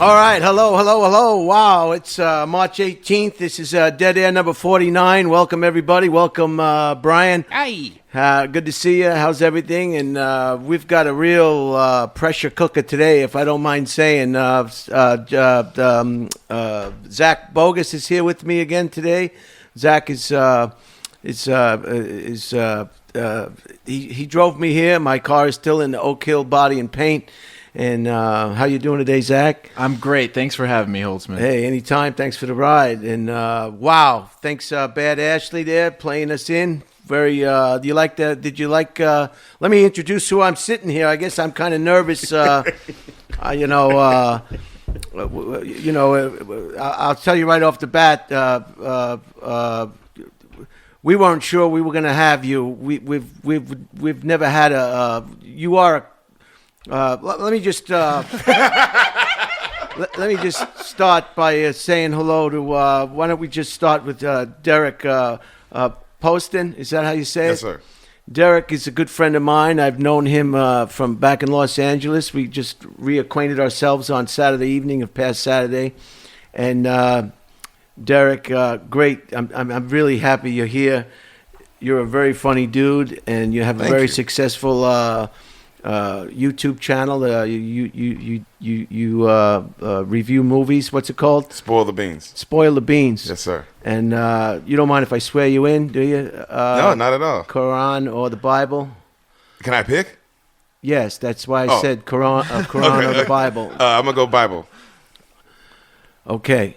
All right, hello. Wow, it's March 18th. This is Dead Air number 49. Welcome, everybody. Welcome, Brian. Hi. Good to see you. How's everything? And we've got a real pressure cooker today, if I don't mind saying. Zach Bogus is here with me again today. Zach he drove me here. My car is still in the Oak Hill body and paint. And how you doing today, Zach? I'm great. Thanks for having me, Holtzman. Hey, anytime. Thanks for the ride. And wow, thanks, Bad Ashley there playing us in. Very. Do you like that? Did you like? Let me introduce who I'm sitting here. I guess I'm kind of nervous. I'll tell you right off the bat. We weren't sure we were going to have you. We've never had a. You are. Let me just let me just start by saying hello to. Why don't we just start with Deric Poston? Is that how you say it? Yes, sir. Deric is a good friend of mine. I've known him from back in Los Angeles. We just reacquainted ourselves on Saturday evening of past Saturday, and Deric, great. I'm really happy you're here. You're a very funny dude, and you have a very successful. YouTube channel. You review movies. What's it called? Spoil the Beans. Spoil the Beans. Yes, sir. And you don't mind if I swear you in, do you? No, not at all. Quran or the Bible? Can I pick? Yes, that's why I said Quran or the Bible. I'm gonna go Bible. Okay.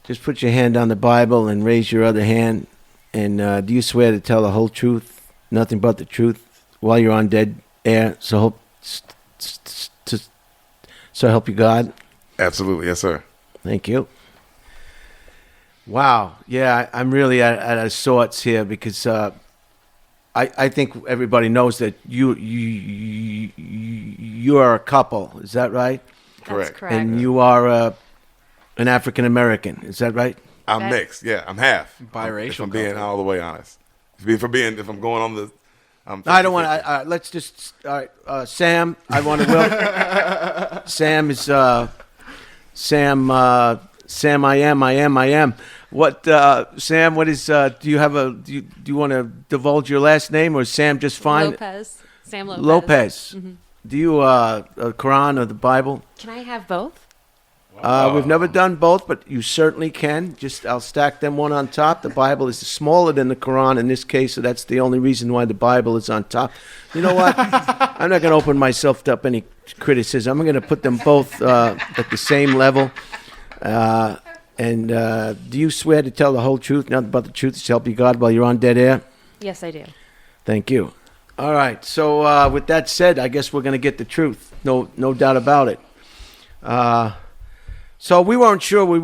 Just put your hand on the Bible and raise your other hand. And do you swear to tell the whole truth, nothing but the truth, while you're on dead air? So help you God. Absolutely, yes, sir. Thank you. Wow, yeah, I'm really at a sorts here because I think everybody knows that you are a couple. Is that right? Correct. That's correct. And you are an African American. Is that right? I'm mixed. Yeah, I'm half Biracial. If I'm being all the way honest. If I'm going on the. I don't want to. Let's just. All right, Sam. I want to. Sam is. Sam. Sam. I am. What? Sam. What is? Do you have a? Do you want to divulge your last name, or is Sam just fine? Lopez. Sam Lopez. Lopez. Mm-hmm. Do you Quran or the Bible? Can I have both? We've never done both, but you certainly can. I'll stack them one on top. The Bible is smaller than the Quran in this case, so that's the only reason why the Bible is on top. You know what? I'm not going to open myself up any criticism. I'm going to put them both at the same level. And do you swear to tell the whole truth, nothing but the truth, to help you God while you're on dead air? Yes, I do. Thank you. All right. So with that said, I guess we're going to get the truth. No doubt about it. So we weren't sure we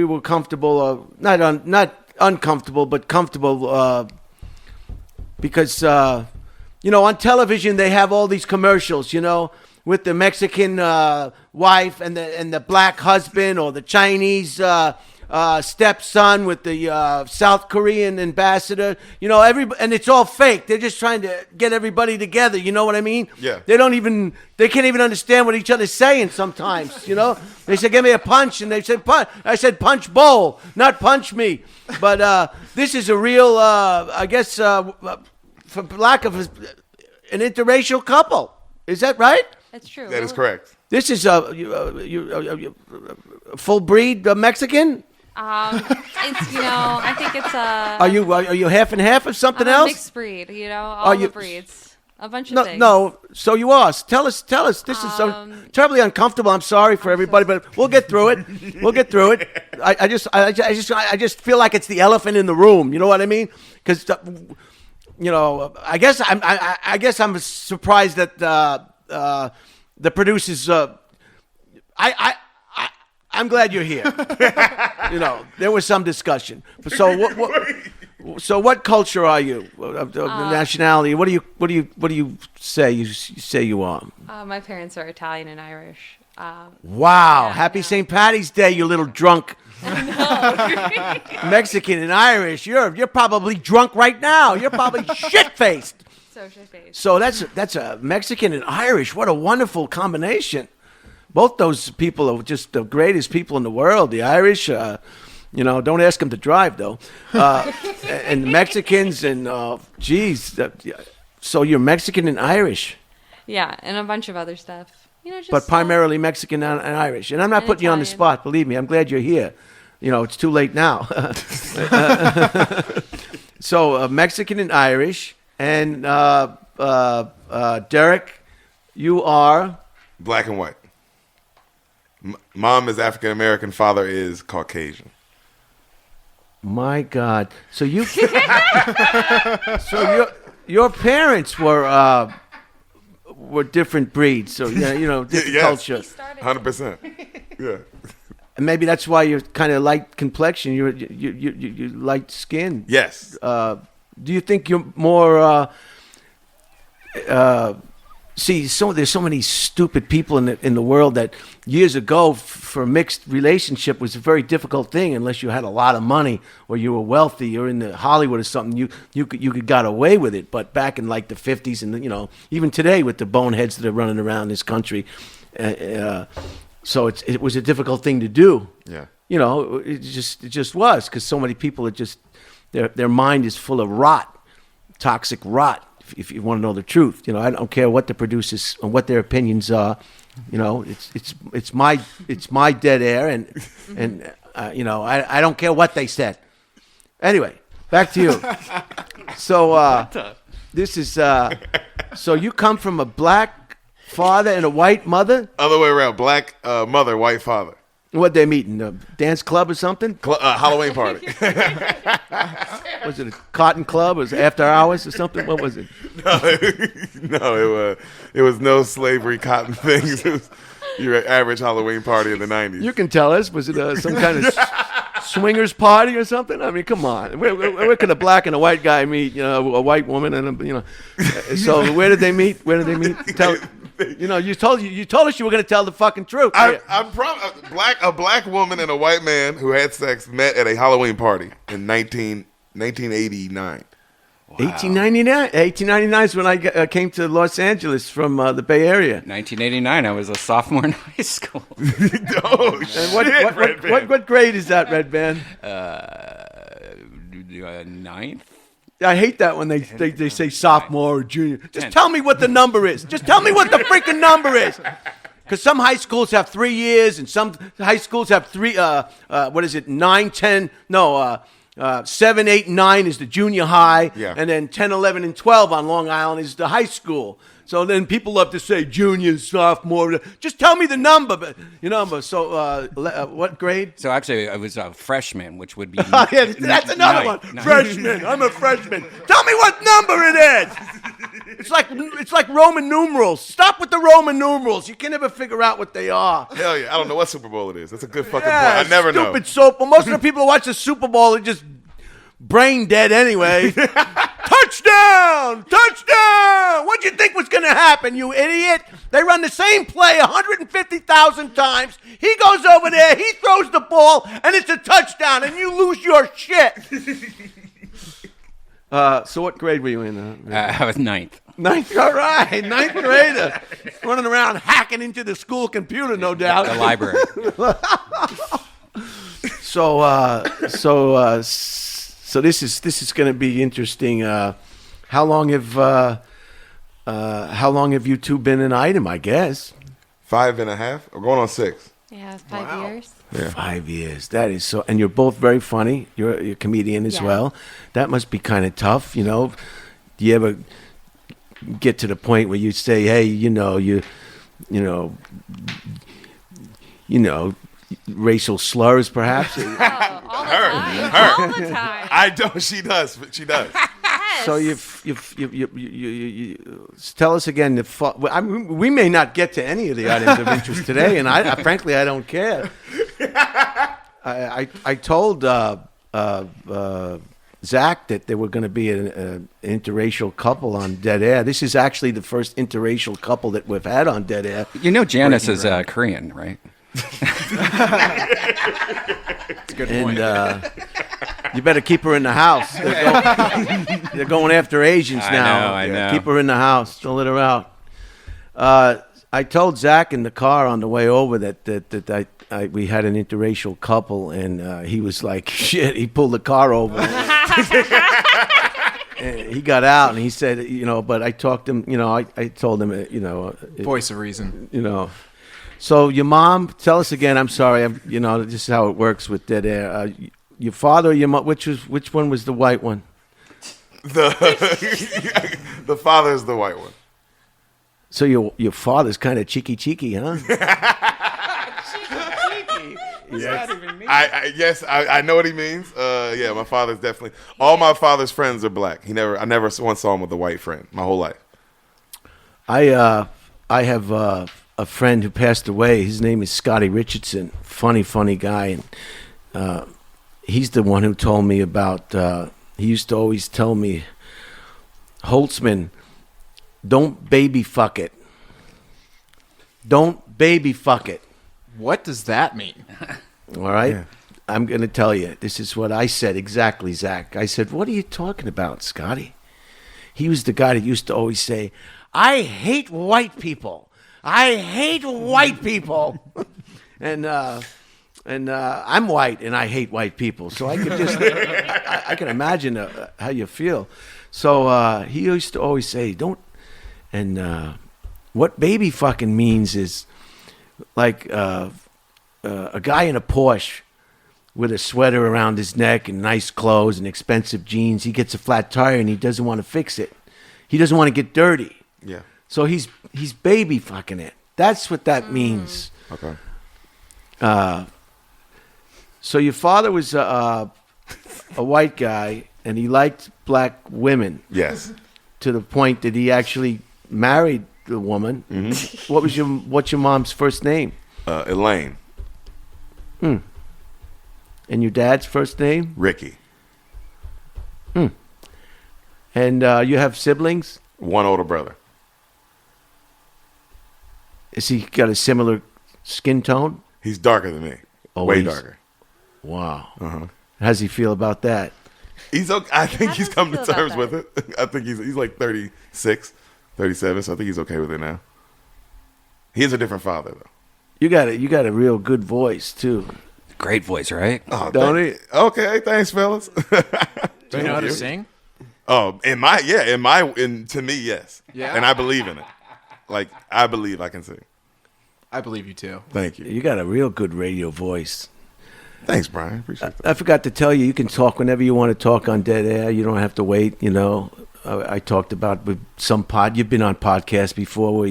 were comfortable, not uncomfortable, but comfortable because on television they have all these commercials, with the Mexican wife and the black husband, or the Chinese stepson with the South Korean ambassador. And it's all fake. They're just trying to get everybody together. You know what I mean? Yeah. They can't even understand what each other's saying sometimes. They said, "Give me a punch," and they said, "Punch." I said, "Punch bowl, not punch me." But this is a real, I guess, for lack of an interracial couple. Is that right? That's true. That is correct. This is a full breed Mexican. I think it's a. Are you half and half of something I'm else? a mixed breed. All the breeds, a bunch of things. No. So you are. Tell us. This is so terribly uncomfortable. I'm sorry for everybody, but we'll get through it. I just feel like it's the elephant in the room. You know what I mean? Because I guess I'm surprised that the producers. I'm glad you're here. There was some discussion. So what culture are you? Nationality? What do you say? You say you are? My parents are Italian and Irish. Wow! Happy St. Patty's Day, you little drunk. Mexican and Irish. You're probably drunk right now. You're probably shit-faced. So shit-faced. So that's a Mexican and Irish. What a wonderful combination. Both those people are just the greatest people in the world. The Irish, don't ask them to drive though, and the Mexicans and so you're Mexican and Irish. Yeah, and a bunch of other stuff. Just But primarily Mexican and Irish. And I'm not And putting you on the Italian. spot. Believe me, I'm glad you're here. It's too late now. So Mexican and Irish, and Deric, you are Black and white. Mom is African American. Father is Caucasian. my God. So your parents were different breeds. So different Yes. culture. 100%. Yeah. And maybe that's why you're kind of light complexion. You light skin. Yes. Do you think you're more? There's so many stupid people in the world that years ago, for a mixed relationship was a very difficult thing unless you had a lot of money or you were wealthy or in the Hollywood or something. You could got away with it. But back in like the 50s and even today with the boneheads that are running around this country, so it was a difficult thing to do. Yeah. It just was because so many people are just their mind is full of rot, toxic rot. If you want to know the truth, I don't care what the producers and what their opinions are. It's my dead air, and I don't care what they said. Anyway, back to you. So this is so you come from a black father and a white mother. Other way around. Black mother, white father. What they meet in a dance club or something? Halloween party. Was it a cotton club? Was it after hours or something? What was it? No, it was no slavery cotton things. It was your average Halloween party in the 90s. You can tell us. Was it some kind of swingers party or something? I mean, come on. Where could a black and a white guy meet? A white woman and So where did they meet? Where did they meet? You told us you were going to tell the fucking truth. A black woman and a white man who had sex met at a Halloween party in 1989. Wow. 1899 is when I came to Los Angeles from the Bay Area. 1989, I was a sophomore in high school. Oh, And what grade is that, Redban? Ninth? I hate that when they say sophomore or junior. Just tell me what the number is. Just tell me what the freaking number is. Because some high schools have 3 years, and some high schools have 9, 10, 7, 8, 9 is the junior high, Yeah. and then 10, 11, and 12 on Long Island is the high school. So then people love to say junior, sophomore. Just tell me the number. So what grade? So actually, I was a freshman, which would be... Yeah, that's another one. Freshman. I'm a freshman. Tell me what number it is. It's like Roman numerals. Stop with the Roman numerals. You can never figure out what they are. Hell yeah. I don't know what Super Bowl it is. That's a good fucking Yeah, point. I never know. Stupid soap. Well, most of the people who watch the Super Bowl are just brain dead anyway. Touchdown! Touchdown! What'd you think was going to happen, you idiot? They run the same play 150,000 times. He goes over there, he throws the ball, and it's a touchdown, and you lose your shit. So what grade were you in? I was ninth. Ninth, all right. Ninth grader. Running around hacking into the school computer, no doubt. The library. So this is going to be interesting. How long have you two been an item? I guess 5.5. We're going on 6. Yeah, it's 5 years. Yeah. 5 years. That is so. And you're both very funny. You're a comedian as Yeah. well. That must be kind of tough. Do you ever get to the point where you say, "Hey, racial slurs, perhaps"? Oh, all the time. All the time. I don't. She does. She does. Yes. So you tell us again. We may not get to any of the items of interest today, and I frankly I don't care. I told Zach that there were going to be an interracial couple on Dead Air. This is actually the first interracial couple that we've had on Dead Air. Janice is Korean, right? That's a good point. And you better keep her in the house. They're going after Asians now. I know. Keep her in the house. Don't let her out. I told Zach in the car on the way over that we had an interracial couple, and he was like, shit. He pulled the car over. And he got out, and he said, but I talked him. I told him, Voice of reason. So your mom, tell us again. I'm sorry. This is how it works with dead air. Your father, or your mom, which one was the white one? The father's the white one. So your father's kind of cheeky, huh? Yes. Yes, I know what he means. Yeah, my father's definitely. All my father's friends are black. I never once saw him with a white friend my whole life. I have a friend who passed away. His name is Scotty Richardson. Funny guy, and he's the one who told me about. He used to always tell me, Holtzman, don't baby fuck it. Don't baby fuck it. What does that mean? All right? Yeah. I'm going to tell you. This is what I said exactly, Zach. I said, what are you talking about, Scotty? He was the guy that used to always say, I hate white people. I hate white people. and I'm white, and I hate white people. So I could just, I can imagine how you feel. So he used to always say, don't, and what baby fucking means is like a guy in a Porsche with a sweater around his neck and nice clothes and expensive jeans. He gets a flat tire and he doesn't want to fix it. He doesn't want to get dirty. Yeah. So he's baby fucking it. That's what that means. Okay. So your father was a white guy, and he liked black women Yes. to the point that he actually married the woman. Mm-hmm. What's your mom's first name? Elaine. And your dad's first name? Ricky. And you have siblings? One older brother. Is he got a similar skin tone? He's darker than me. Oh, Way he's- darker. Wow. Uh-huh. How does he feel about that? He's okay. I think How he's does come he to feel about terms that? with it. I think he's like 36, 37, so I think he's okay with it now. He is a different father, though. You got a real good voice too. Great voice, right? Oh, Don't he? Okay, thanks, fellas. Do you know how to sing? Oh, to me, yes. Yeah? And I believe in it. Like, I believe I can sing. I believe you too. Thank you. You got a real good radio voice. Thanks, Brian. Appreciate that. I forgot to tell you can talk whenever you want to talk on Dead Air. You don't have to wait, I talked about with some you've been on podcasts before where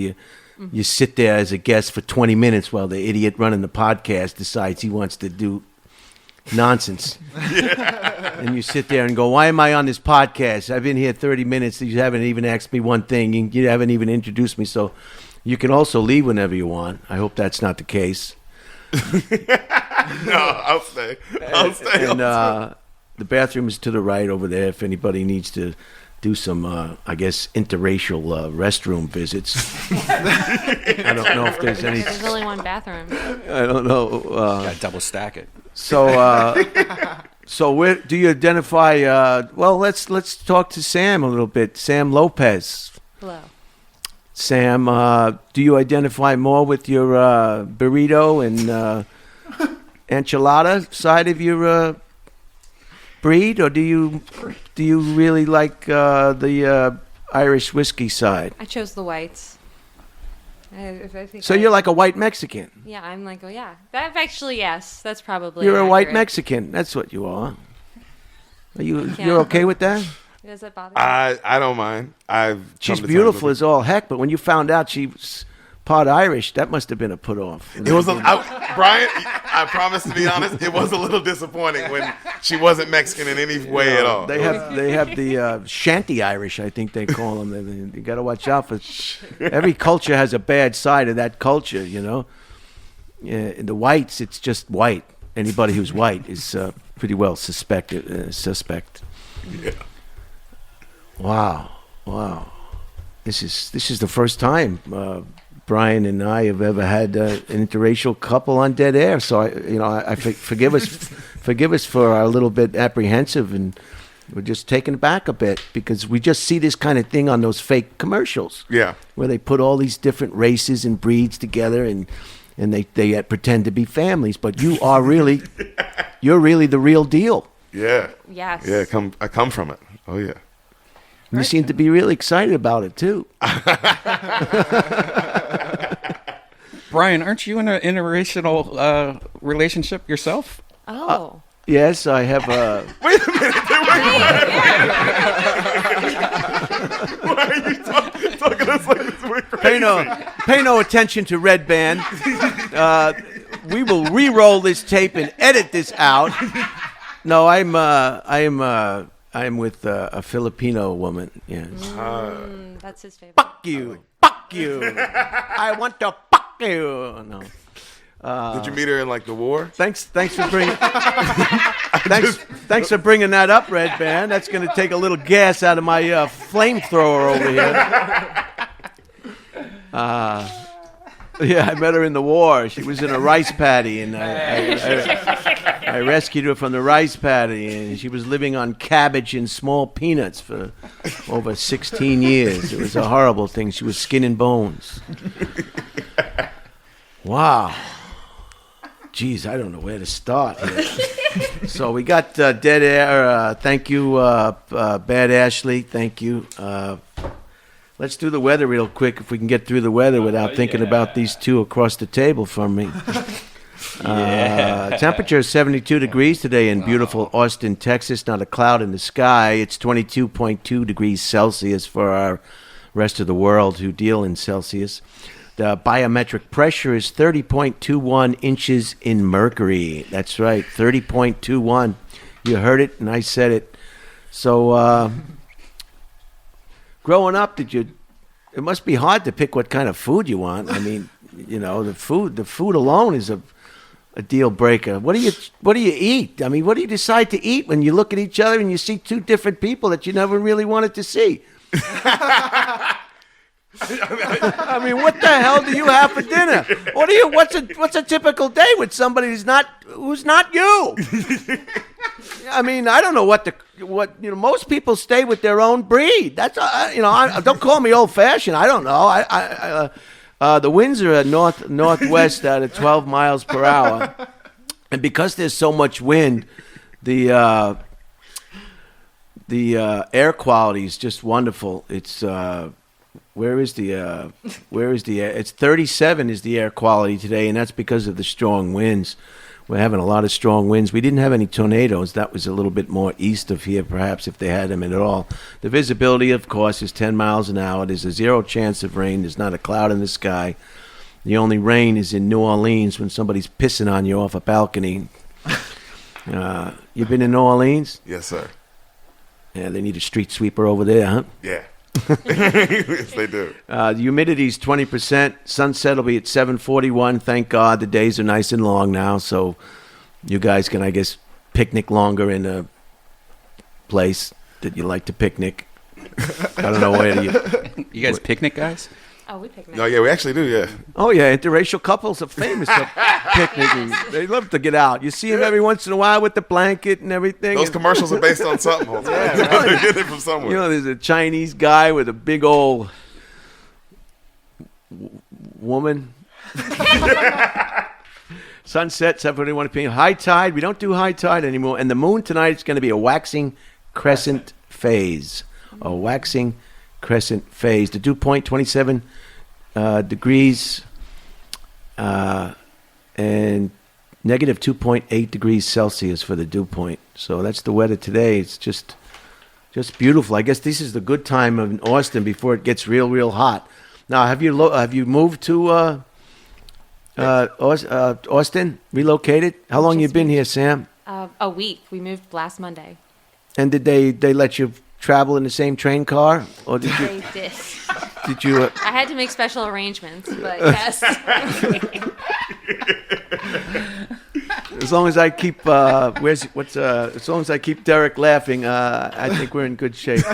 you sit there as a guest for 20 minutes while the idiot running the podcast decides he wants to do nonsense. And you sit there and go, why am I on this podcast? I've been here 30 minutes. You haven't even asked me one thing. You haven't even introduced me. So you can also leave whenever you want. I hope that's not the case. No, I'll stay. And the bathroom is to the right over there if anybody needs to do some, I guess, interracial restroom visits. I don't know if there's any. There's only one bathroom. I don't know. Gotta double stack it. So where do you identify? Well, let's talk to Sam a little bit. Sam Lopez. Hello. Sam, do you identify more with your burrito and enchilada side of your breed, or do you really like the Irish whiskey side? I chose the whites. I think So you're like a white Mexican. Yeah, I'm like, oh yeah. That actually, yes, that's probably. You're a white accurate. Mexican. That's what you are. You're Yeah. okay with that? Does that bother you? I don't mind. She's beautiful as all heck, but when you found out she was part Irish, that must have been a put off. It was Brian. I promise to be honest, it was a little disappointing when she wasn't Mexican in any way at all. They have the shanty Irish, I think they call them. You got to watch out for. Every culture has a bad side of that culture, Yeah, in the whites, it's just white. Anybody who's white is pretty well suspect. Yeah. Wow. This is the first time Brian and I have ever had an interracial couple on Dead Air. So I forgive us for our little bit apprehensive and we're just taken back a bit because we just see this kind of thing on those fake commercials. Yeah. Where they put all these different races and breeds together and they pretend to be families, but you're really the real deal. Yeah. Yes. Yeah, I come from it. Oh, yeah. You seem to be really excited about it, too. Brian, aren't you in an interracial relationship yourself? Oh. Yes, I have a... Wait a minute. Why are you talking to us like this? We're crazy. Pay no attention to Redban. We will re-roll this tape and edit this out. No, I'm with a Filipino woman. Yes. That's his favorite. Fuck you. Fuck you. I want to fuck you. No. Did you meet her in like the war? Thanks for bringing. Thanks for bringing that up, Redban. That's going to take a little gas out of my flamethrower over here. Yeah, I met her in the war. She was in a rice paddy, and I rescued her from the rice paddy, and she was living on cabbage and small peanuts for over 16 years. It was a horrible thing. She was skin and bones. Wow. Jeez, I don't know where to start here. So we got dead air. Thank you, Bad Ashley. Thank you. Let's do the weather real quick if we can get through the weather without thinking about these two across the table from me. Temperature is 72 degrees today in beautiful Austin, Texas. Not a cloud in the sky. It's 22.2 degrees Celsius for our rest of the world who deal in Celsius. The biometric pressure is 30.21 inches in mercury. That's right, 30.21. You heard it, and I said it. So, growing up, it must be hard to pick what kind of food you want. I mean, the food alone is a deal breaker. What do you eat? I mean, what do you decide to eat when you look at each other and you see two different people that you never really wanted to see? I mean, what the hell do you have for dinner? What's a typical day with somebody who's not you? I mean, I don't know what most people stay with their own breed. That's don't call me old fashioned. I don't know. The winds are at northwest at 12 miles per hour, and because there's so much wind, the air quality is just wonderful. It's it's 37 is the air quality today, and that's because of the strong winds. We're having a lot of strong winds. We didn't have any tornadoes. That was a little bit more east of here, perhaps, if they had them at all. The visibility, of course, is 10 miles an hour. There's a 0 chance of rain. There's not a cloud in the sky. The only rain is in New Orleans when somebody's pissing on you off a balcony. You been in New Orleans? Yes, sir. Yeah, they need a street sweeper over there, huh? Yeah. Yes, they do. The humidity is 20%. Sunset will be at 7:41. Thank God the days are nice and long now, so you guys can, I guess, picnic longer in a place that you like to picnic. I don't know where you guys picnic guys? Oh, we picnic. No, yeah, we actually do, yeah. Oh, yeah, interracial couples are famous for picnicking. They love to get out. You see them every once in a while with the blanket and everything. Those commercials are based on something. Yeah, They're getting it from somewhere. There's a Chinese guy with a big old woman. Sunset, 7:41 p.m. High tide. We don't do high tide anymore. And the moon tonight is going to be a waxing crescent phase. A waxing crescent phase. The dew point, 27 degrees and negative 2.8 degrees Celsius for the dew point. So that's the weather today. It's just beautiful. I guess this is the good time in Austin before it gets real hot. Now, have you moved to Austin? Relocated? How long you been here, Sam? A week. We moved last Monday. And did they let you travel in the same train car, or did you? They did. Did you? I had to make special arrangements, but yes. As long as I keep as long as I keep Deric laughing, I think we're in good shape.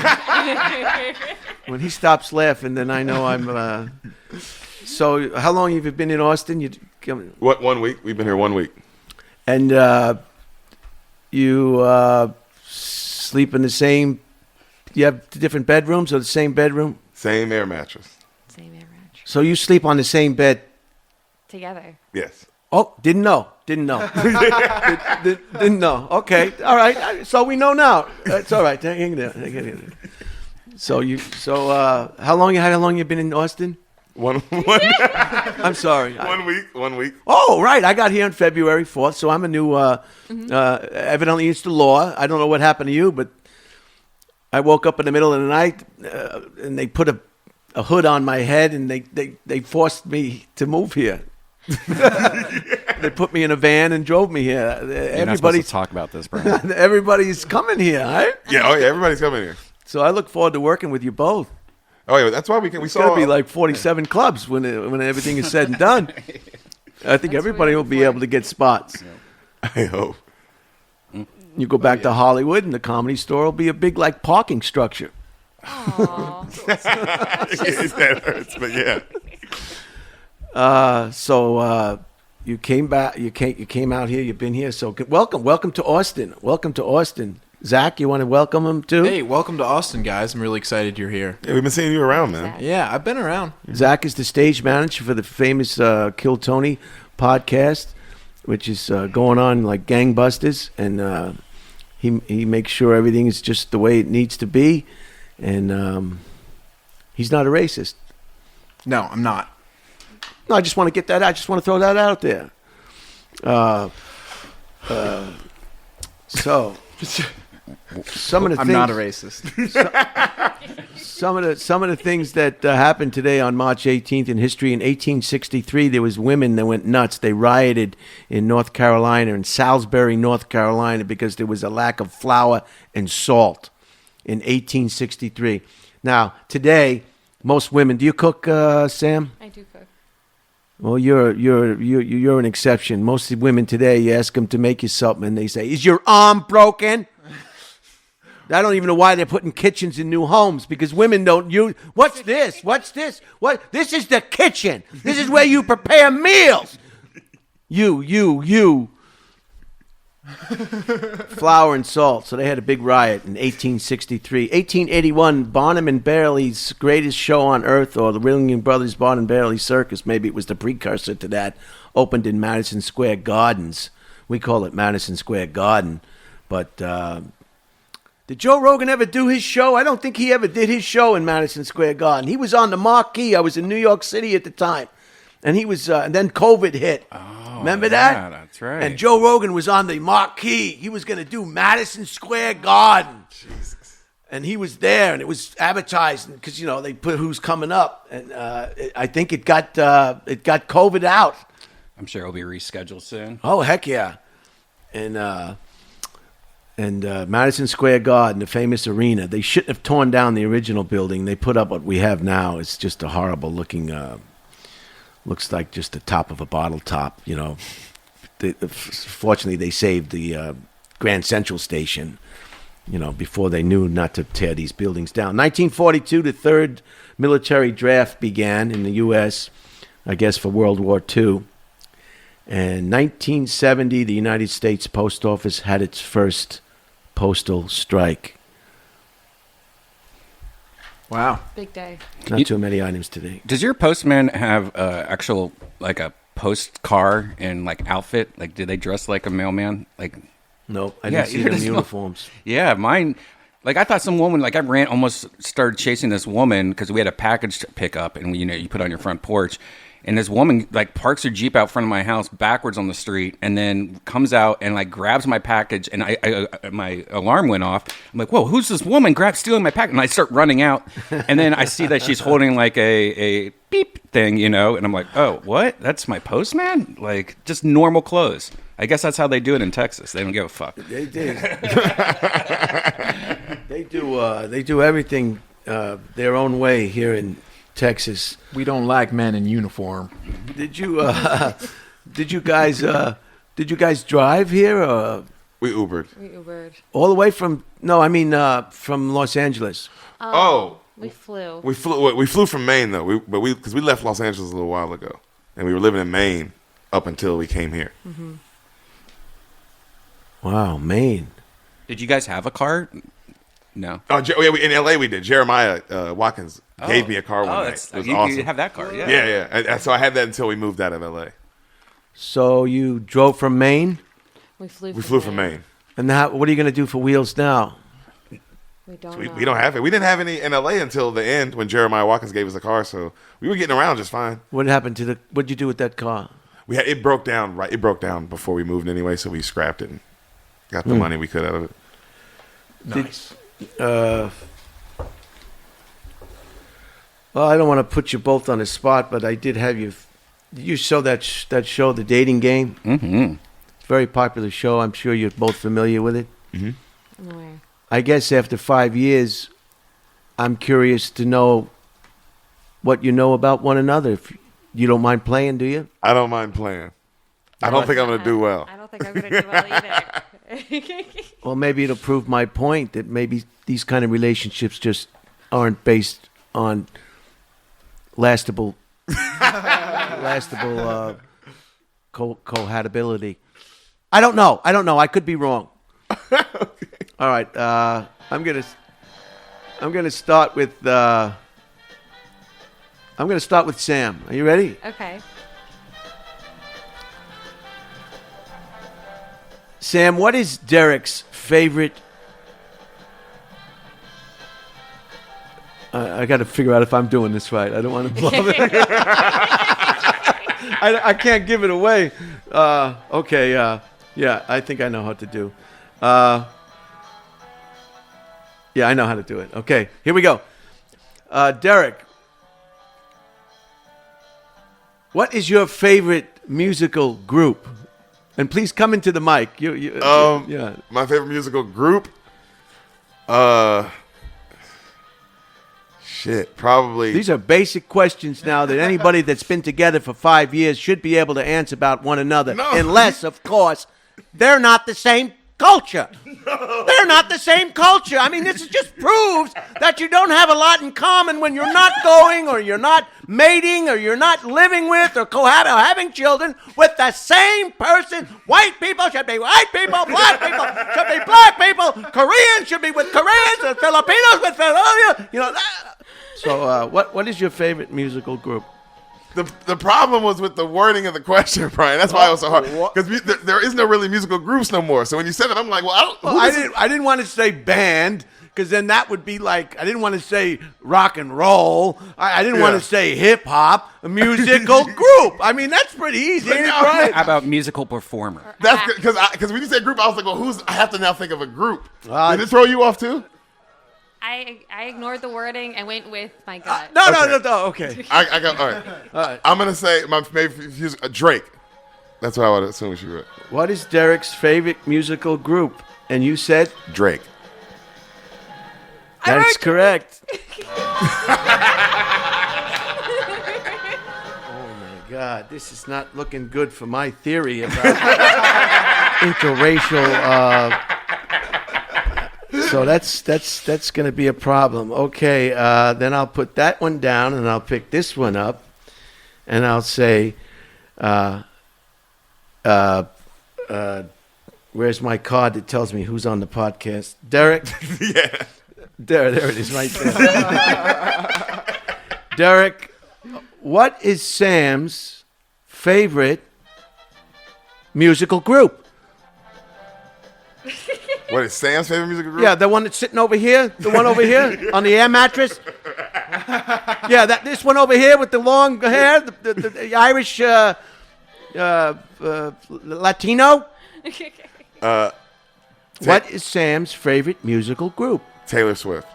When he stops laughing, then I know I'm. So, how long have you been in Austin? What, 1 week? We've been here 1 week. And you sleep in the same. You have different bedrooms or the same bedroom? Same air mattress. Same air mattress. So you sleep on the same bed? Together. Yes. Oh, didn't know. Didn't know. Okay, all right. So we know now. That's all right. Hang there. So how long you been in Austin? One I'm sorry. 1 week. 1 week. Oh, right. I got here on February 4th, so I'm a new. Evidently, it's the law. I don't know what happened to you, but I woke up in the middle of the night, and they put a hood on my head, and they forced me to move here. They put me in a van and drove me here. You're not supposed to talk about this, Brian. Everybody's coming here, right? Yeah. Oh yeah. Everybody's coming here. So I look forward to working with you both. Oh yeah. That's why we It's saw. going to be like 47 clubs when everything is said and done. I think everybody will be able to get spots. I hope. You go back to Hollywood, and the Comedy Store will be a big like parking structure. Aww. That hurts, but yeah. So you came back. You came out here. You've been here. So welcome to Austin. Welcome to Austin. Zach, you want to welcome him too? Hey, welcome to Austin, guys. I'm really excited you're here. Yeah, we've been seeing you around, man. Yeah, I've been around. Zach is the stage manager for the famous Kill Tony podcast, which is going on like gangbusters, and he makes sure everything is just the way it needs to be, and he's not a racist. No, I'm not. No, I just want to get that out. I just want to throw that out there. So some of the I'm things, not a racist. some of the things that happened today on March 18th in history. In 1863, there was women that went nuts. They rioted in North Carolina, in Salisbury, North Carolina, because there was a lack of flour and salt in 1863. Now, today, most women. Do you cook, Sam? I do cook. Well, you're an exception. Most women today, you ask them to make you something, and they say, "Is your arm broken?" I don't even know why they're putting kitchens in new homes, because women don't use. What's this? What's this? What? This is the kitchen. This is where you prepare meals. You. Flour and salt. So they had a big riot in 1863. 1881, Barnum and Bailey's Greatest Show on Earth, or the Ringling Brothers Barnum and Bailey Circus, maybe it was the precursor to that, opened in Madison Square Gardens. We call it Madison Square Garden. But did Joe Rogan ever do his show? I don't think he ever did his show in Madison Square Garden. He was on the marquee. I was in New York City at the time. And he was, and then COVID hit. Remember that? Yeah, that's right. And Joe Rogan was on the marquee. He was going to do Madison Square Garden. Jesus. And he was there, and it was advertised because they put who's coming up, and I think it got COVID out. I'm sure it'll be rescheduled soon. Oh heck yeah! And Madison Square Garden, the famous arena, they shouldn't have torn down the original building. They put up what we have now. It's just a horrible looking. Looks like just the top of a bottle top, Fortunately, they saved the Grand Central Station, before they knew not to tear these buildings down. 1942, the third military draft began in the U.S., I guess for World War II. And 1970, the United States Post Office had its first postal strike. Wow. Big day. Not too many items today. Does your postman have actual like a post car and like outfit? Like, do they dress like a mailman? Like, No, I didn't see them in uniforms. yeah, mine. Like, I thought some woman. Like, I almost started chasing this woman because we had a package to pick up, and you put it on your front porch. And this woman like parks her Jeep out front of my house backwards on the street, and then comes out and like grabs my package. And I my alarm went off. I'm like, "Whoa, who's this woman stealing my package?" And I start running out, and then I see that she's holding like a beep thing, And I'm like, "Oh, what? That's my postman? Like just normal clothes." I guess that's how they do it in Texas. They don't give a fuck. They did. They do everything their own way here in Texas. We don't like men in uniform. Did you guys drive here or We Ubered. We Ubered. all the way from from Los Angeles? Oh. We flew. We flew from Maine though. Because we left Los Angeles a little while ago, and we were living in Maine up until we came here. Wow, Maine. Did you guys have a car No. Oh, in LA we did. Jeremiah Watkins gave me a car one night. It was awesome. You have that car, yeah. Yeah. So I had that until we moved out of LA. So you drove from Maine? We flew from Maine. And what are you going to do for wheels now? We don't We don't have it. We didn't have any in LA until the end when Jeremiah Watkins gave us a car, so we were getting around just fine. What happened to what'd you do with that car? It broke down, right? It broke down before we moved anyway, so we scrapped it and got the money we could out of it. Nice. Well, I don't want to put you both on the spot, but I did have you. You saw that show, The Dating Game? Mm-hmm. Very popular show. I'm sure you're both familiar with it. I'm aware. I guess after 5 years, I'm curious to know what you know about one another. If you don't mind playing, do you? I don't mind playing. I don't think I'm going to do well. I don't think I'm going to do well either. Well, maybe it'll prove my point that maybe these kind of relationships just aren't based on lastable cohabitability. I don't know. I could be wrong. Okay. All right. I'm gonna start with Sam. Are you ready? Okay. Sam, what is Deric's favorite? I got to figure out if I'm doing this right. I don't want to blow it. I can't give it away. Okay. Yeah, I think I know how to do. Yeah, I know how to do it. Okay, here we go. Deric, what is your favorite musical group? And please come into the mic. Yeah. My favorite musical group? Probably. These are basic questions now that anybody that's been together for 5 years should be able to answer about one another. No. Unless, of course, they're not the same culture. No. They're not the same culture. I mean, this just proves that you don't have a lot in common when you're not going or you're not mating or you're not living with or having children with the same person. White people should be white people. Black people should be black people. Koreans should be with Koreans and Filipinos with Filipinos. You know that. So, what is your favorite musical group? The problem was with the wording of the question, Brian. That's why it was so hard. Because there is no really musical groups no more. So when you said it, I'm like, well, I didn't want to say band because then that would be like, I didn't want to say rock and roll. I didn't want to say hip hop, a musical group. I mean, that's pretty easy, right? How about musical performer? That's because when you said group, I was like, well, I have to now think of a group. Did it throw you off too? I ignored the wording and went with my gut. No. Okay. I got all right. I'm gonna say my favorite Drake. That's what I would assume she wrote. What is Deric's favorite musical group? And you said Drake. That's correct. Oh my God, this is not looking good for my theory about interracial. So that's going to be a problem. Okay, then I'll put that one down and I'll pick this one up, and I'll say, where's my card that tells me who's on the podcast? Deric? Yeah. There it is right there. Deric, what is Sam's favorite musical group? What is Sam's favorite musical group? Yeah, the one that's sitting over here, the one over here on the air mattress. Yeah, this one over here with the long hair, the Irish Latino. What is Sam's favorite musical group? Taylor Swift.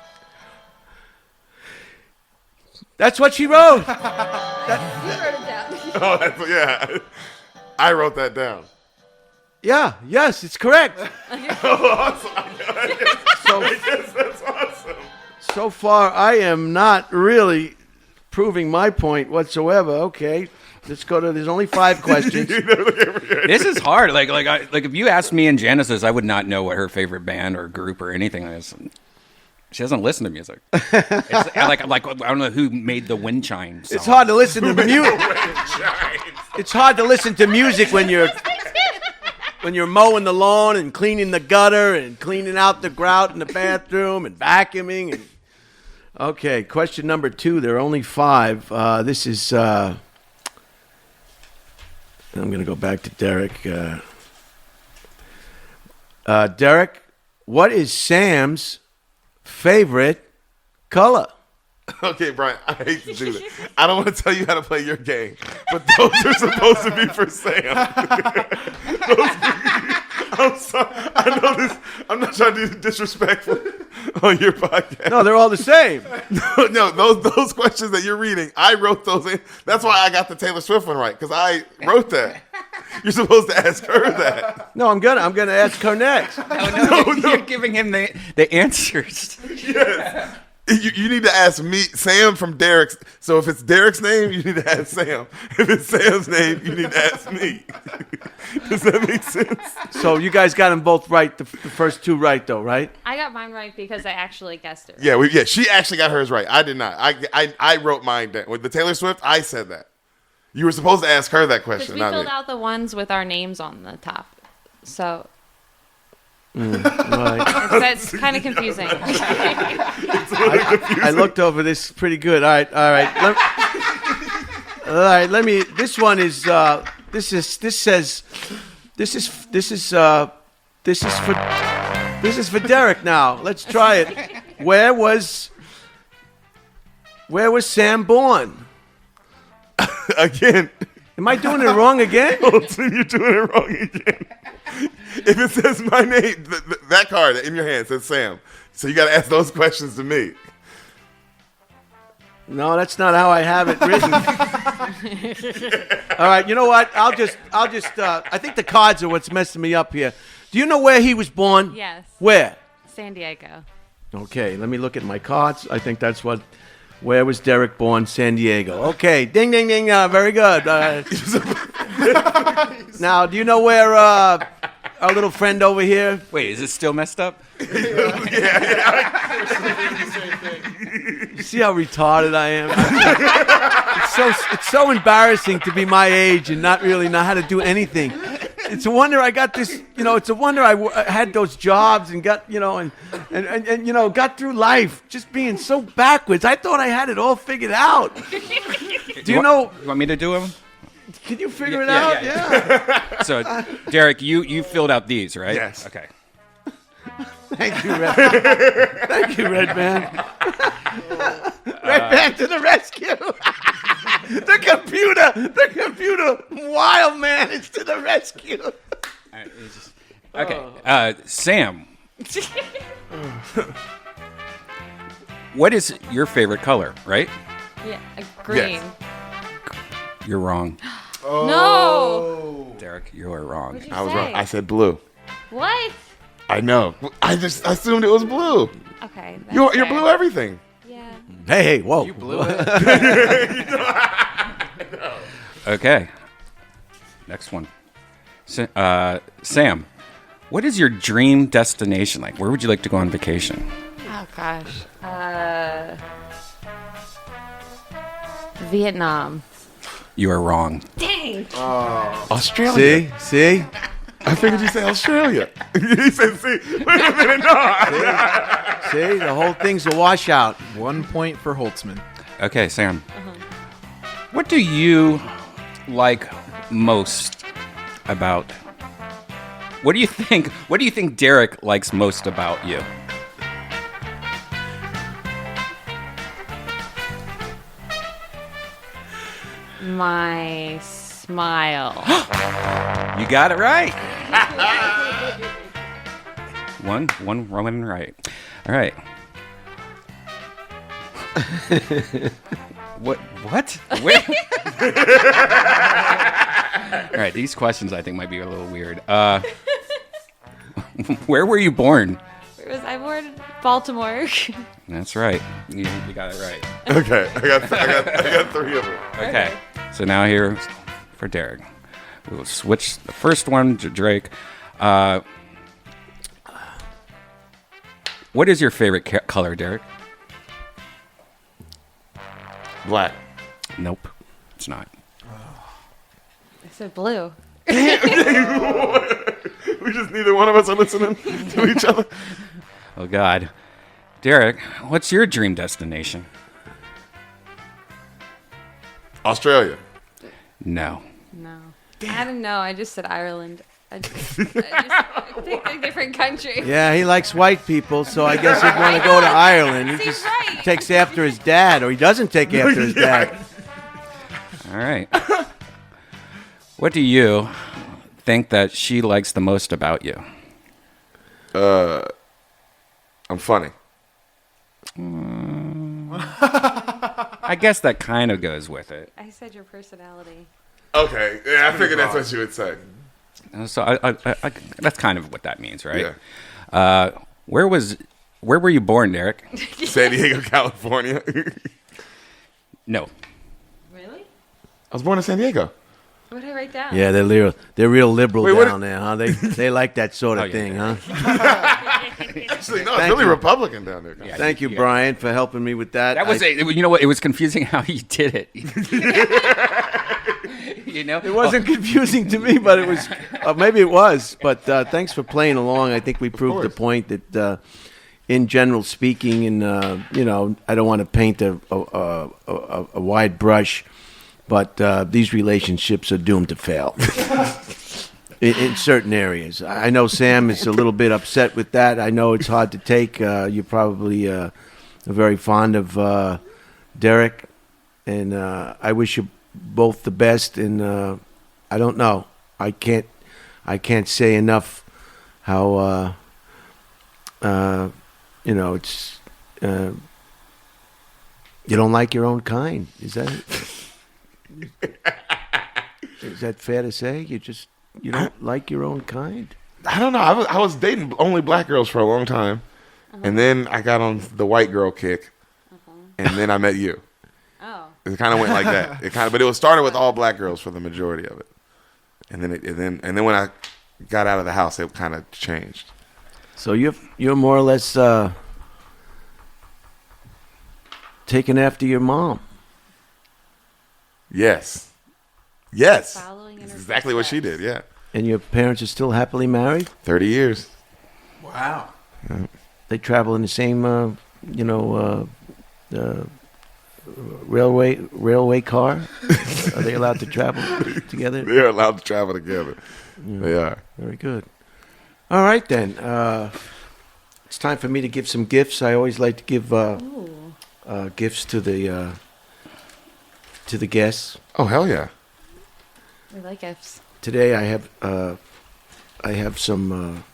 That's what she wrote. You wrote it down. Oh, yeah. I wrote that down. Yeah, yes, it's correct. Awesome. I guess that's awesome. So far, I am not really proving my point whatsoever. Okay, let's go to. There's only 5 questions. This is hard. Like if you asked me in Genesis, I would not know what her favorite band or group or anything is. She doesn't listen to music. It's like I don't know who made the wind chime song. It's hard to listen to music. It's hard to listen to music when you're. when you're mowing the lawn and cleaning the gutter and cleaning out the grout in the bathroom and vacuuming. And okay, question number 2. There are only 5. This is. I'm going to go back to Deric. Deric, what is Sam's favorite color? Okay, Brian, I hate to do this. I don't want to tell you how to play your game, but those are supposed to be for Sam. I'm sorry. I know this. I'm not trying to be disrespectful on your podcast. No, they're all the same. No, those questions that you're reading, I wrote those in. That's why I got the Taylor Swift one right, because I wrote that. You're supposed to ask her that. No, I'm gonna ask her next. No, you're giving him the answers. Yes. You need to ask me, Sam from Deric's. So if it's Deric's name, you need to ask Sam. If it's Sam's name, you need to ask me. Does that make sense? So you guys got them both right, the first 2 right, though, right? I got mine right because I actually guessed it. Yeah, she actually got hers right. I did not. I wrote mine down. With the Taylor Swift, I said that. You were supposed to ask her that Because question, we not filled me. out the ones with our names on the top. So Right. that's kind of confusing. I looked over this pretty good. All right. Let me. This one is. This is for Deric now. Let's try it. Where was Sam born? Again. Am I doing it wrong again? Holtzman, you're doing it wrong again. If it says my name, that card in your hand says Sam. So you got to ask those questions to me. No, that's not how I have it written. All right, you know what? I'll just. I think the cards are what's messing me up here. Do you know where he was born? Yes. Where? San Diego. Okay, let me look at my cards. I think that's what. Where was Deric born? San Diego. Okay, ding, ding, ding. Very good. Now, do you know where our little friend over here? Wait, is it still messed up? You see how retarded I am? It's so embarrassing to be my age and not really know how to do anything. It's a wonder I got this, it's a wonder I had those jobs and got, and got through life just being so backwards. I thought I had it all figured out. Do you know? You want me to do them? Can you figure it out? Yeah. So, Deric, you filled out these, right? Yes. Okay. Thank you, Redban. Thank you, Redban. Redban to the rescue. The computer, wild man is to the rescue. All right, okay. Sam. What is your favorite color, right? Yeah, green. Yes. You're wrong. No. Deric, you are wrong. What'd you I was say? wrong. I said blue. What? I know. I just assumed it was blue. Okay. that's You're fair. blue everything. Yeah. Hey, whoa. You blew it. Okay. Next one. Sam, what is your dream destination like? Where would you like to go on vacation? Oh gosh. Vietnam. You are wrong. Dang. Australia. See? I figured you say Australia. He said, see. Wait a minute. No. See? The whole thing's a washout. 1 point for Holtzman. Okay, Sam. What do you like most about? What do you think Deric likes most about you? My smile. You got it right. One Roman right. All right. What? Where? All right, these questions I think might be a little weird. Where were you born? Where was I born? Baltimore. That's right. You got it right. Okay. I got 3 of them. Okay. So now here for Deric. We'll switch the first one to Drake. What is your favorite color, Deric? Black. Nope, it's not. I said blue. We just neither one of us are listening to each other. Oh God, Deric, what's your dream destination? Australia. No. No. I don't know. I just said Ireland. I just picked a different country. Yeah, he likes white people, so I guess he'd want to go to Ireland. He Seems just right. takes after his dad, or he doesn't take after his dad. All right. What do you think that she likes the most about you? I'm funny. I guess that kind of goes with it. I said your personality. Okay, yeah, I figured that's what you would say. So I that's kind of what that means, right? Yeah. Where were you born, Deric? San Diego, California. No. Really? I was born in San Diego. What did I write down? Yeah, they're real liberal Wait, what- down there, huh? They like that sort of Oh, yeah, thing, yeah. huh? Actually, no, it's Thank really you. Republican down there. Yeah. Thank you, Brian, for helping me with that. That was you know what? It was confusing how he did it. You know, It wasn't confusing to me, but it was. Maybe it was. But thanks for playing along. I think we proved the point that, in general speaking, and I don't want to paint a wide brush, but these relationships are doomed to fail in certain areas. I know Sam is a little bit upset with that. I know it's hard to take. You're probably very fond of Deric, and I wish you both the best. And I don't know. I can't say enough how it's you don't like your own kind. Is that fair to say? You don't like your own kind? I don't know. I was dating only black girls for a long time, and then I got on the white girl kick, and then I met you. Oh. It kind of went like that. But it was started with all black girls for the majority of it, and then when I got out of the house, it kind of changed. So you're more or less taking after your mom. Yes. Following in That's her exactly what she footsteps. did. Yeah. And your parents are still happily married? 30 years. Wow. They travel in the same, railway car? Are they allowed to travel together? They're allowed to travel together. They are. Very good. All right, then. It's time for me to give some gifts. I always like to give gifts to the guests. Oh, hell yeah. We like gifts. Today I have some.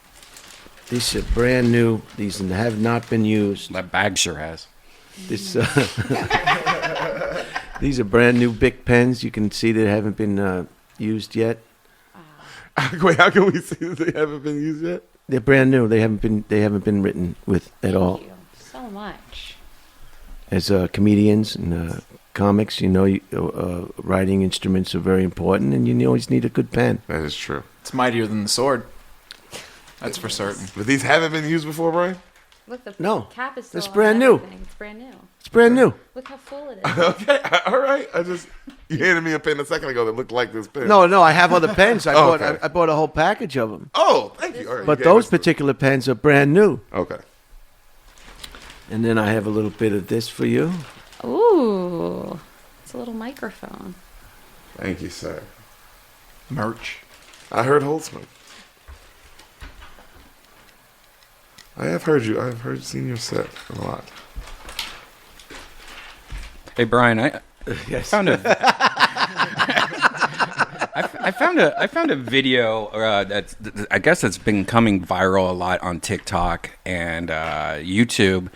These are brand new. These have not been used. that bag sure has. This these are brand new Bic pens. You can see they haven't been used yet. Wait, how can we see that they haven't been used yet? They're brand new. They haven't been written with at all. Thank you so much. As comedians and comics, writing instruments are very important, and you always need a good pen. That is true. It's mightier than the sword. That's for certain. But these haven't been used before, Brian? Look, the No, cap is still it's on brand new. everything. It's brand new. It's brand new. Look how full it is. Okay, all right. You handed me a pen a second ago that looked like this pen. No, I have other pens. I Okay. bought a whole package of them. Oh, thank you. All right, But you gave those us the- particular pens are brand new. Okay. And then I have a little bit of this for you. Ooh. It's a little microphone. Thank you, sir. Merch. I heard Holtzman. I have heard you. I have seen your set a lot. Hey Brian, I found a I found a video that's I guess that's been coming viral a lot on TikTok and YouTube,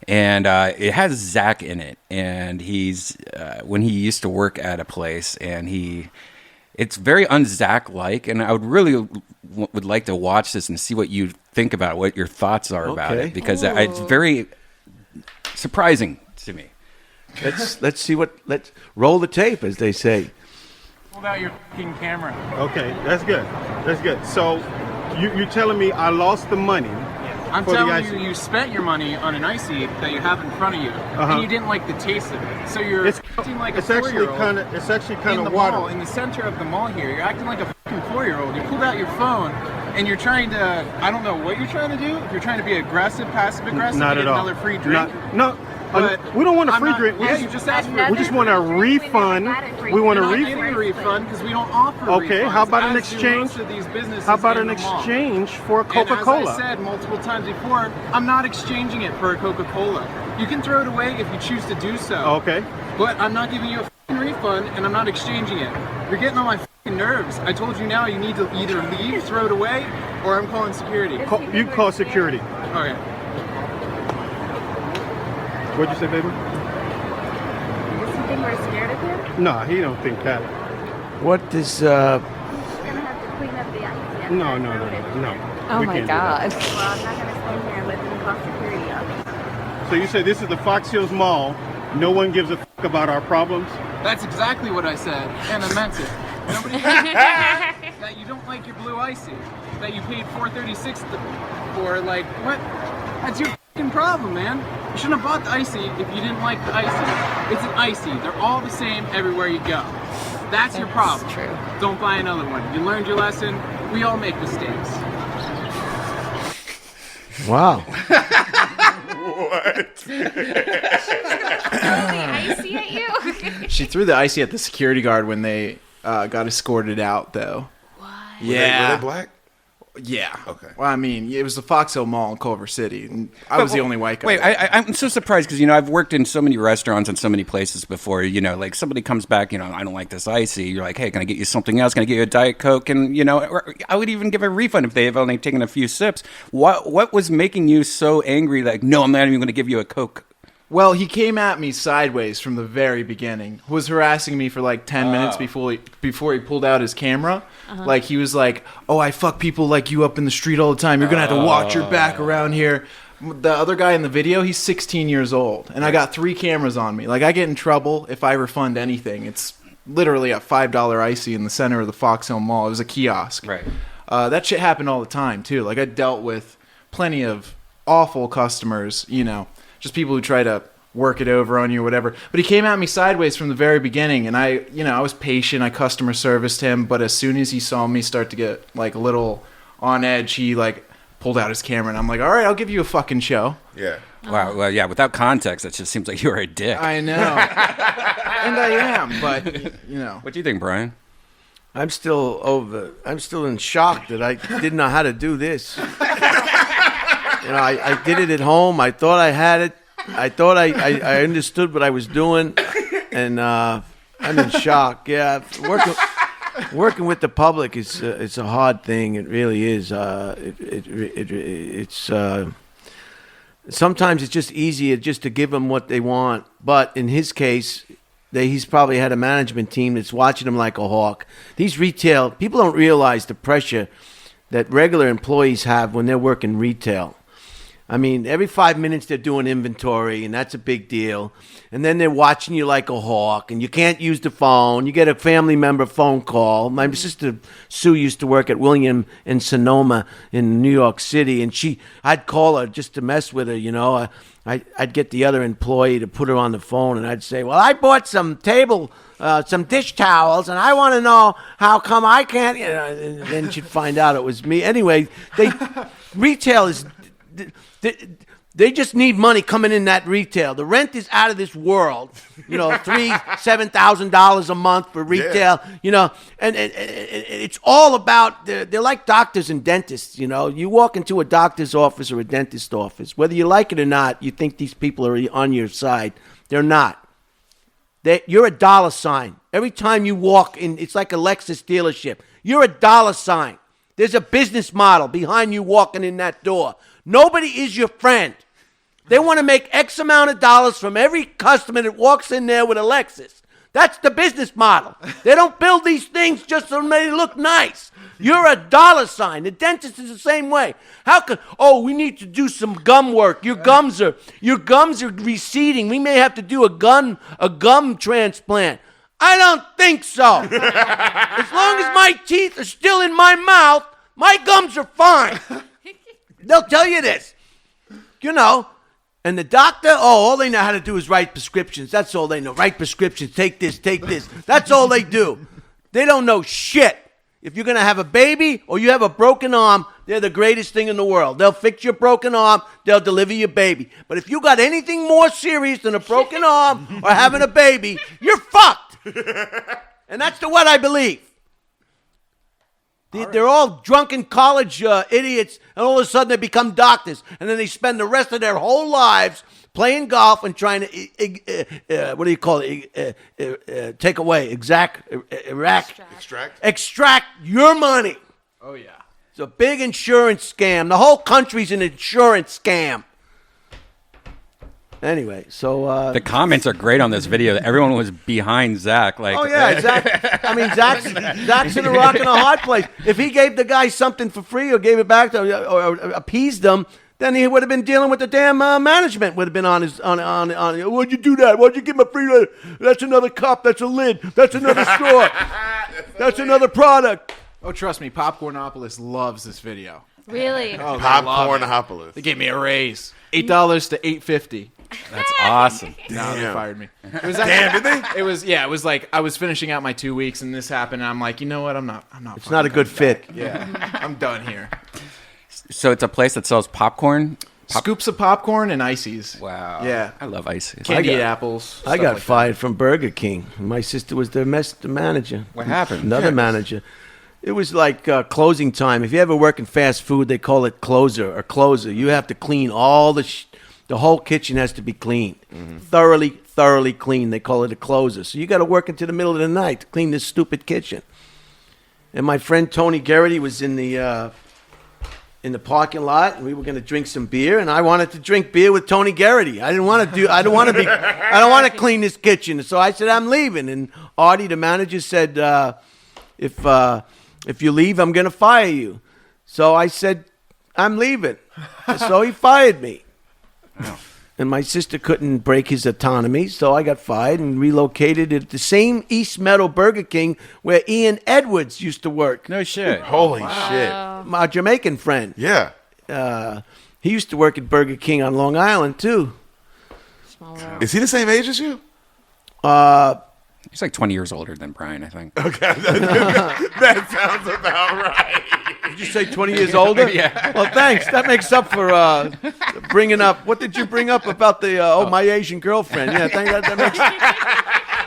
and it has Zach in it, and he's when he used to work at a place, and it's very un-Zach like, and I would really would like to watch this and see what you think about it, what your thoughts are about Okay. it, because it's very surprising to me. Let's see let's roll the tape, as they say. Hold out your fucking camera. Okay, that's good. That's good. So, you're telling me I lost the money? I'm For the telling icy. you spent your money on an icy that you have in front of you, and you didn't like the taste of it. So you're acting like a It's actually 4-year-old kind of. It's actually kind in the of mall, water. in the center of the mall here. You're acting like a fucking 4-year-old. You pulled out your phone and you're trying to, I don't know what you're trying to do. If you're trying to be aggressive, passive aggressive, Not to at get all. another free drink. No. But We don't want a I'm free not- drink. Yeah, you just asked for. We just want a refund. We want a You're not refund. getting a refund because we don't offer Okay, refunds, how about an as do exchange? most of these businesses How about in an the mall. exchange for a And as Coca-Cola? I said multiple times before, I'm not exchanging it for a Coca-Cola. You can throw it away if you choose to do so. Okay. But I'm not giving you a f***ing refund, and I'm not exchanging it. You're getting on my f***ing nerves. I told you now you need to either leave, throw it away, or I'm calling security. You call security. Okay. What'd you say, baby? Does he think we're scared of him? No, he don't think that. What is He's gonna have to clean up the ice. No. Oh We my can't do that. God. Well, I'm not gonna stand here and let them call security up. So you say this is the Fox Hills Mall. No one gives a fuck about our problems. That's exactly what I said, and I meant it. Nobody that you don't like your blue icy, that you paid $4.36 for. Like, what? That's your f***ing problem, man. You shouldn't have bought the icy if you didn't like the icy. It's an icy. They're all the same everywhere you go. That's your problem. True. Don't buy another one. You learned your lesson. We all make mistakes. wow? Icy at you? She threw the icy at the security guard when they got escorted out, though. What? Were Yeah. they black? Yeah. Okay. Well, I mean, it was the Fox Hill Mall in Culver City, and I was the only white guy. Wait, I'm so surprised because I've worked in so many restaurants and so many places before. Like somebody comes back, I don't like this icy. You're like, hey, can I get you something else? Can I get you a Diet Coke? And or I would even give a refund if they have only taken a few sips. What was making you so angry? Like, no, I'm not even going to give you a Coke. Well, he came at me sideways from the very beginning. Was harassing me for like 10 minutes before he pulled out his camera. Like he was like, "Oh, I fuck people like you up in the street all the time. You're gonna have to watch your back around here." The other guy in the video, he's 16 years old, and I got 3 cameras on me. Like I get in trouble if I refund anything. It's literally a $5 icy in the center of the Fox Hill Mall. It was a kiosk. Right. That shit happened all the time too. Like I dealt with plenty of awful customers. Just people who try to work it over on you or whatever. But he came at me sideways from the very beginning, and I was patient. I customer serviced him, but as soon as he saw me start to get like a little on edge, he like pulled out his camera, and I'm like, all right, I'll give you a fucking show. Yeah. Wow. Well, yeah. Without context, it just seems like you're a dick. I know. And I am, but What do you think, Brian? I'm still in shock that I didn't know how to do this. I did it at home. I thought I had it. I thought I understood what I was doing, and I'm in shock. Yeah, working with the public is it's a hard thing. It really is. It's sometimes it's just easier just to give them what they want. But in his case, he's probably had a management team that's watching him like a hawk. These retail people don't realize the pressure that regular employees have when they're working retail. I mean, every 5 minutes they're doing inventory, and that's a big deal. And then they're watching you like a hawk, and you can't use the phone. You get a family member phone call. My sister Sue used to work at William and Sonoma in New York City, and I'd call her just to mess with her, I'd get the other employee to put her on the phone, and I'd say, well, I bought some dish towels, and I want to know how come I can't, and then she'd find out it was me. Anyway, retail is... They just need money coming in that retail. The rent is out of this world. $7,000 a month for retail. And it's all about. They're like doctors and dentists. You walk into a doctor's office or a dentist's office, whether you like it or not. You think these people are on your side. They're not. You're a dollar sign. Every time you walk in, it's like a Lexus dealership. You're a dollar sign. There's a business model behind you walking in that door. Nobody is your friend. They want to make X amount of dollars from every customer that walks in there with a Lexus. That's the business model. They don't build these things just so they look nice. You're a dollar sign. The dentist is the same way. We need to do some gum work. Your gums are receding. We may have to do a gum transplant. I don't think so. As long as my teeth are still in my mouth, my gums are fine. They'll tell you this, and the doctor, all they know how to do is write prescriptions. That's all they know. Write prescriptions. Take this. That's all they do. They don't know shit. If you're going to have a baby or you have a broken arm, they're the greatest thing in the world. They'll fix your broken arm. They'll deliver your baby. But if you got anything more serious than a broken arm or having a baby, you're fucked. And that's what I believe. They're all drunken college idiots, and all of a sudden they become doctors. And then they spend the rest of their whole lives playing golf and trying to, what do you call it? Take away, extract your money. Oh, yeah. It's a big insurance scam. The whole country's an insurance scam. Anyway, so... The comments are great on this video. Everyone was behind Zach. Like, oh, yeah, Zach. I mean, Zach's in a rock and a hard place. If he gave the guy something for free or gave it back to or appeased them, then he would have been dealing with the damn management. Would have been on his on. Why'd you do that? Why'd you give him a free lid? That's another cup. That's a lid. That's another straw. That's another product. Oh, trust me, Popcornopolis loves this video. Really? Oh, Popcornopolis. They gave me a raise. $8 to $8.50. that's awesome. No, they fired me. It was Damn, did they? It was it was like I was finishing out my 2 weeks and this happened and I'm like, you know what? I'm not. It's not a good fit. Yeah, I'm done here. So it's a place that sells popcorn. Scoops of popcorn and ices. Wow. Yeah. I love ices. Candied apples. I stuff got like fired from Burger King. My sister was the manager. What happened? Another manager. It was like closing time. If you ever work in fast food, they call it closer or closer. You have to clean all the whole kitchen has to be cleaned. Thoroughly clean. They call it a closer. So you got to work into the middle of the night to clean this stupid kitchen. And my friend Tony Garrity was in the parking lot, and we were going to drink some beer, and I wanted to drink beer with Tony Garrity. I don't want to clean this kitchen. So I said, I'm leaving. And Artie, the manager, said, if you leave, I'm going to fire you. So I said, I'm leaving. So he fired me. Wow. And my sister couldn't break his autonomy, so I got fired and relocated at the same East Meadow Burger King where Ian Edwards used to work. No shit. Holy shit. My Jamaican friend. Yeah. He used to work at Burger King on Long Island, too. Small world. Is he the same age as you? He's like 20 years older than Brian, I think. Okay. That sounds about right. Did you say 20 years older? Yeah. Well, thanks. That makes up for bringing up. What did you bring up about the my Asian girlfriend? Yeah,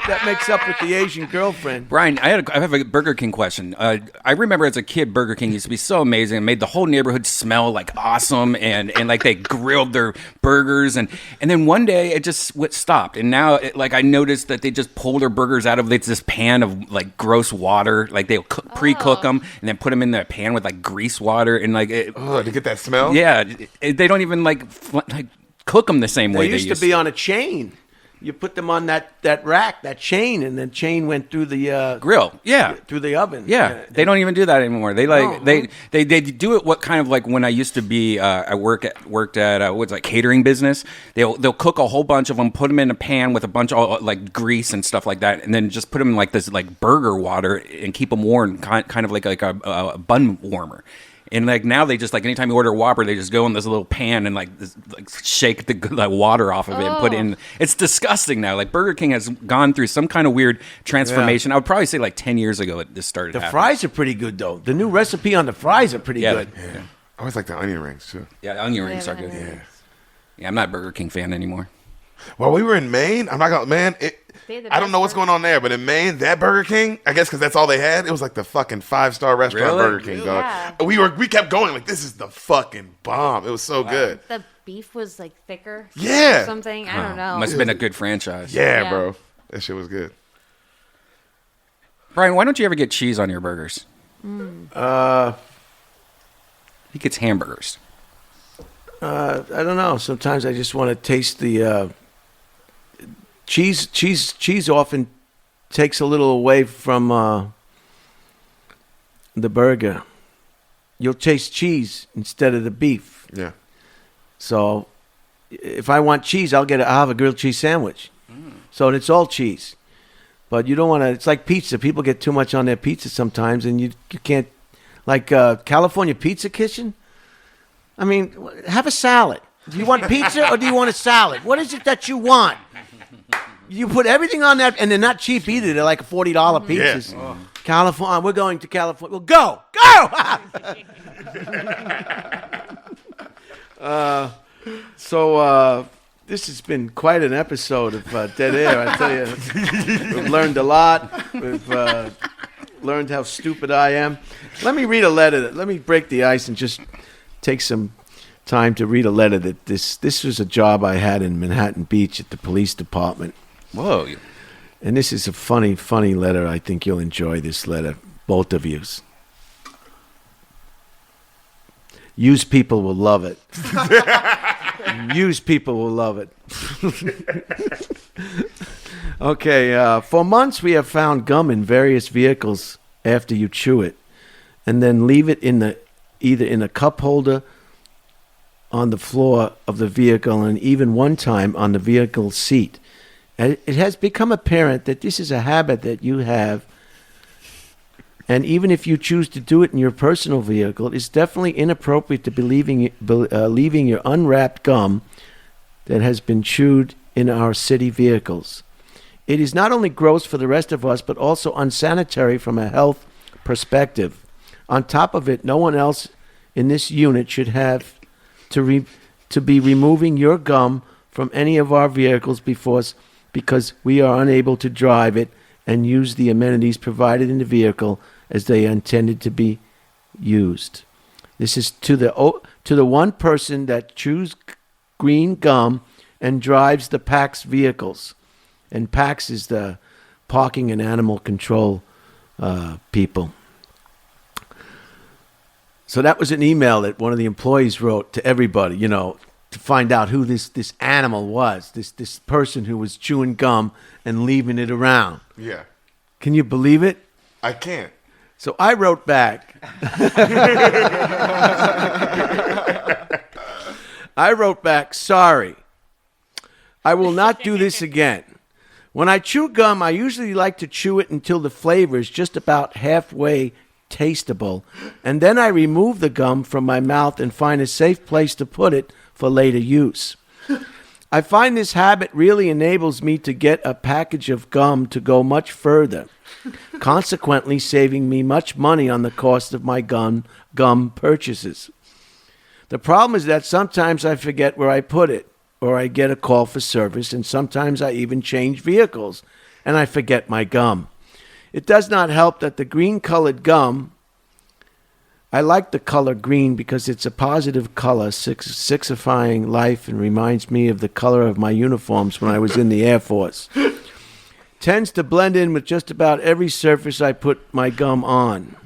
that makes up with the Asian girlfriend. Brian, I have a Burger King question. I remember as a kid, Burger King used to be so amazing and made the whole neighborhood smell like awesome, and like they grilled their burgers, and then one day it just stopped, and now I noticed that they just pull their burgers out of this pan of like gross water, like they'll pre-cook them and then put them in the pan with like grease water and like to get that smell? Yeah, they don't even like cook them the same way They used to be on a chain. You put them on that rack, that chain, and then chain went through the grill. Yeah, through the oven. Yeah, they don't even do that anymore. They they do it. What kind of like when I used to be I worked at what's like catering business. They'll cook a whole bunch of them, put them in a pan with a bunch of like grease and stuff like that, and then just put them in like this like burger water and keep them warm, kind of like a bun warmer. And like now they just like anytime you order a Whopper, they just go in this little pan and like shake the water off of it and put it in. It's disgusting now. Like Burger King has gone through some kind of weird transformation. I would probably say like 10 years ago this started. The happening. fries are pretty good though. The new recipe on the fries are pretty good. Yeah. I always like the onion rings too. Yeah, onion rings are good. Yeah, I'm not a Burger King fan anymore. Well, we were in Maine. I'm not gonna I don't know what's going on there, but in Maine, that Burger King, I guess because that's all they had, it was like the fucking 5-star restaurant Really? Burger King, dog. Yeah. We kept going like, this is the fucking bomb. It was so good. The beef was like thicker. Yeah. Or something. I don't know. Must have been a good franchise. Yeah, bro. That shit was good. Brian, why don't you ever get cheese on your burgers? He gets hamburgers. I don't know. Sometimes I just want to taste the cheese. Cheese often takes a little away from the burger. You'll taste cheese instead of the beef. Yeah. So if I want cheese, I'll have a grilled cheese sandwich. So it's all cheese. But you don't want to. It's like pizza. People get too much on their pizza sometimes, and you can't. Like California Pizza Kitchen. I mean, have a salad. Do you want pizza or do you want a salad? What is it that you want? You put everything on that, and they're not cheap either. They're like $40 pizzas. Yeah. California. We're going to California. Well, go. So this has been quite an episode of Dead Air. I tell you, we've learned a lot. We've learned how stupid I am. Let me read a letter. Let me break the ice and just take some time to read a letter that this was a job I had in Manhattan Beach at the police department. Whoa. And this is a funny letter. I think you'll enjoy this letter, both of you. Used people will love it. Used people will love it. Okay, for months we have found gum in various vehicles after you chew it, and then leave it either in a cup holder on the floor of the vehicle, and even one time on the vehicle seat. And it has become apparent that this is a habit that you have, and even if you choose to do it in your personal vehicle, it's definitely inappropriate to be leaving your unwrapped gum that has been chewed in our city vehicles. It is not only gross for the rest of us, but also unsanitary from a health perspective. On top of it, no one else in this unit should have to be removing your gum from any of our vehicles because we are unable to drive it and use the amenities provided in the vehicle as they are intended to be used. This is to the one person that chews green gum and drives the PAX vehicles. And PAX is the Parking and Animal Control people. So that was an email that one of the employees wrote to everybody, to find out who this animal was, this person who was chewing gum and leaving it around. Yeah. Can you believe it? I can't. So I wrote back. Sorry. I will not do this again. When I chew gum, I usually like to chew it until the flavor is just about halfway tasteable, and then I remove the gum from my mouth and find a safe place to put it for later use. I find this habit really enables me to get a package of gum to go much further, consequently saving me much money on the cost of my gum purchases. The problem is that sometimes I forget where I put it, or I get a call for service, and sometimes I even change vehicles, and I forget my gum. It does not help that the green-colored gum, I like the color green because it's a positive color, signifying life, and reminds me of the color of my uniforms when I was in the Air Force. Tends to blend in with just about every surface I put my gum on.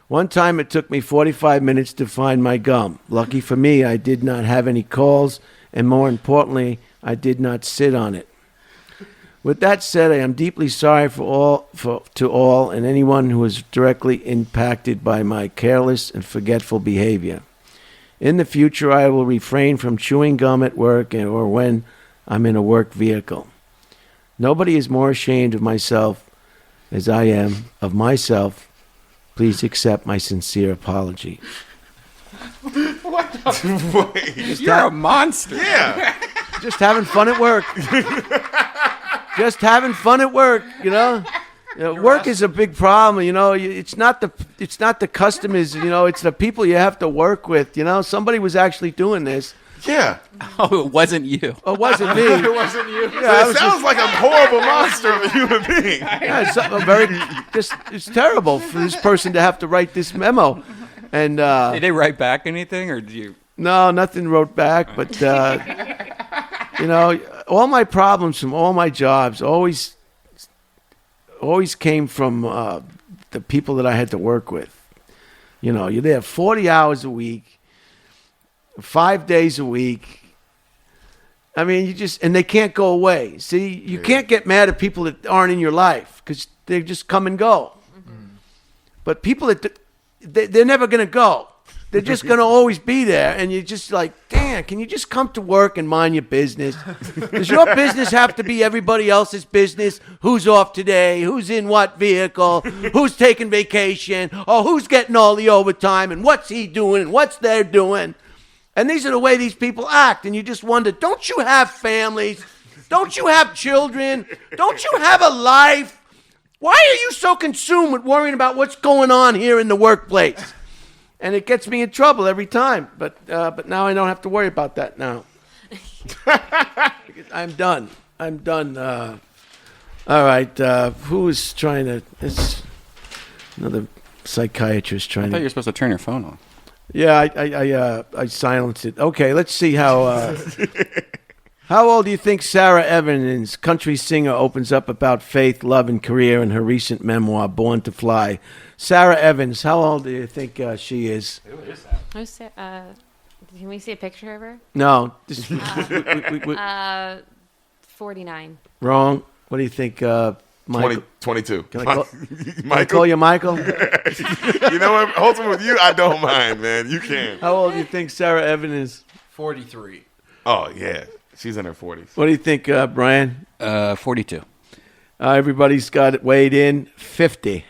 One time it took me 45 minutes to find my gum. Lucky for me, I did not have any calls, and more importantly, I did not sit on it. With that said, I am deeply sorry to all and anyone who was directly impacted by my careless and forgetful behavior. In the future, I will refrain from chewing gum at work or when I'm in a work vehicle. Nobody is more ashamed of myself as I am of myself. Please accept my sincere apology. What the Wait. You're a monster. Yeah. Just having fun at work. Just having fun at work, work is a big problem. It's not the customers. It's the people you have to work with. Somebody was actually doing this. Yeah. Oh, it wasn't you. Oh, it wasn't me. It wasn't you. Yeah, It sounds like a horrible monster of a human being. Yeah, it's terrible for this person to have to write this memo. And Did they write back anything, or did you? no, nothing wrote back. But all my problems from all my jobs always came from the people that I had to work with. You're there 40 hours a week, 5 days a week. I mean, and they can't go away. See, you can't get mad at people that aren't in your life because they just come and go. Mm-hmm. But people they're never going to go. They're just going to always be there. And you're just like, damn, can you just come to work and mind your business? Does your business have to be everybody else's business? Who's off today? Who's in what vehicle? Who's taking vacation? Or who's getting all the overtime? And what's he doing? And what's they doing? And these are the way these people act. And you just wonder, don't you have families? Don't you have children? Don't you have a life? Why are you so consumed with worrying about what's going on here in the workplace? And it gets me in trouble every time. But now I don't have to worry about that now. I'm done. All right. Who is trying to? It's another psychiatrist I trying thought you to. were supposed to turn your phone on. Yeah, I silenced it. Okay, let's see how. How old do you think Sarah Evans, country singer, opens up about faith, love, and career in her recent memoir, Born to Fly? Sarah Evans, how old do you think she is? Can we see a picture of her? No, 49. wrong. What do you think, Michael? 22. Can I call, Michael? can I call you Michael? You know what? Holtzman, with you, I don't mind, man. You can. How old do you think Sarah Evans is? 43. Oh, yeah. She's in her 40s. What do you think, Brian? 42. Everybody's got it weighed in. 50.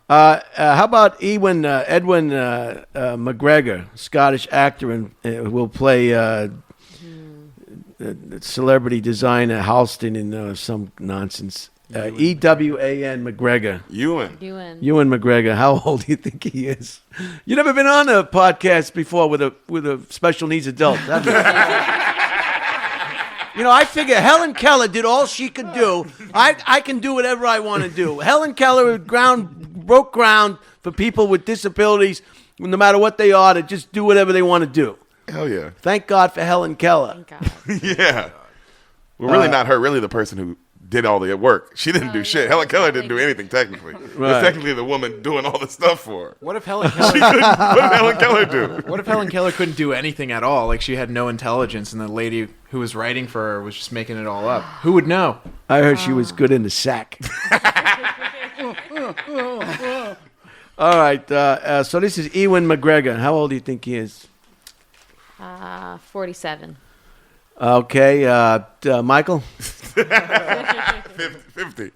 How about Edwin McGregor, Scottish actor, and will play celebrity designer Halston in some nonsense. Ewan McGregor. Ewan McGregor. How old do you think he is? You never been on a podcast before with a special needs adult, have you? You know, I figure Helen Keller did all she could do. I can do whatever I want to do. Helen Keller broke ground for people with disabilities, no matter what they are, to just do whatever they want to do. Hell yeah. Thank God for Helen Keller. Thank God. Yeah. Well, really not her. Really the person who did all the work. She didn't do shit. Helen Keller didn't do anything technically. Right. It's technically the woman doing all the stuff for her. What if Helen Keller? What did Helen Keller do? What if Helen Keller couldn't do anything at all? Like she had no intelligence, and the lady who was writing for her was just making it all up. Who would know? I heard she was good in the sack. All right. So this is Ewan McGregor. How old do you think he is? 47. Okay. Michael? 50.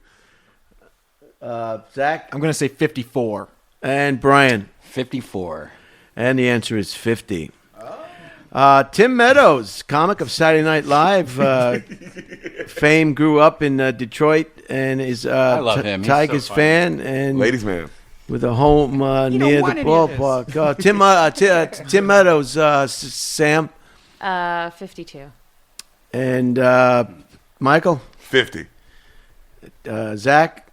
Zach? I'm gonna say 54. And Brian? 54. And the answer is 50. Tim Meadows, comic of Saturday Night Live. Fame, grew up in Detroit and is I love him. He's Tigers so funny. fan and Ladies man. with a home near the ballpark. Tim Meadows, Sam, 52. and Michael, 50. Zach,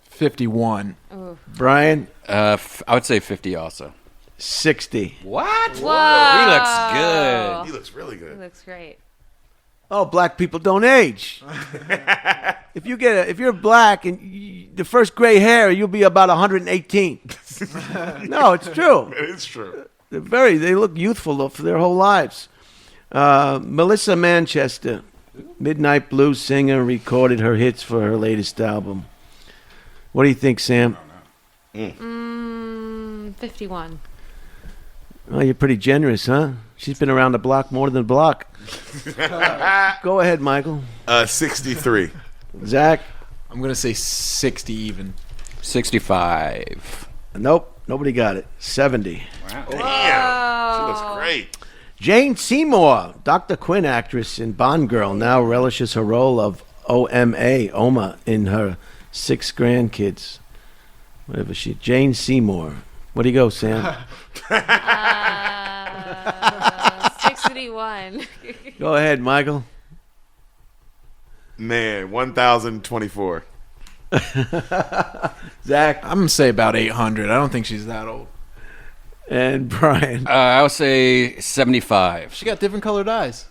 51. Ooh. Brian, I would say 50 also. 60. What? Whoa. He looks good. He looks really good. Looks great. Oh, black people don't age. If you're black and the first gray hair, you'll be about 118. No, it's true. It is true. They look youthful for their whole lives. Melissa Manchester, Midnight Blues singer, recorded her hits for her latest album. What do you think, Sam? 51. Oh, you're pretty generous, huh? She's been around the block more than the block. Go ahead, Michael. 63. Zach? I'm gonna say 60 even. 65. Nope, nobody got it. 70. Damn. She looks great. Jane Seymour, Dr. Quinn actress in Bond Girl, now relishes her role of Oma, in her 6 grandkids. Whatever she... Jane Seymour. What do you go, Sam? 61. Go ahead, Michael. Man, 1,024. Zach I'm gonna say about 800. I don't think she's that old. and Brian. I would say 75. She got different colored eyes.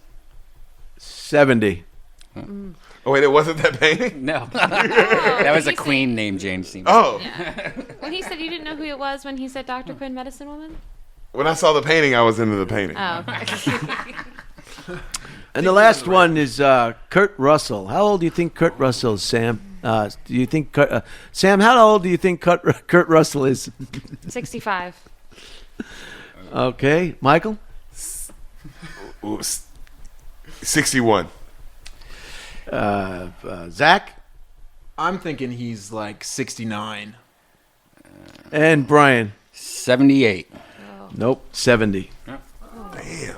70. Oh, wait, it wasn't that painting? No. That was a He said- queen named Jane Seymour. Oh. Yeah. When he said you didn't know who it was when he said Dr. Quinn, Medicine Woman? When I saw the painting, I was into the painting. Oh, okay. And the last one is Kurt Russell. How old do you think Kurt Russell is, Sam? Do you think Sam? How old do you think Kurt Russell is? 65. Okay, Michael. Ooh, 61. Zach I'm thinking he's like 69. and Brian. 78. Nope, 70. Damn.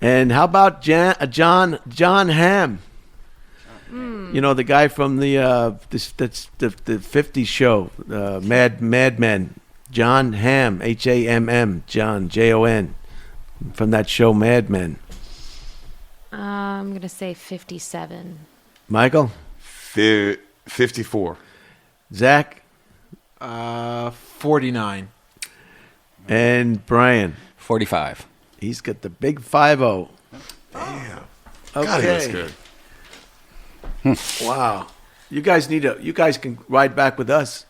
And how about John Hamm? You know, the guy from the that's the 50s show, Mad Men, John Hamm, Hamm, John Jon, from that show Mad Men. I'm gonna say 57. Michael, 54. Zach, 49. and Brian. 45. He's got the big 5-0. Damn. Okay. God, he looks good. Wow. You guys can ride back with us.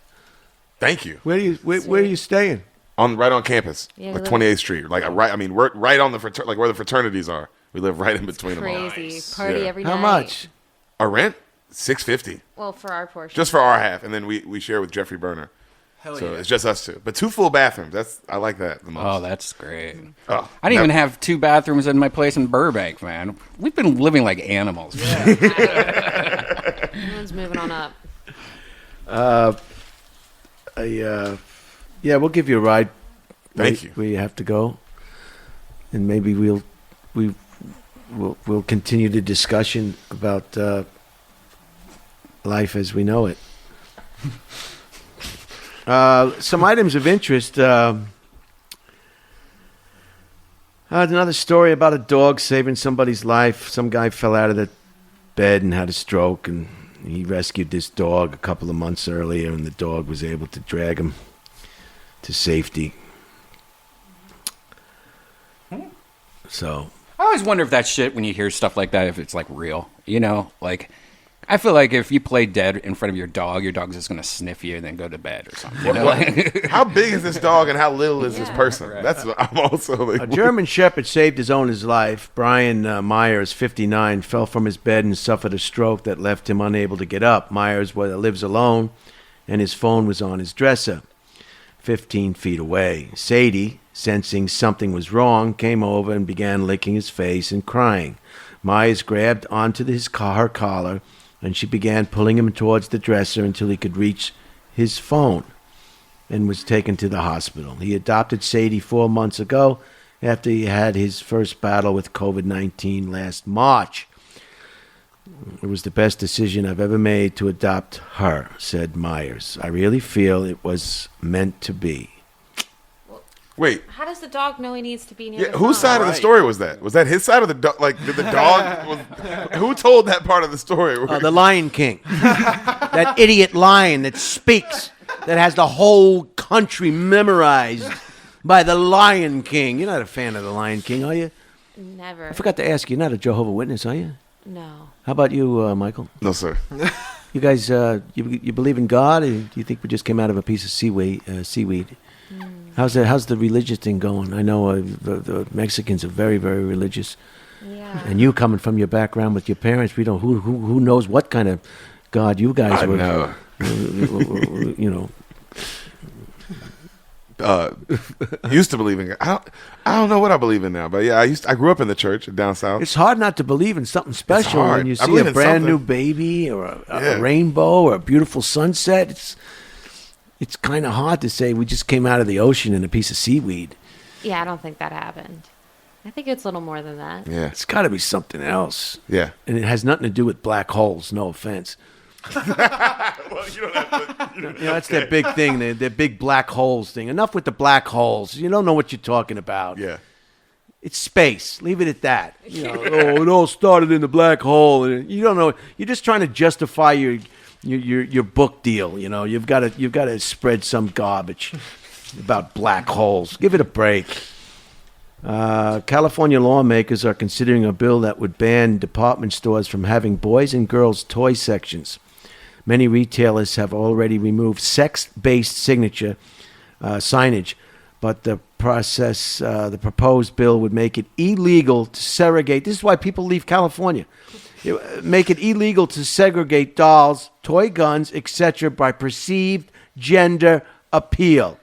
Thank you. Where are you staying? Right on campus, Yeah, like we 28th Street. Like right. I mean, we're right on the like where the fraternities are. We live right in between them all. Crazy. Party Yeah. every night. How much? Our rent $650 Well, for our portion. just for our half, and then we share with Jeffrey Burner. Hell So yeah. it's just us two, but 2 full bathrooms. I like that the most. Oh, that's great. Oh, I didn't even have 2 bathrooms in my place in Burbank, man. We've been living like animals. Everyone's moving on up. Yeah, we'll give you a ride. Thank you. Where you have to go, and maybe we'll continue the discussion about life as we know it. Some items of interest. Another story about a dog saving somebody's life. Some guy fell out of the bed and had a stroke, and he rescued this dog a couple of months earlier, and the dog was able to drag him to safety. So I always wonder if that shit, when you hear stuff like that, if it's like real. You know, like I feel like if you play dead in front of your dog's just gonna sniff you and then go to bed or something. You know? How big is this dog and how little is this person? Right. That's what I'm also like. a German Shepherd saved his owner's life. Brian Myers, 59, fell from his bed and suffered a stroke that left him unable to get up. Myers lives alone, and his phone was on his dresser, 15 feet away. Sadie, sensing something was wrong, came over and began licking his face and crying. Myers grabbed onto her collar, and she began pulling him towards the dresser until he could reach his phone and was taken to the hospital. He adopted Sadie 4 months ago after he had his first battle with COVID-19 last March. It was the best decision I've ever made to adopt her, said Myers. I really feel it was meant to be. Wait, How does the dog know he needs to be near yeah, the whose phone? side of the story was that? Was that his side of the dog? Like, did the dog? Who told that part of the story? The Lion King. That idiot lion that speaks, that has the whole country memorized by the Lion King. You're not a fan of the Lion King, are you? Never. I forgot to ask you, you're not a Jehovah's Witness, are you? No. How about you, Michael? No, sir. You guys, you believe in God, or do you think we just came out of a piece of seaweed? How's the religious thing going? I know the Mexicans are very, very religious. Yeah. And you coming from your background with your parents, we don't. Who knows what kind of God you guys I were? know. You know. Used to believe in. I don't know what I believe in now, but yeah, I grew up in the church down south. It's hard not to believe in something special hard. when you I see believe a in brand new something. baby or a Yeah. rainbow or a beautiful sunset. It's kind of hard to say we just came out of the ocean in a piece of seaweed. Yeah, I don't think that happened. I think it's a little more than that. Yeah, It's got to be something else. yeah. And it has nothing to do with black holes. No offense. Well, you don't have to. You know, that's their big thing, their big black holes thing. Enough with the black holes. You don't know what you're talking about. Yeah. It's space. Leave it at that. You know, it all started in the black hole. And you don't know. You're just trying to justify your book deal. You know, you've got to spread some garbage about black holes. Give it a break. California lawmakers are considering a bill that would ban department stores from having boys and girls toy sections. Many retailers have already removed sex-based signage, but the proposed bill would make it illegal to segregate. This is why people leave California. Make it illegal to segregate dolls, toy guns, etc. by perceived gender appeal.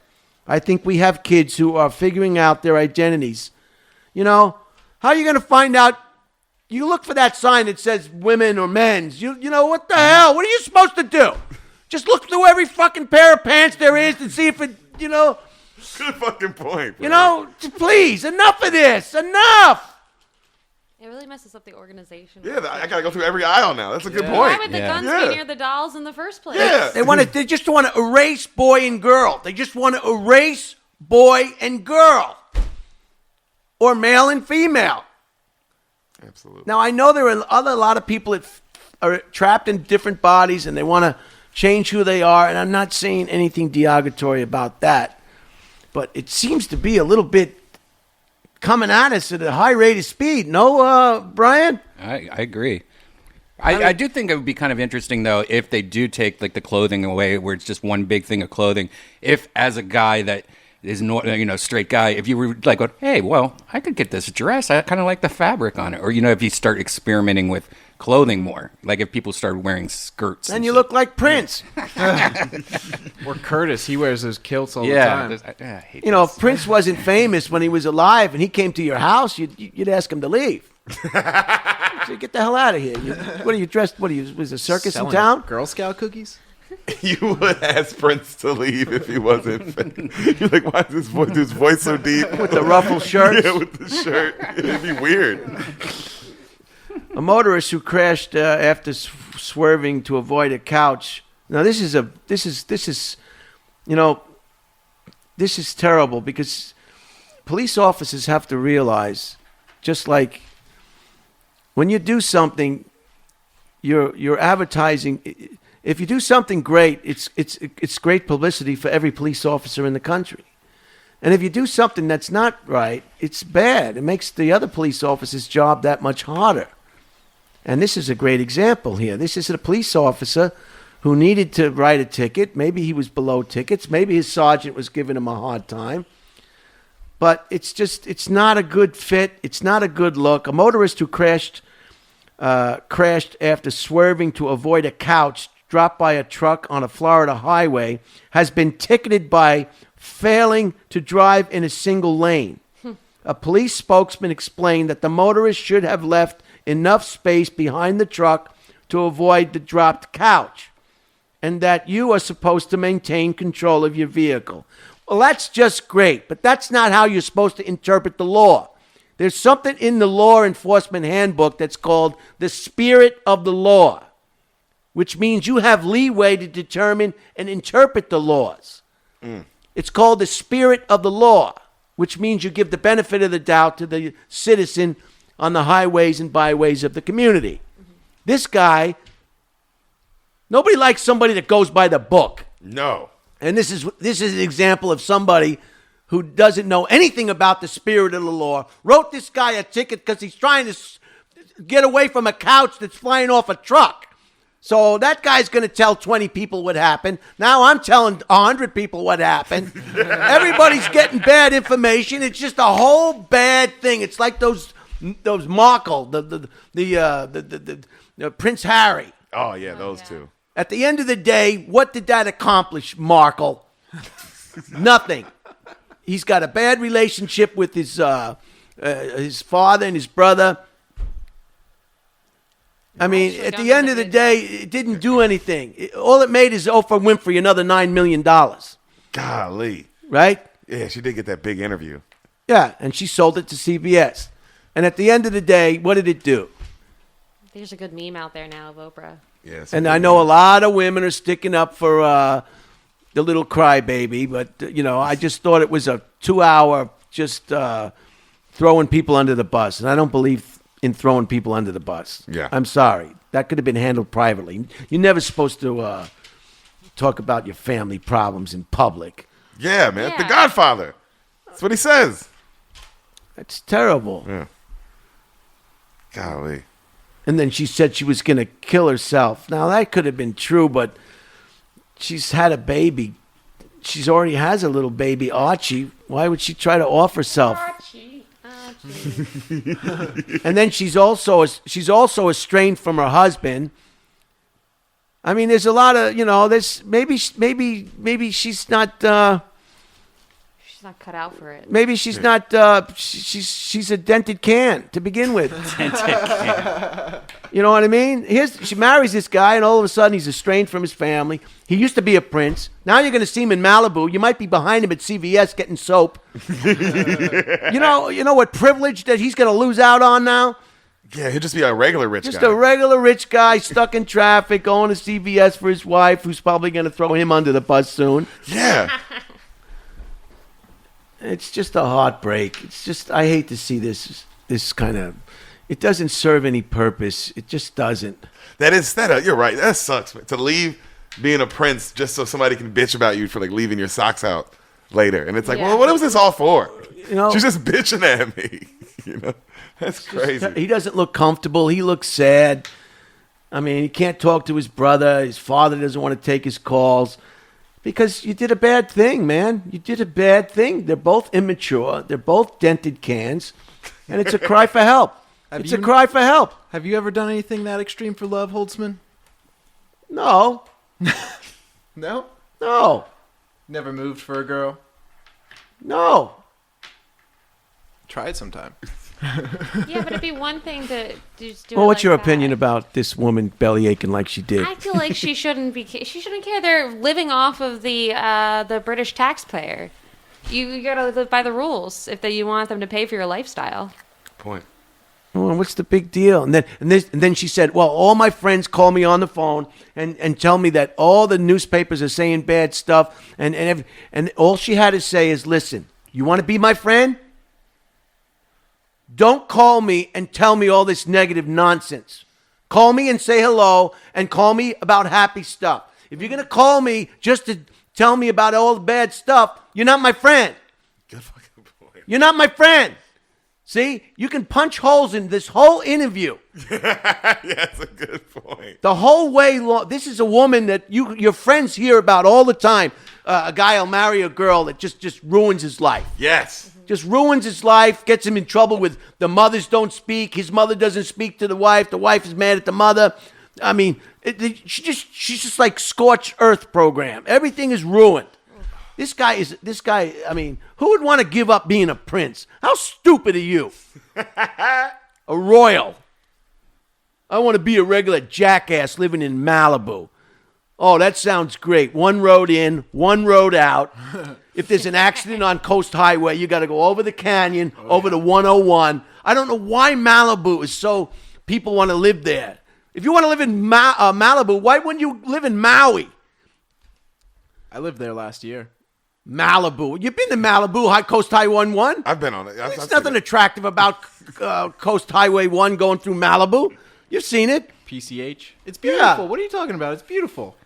I think we have kids who are figuring out their identities. You know, how are you going to find out? You look for that sign that says women or men's. You know, what the hell? What are you supposed to do? Just look through every fucking pair of pants there is and see if it, you know. Good fucking point. Bro. You know, please, enough of this. Enough. It really messes up the organization. Yeah, I gotta go through every aisle now. That's a good Why point. would the Yeah. guns Yeah. be near the dolls in the first place? Yeah. They just want to erase boy and girl. They just want to erase boy and girl, or male and female. Absolutely. Now I know there are a lot of people that are trapped in different bodies and they want to change who they are, and I'm not saying anything derogatory about that, but it seems to be a little bit coming at us at a high rate of speed. No, Brian? I agree. I do think it would be kind of interesting, though, if they do take like the clothing away, where it's just one big thing of clothing. If, as a guy that is straight guy, if you were like, hey, well, I could get this dress. I kind of like the fabric on it. Or, if you start experimenting with clothing more, like if people start wearing skirts. And you look like Prince. Or Curtis, he wears those kilts all the yeah. time. I hate If Prince wasn't famous when he was alive and he came to your house, you'd ask him to leave. So get the hell out of here. What are you dressed? Was a circus Selling in town? Girl Scout cookies? You would ask Prince to leave if he wasn't. You're like, why is his voice so deep? With the ruffled shirts? Yeah, with the shirt. It'd be weird. A motorist who crashed after swerving to avoid a couch. Now this is terrible, because police officers have to realize, just like when you do something, you're advertising. If you do something great, it's great publicity for every police officer in the country. And if you do something that's not right, it's bad. It makes the other police officer's job that much harder. And this is a great example here. This is a police officer who needed to write a ticket. Maybe he was below tickets. Maybe his sergeant was giving him a hard time. But it's not a good fit. It's not a good look. A motorist who crashed after swerving to avoid a couch dropped by a truck on a Florida highway has been ticketed by failing to drive in a single lane. A police spokesman explained that the motorist should have left enough space behind the truck to avoid the dropped couch, and that you are supposed to maintain control of your vehicle. Well, that's just great, but that's not how you're supposed to interpret the law. There's something in the law enforcement handbook that's called the spirit of the law, which means you have leeway to determine and interpret the laws. It's called the spirit of the law, which means you give the benefit of the doubt to the citizen on the highways and byways of the community. This guy, nobody likes somebody that goes by the book. No. And this is an example of somebody who doesn't know anything about the spirit of the law, wrote this guy a ticket because he's trying to get away from a couch that's flying off a truck. So that guy's going to tell 20 people what happened. Now I'm telling 100 people what happened. Everybody's getting bad information. It's just a whole bad thing. It's like those Markle, the Prince Harry. Oh, yeah, those two. At the end of the day, what did that accomplish, Markle? Nothing. He's got a bad relationship with his father and his brother. I mean, at the end of the day, it didn't do anything. All it made is Oprah Winfrey another $9 million. Golly. Right? Yeah, she did get that big interview. Yeah, and she sold it to CBS. And at the end of the day, what did it do? There's a good meme out there now of Oprah. Yes. And I know a lot of women are sticking up for the little crybaby, but, I just thought it was a 2-hour just throwing people under the bus. And I don't believe in throwing people under the bus. Yeah. I'm sorry. That could have been handled privately. You're never supposed to talk about your family problems in public. Yeah, man. Yeah. The Godfather. That's what he says. That's terrible. Yeah. Golly. And then she said she was going to kill herself. Now, that could have been true, but she's had a baby. She already has a little baby, Archie. Why would she try to off herself? Archie. And then she's also estranged from her husband. I mean, there's a lot of, there's maybe she's not She's not cut out for it. maybe she's not she's a dented can to begin with. You know what I mean? She marries this guy, and all of a sudden he's estranged from his family. He used to be a prince. Now you're going to see him in Malibu. You might be behind him at CVS getting soap. You know what privilege that he's going to lose out on now? Yeah, he'll just be a regular rich Just guy. a regular rich guy stuck in traffic, going to CVS for his wife, who's probably going to throw him under the bus soon. Yeah. It's just a heartbreak. It's just, I hate to see this kind of, it doesn't serve any purpose. It just doesn't. You're right. That sucks, man. To leave being a prince just so somebody can bitch about you for like leaving your socks out later. And it's like, Yeah. well, what was this all for? You know, She's just bitching at me. You know? That's crazy. he doesn't look comfortable. He looks sad. I mean, he can't talk to his brother. His father doesn't want to take his calls because you did a bad thing, man. You did a bad thing. They're both immature. They're both dented cans. And it's a cry for help. It's a cry for help. Have you ever done anything that extreme for love, Holtzman? No. No? No. Never moved for a girl? No. Try it sometime. Yeah, but it'd be one thing to just do. Well, it what's like your that. opinion about this woman belly aching like she did? I feel like she shouldn't be. She shouldn't care. They're living off of the British taxpayer. You gotta live by the rules if you want them to pay for your lifestyle. Point. Well, what's the big deal? And then she said, well, all my friends call me on the phone and tell me that all the newspapers are saying bad stuff. And all she had to say is, listen, you want to be my friend? Don't call me and tell me all this negative nonsense. Call me and say hello and call me about happy stuff. If you're going to call me just to tell me about all the bad stuff, you're not my friend. Good fucking point. You're not my friend. See, you can punch holes in this whole interview. Yeah, that's a good point. The whole way long. This is a woman that your friends hear about all the time. A guy will marry a girl that just ruins his life. Yes. Just ruins his life, gets him in trouble with the mothers don't speak. His mother doesn't speak to the wife. The wife is mad at the mother. I mean, she's just like scorched earth program. Everything is ruined. This guy, I mean, who would want to give up being a prince? How stupid are you? A royal. I want to be a regular jackass living in Malibu. Oh, that sounds great. One road in, one road out. If there's an accident on Coast Highway, you got to go over the canyon, over the 101. I don't know why Malibu is so people want to live there. If you want to live in Malibu, why wouldn't you live in Maui? I lived there last year. Malibu. You've been to Malibu, Coast Highway 1? I've been on it. There's nothing attractive about Coast Highway 1 going through Malibu. You've seen it. PCH. It's beautiful. Yeah. What are you talking about? It's beautiful.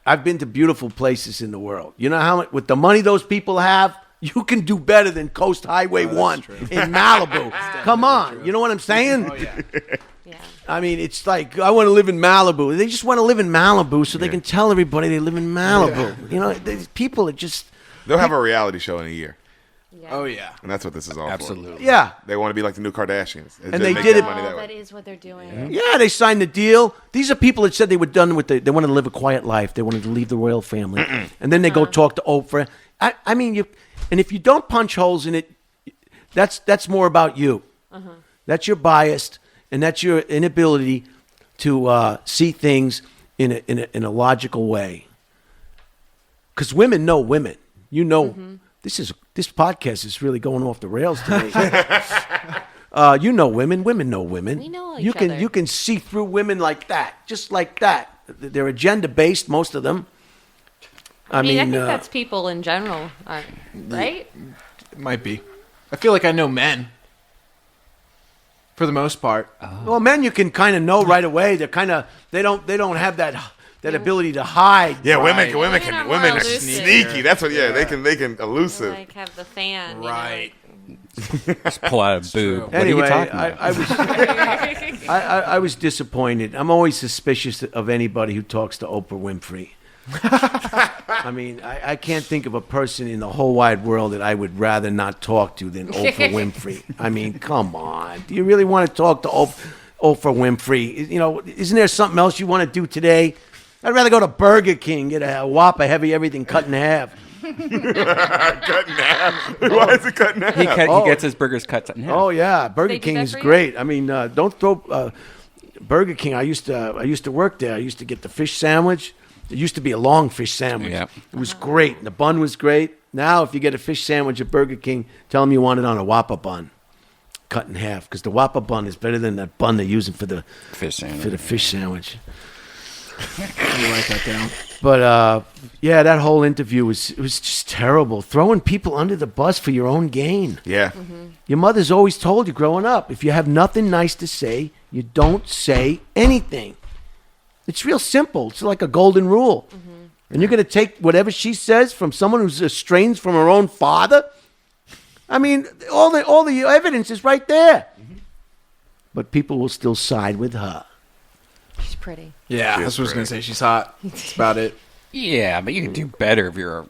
I've been to beautiful places in the world. You know how much, with the money those people have, you can do better than Coast Highway 1 in Malibu. Come on. True. You know what I'm saying? Oh, yeah. Yeah. I mean, it's like, I want to live in Malibu. They just want to live in Malibu so they can tell everybody they live in Malibu. Yeah. You know, these people are just... They'll have a reality show in a year. Yeah. Oh, yeah. And that's what this is all Absolutely. Yeah. for. They want to be like the new Kardashians. And they did it. Money that way. That is what they're doing. Yeah, they signed the deal. These are people that said they were done with they wanted to live a quiet life. They wanted to leave the royal family. And then they go talk to Oprah. I mean, and if you don't punch holes in it, that's more about you. That's your bias, and that's your inability to see things in a logical way. Because women know women. You know, this podcast is really going off the rails today. You know women. Women know women. We know each other. You can see through women like that, just like that. They're agenda based, most of them. I mean, I think that's people in general, right? It might be. I feel like I know men. For the most part. Well, men you can kind of know right away. They're kind of they don't have that ability to hide. Yeah, Right. women are elusive. sneaky. That's what. Yeah, they can elusive. Like have the fan, Right. Just pull out a boob. What Anyway, are you talking about? I was disappointed. I'm always suspicious of anybody who talks to Oprah Winfrey. I mean, I can't think of a person in the whole wide world that I would rather not talk to than Oprah Winfrey. I mean, come on. Do you really want to talk to Oprah Winfrey? You know, isn't there something else you want to do today? I'd rather go to Burger King, get a Whopper, heavy everything cut in half. Cut in half. Why is it cut in half? He gets his burgers cut in half. Oh yeah, Burger They do King that is for you? great. I mean, don't throw Burger King. I used to work there. I used to get the fish sandwich. It used to be a long fish sandwich. Yeah. It was great. The bun was great. Now, if you get a fish sandwich at Burger King, tell them you want it on a Whopper bun. cut in half because the Whopper bun is better than that bun they're using for the Fish sandwich. fish sandwich. You write that down. But yeah, that whole interview was just terrible. Throwing people under the bus for your own gain. Yeah. Your mother's always told you growing up, if you have nothing nice to say, you don't say anything. It's real simple. It's like a golden rule. And you're going to take whatever she says from someone who's estranged from her own father? I mean, all the evidence is right there. But people will still side with her. She's pretty. Yeah, She that's is what I was gonna pretty. say. She's hot. That's about it. Yeah, but you can do better if you're, a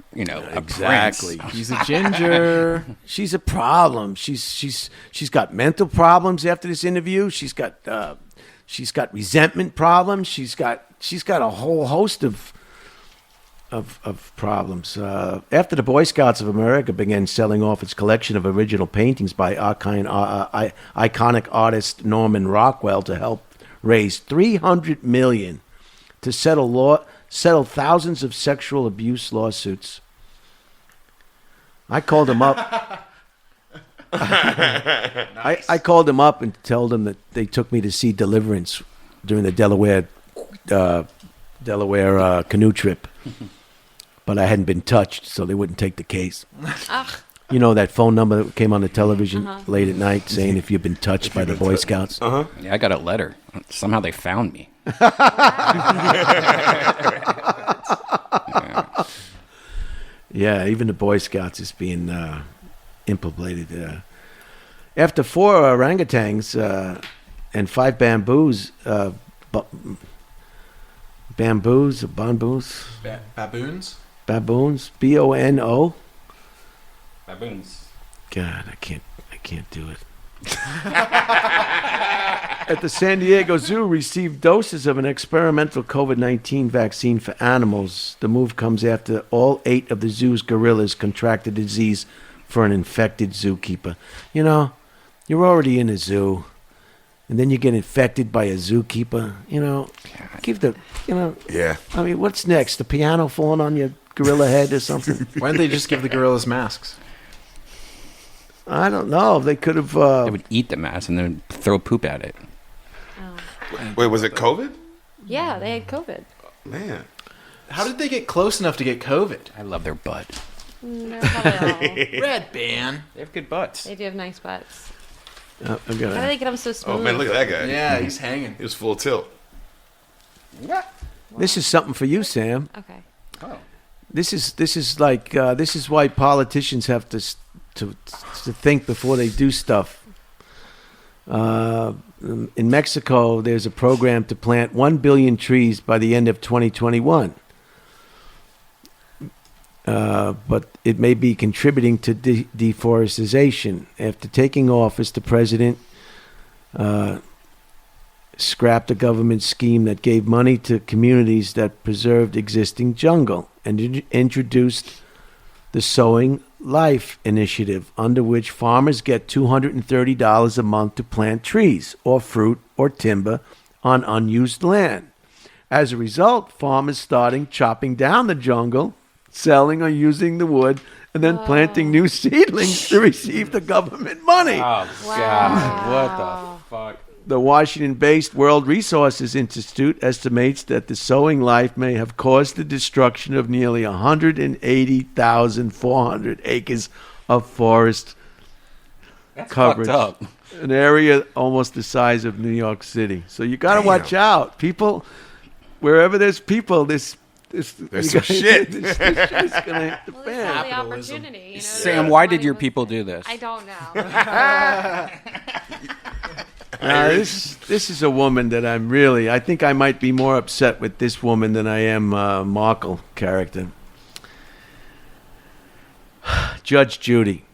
Exactly. prince. He's a ginger. She's a problem. She's got mental problems after this interview. She's got resentment problems. She's got a whole host of problems. After the Boy Scouts of America began selling off its collection of original paintings by iconic artist Norman Rockwell to help raise $300 million to settle thousands of sexual abuse lawsuits. I called him up. I called him up and told him that they took me to see Deliverance during the Delaware canoe trip. But I hadn't been touched, so they wouldn't take the case. Ugh. You know that phone number that came on the television late at night saying if you've been touched by the Boy Scouts? Yeah, I got a letter. Somehow they found me. Yeah, even the Boy Scouts is being implicated. After 4 orangutans and 5 bamboos, baboons, Baboons. BONO. Baboons. God, I can't do it. At the San Diego Zoo received doses of an experimental COVID-19 vaccine for animals. The move comes after all 8 of the zoo's gorillas contracted the disease for an infected zookeeper. You know, you're already in a zoo, and then you get infected by a zookeeper. You know, Yeah. I mean, what's next? The piano falling on your gorilla head or something? Why didn't they just give the gorillas masks? I don't know. They could have. They would eat the mass and then throw poop at it. Wait, was it COVID? Yeah, they had COVID. Man. How did they get close enough to get COVID? I love their butt. They're probably all. Redban. They have good butts. They do have nice butts. I'm How do gonna. they get them so smooth? Oh, man, look at that guy. Yeah, he's hanging. He was full tilt. This is something for you, Sam. Okay. This is like this is why politicians have to think before they do stuff. In Mexico, there's a program to plant 1 billion trees by the end of 2021. But it may be contributing to deforestation. After taking office, the president scrapped a government scheme that gave money to communities that preserved existing jungle and introduced the Sowing Life initiative, under which farmers get $230 a month to plant trees or fruit or timber on unused land. As a result, farmers starting chopping down the jungle, selling or using the wood, and then planting new seedlings to receive the government money. Oh, God. What the fuck? The Washington-based World Resources Institute estimates that the sowing life may have caused the destruction of nearly 180,400 acres of forest coverage, Fucked up. an area almost the size of New York City. So you got to watch out, people. Wherever there's people, there's some shit. This shit's gonna hit the Well, fan. they saw the Capitalism. opportunity. You know, Sam, why did your people do this? I don't know. This is a woman that I think I might be more upset with this woman than I am Markle character. Judge Judy.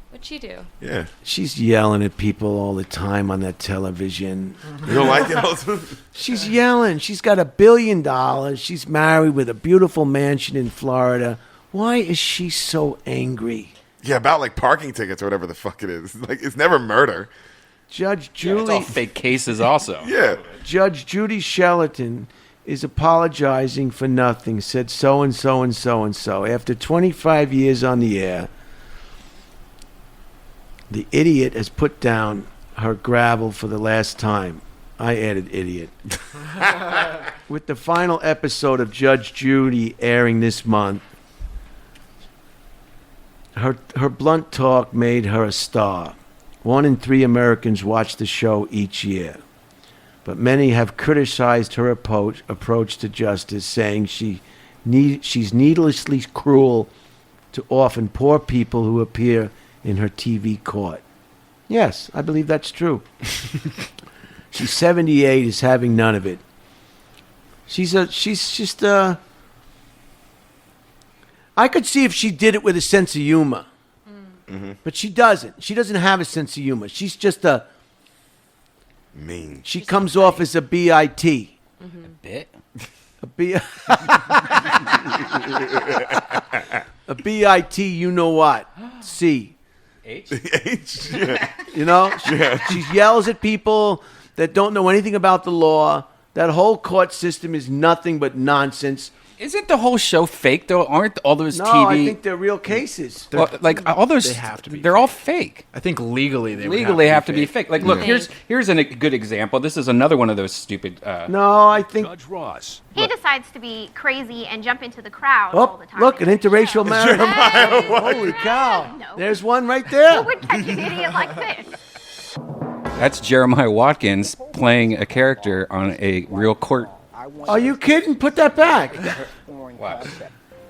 What'd she do? Yeah. She's yelling at people all the time on that television. You don't like it, Holtzman? She's yelling. She's got $1 billion. She's married with a beautiful mansion in Florida. Why is she so angry? Yeah, about like parking tickets or whatever the fuck it is. Like, it's never murder. Judge Yeah, it's all Judy. fake cases also. Yeah. Judge Judy Shelton is apologizing for nothing, said so and so and so and so. After 25 years on the air, The idiot has put down her gravel for the last time. I added idiot. With the final episode of Judge Judy airing this month, her blunt talk made her a star. 1 in 3 Americans watch the show each year. But many have criticized her approach to justice, saying she's needlessly cruel to often poor people who appear in her TV court. Yes, I believe that's true. She's 78, is having none of it. She's just I could see if she did it with a sense of humor. But she doesn't. She doesn't have a sense of humor. She's just a Mean. She comes off as a BIT. A bit. A BIT, you know what? C. H? H. Yeah. You know? She yells at people that don't know anything about the law. That whole court system is nothing but nonsense. Isn't the whole show fake though? Aren't all those No, TV? I think they're real cases. Well, like all those, they have to be they're all fake. I think legally they Legally have to be fake. Like, look, Fake. here's a good example. This is another one of those stupid. No, I think. Judge Ross. He decides to be crazy and jump into the crowd all Oh, the time. look, an interracial marriage. Hey, Holy cow. No. There's one right there. Who would catch an idiot like this? That's Jeremiah Watkins playing a character on a real court. Are you kidding? Put that back. Wow.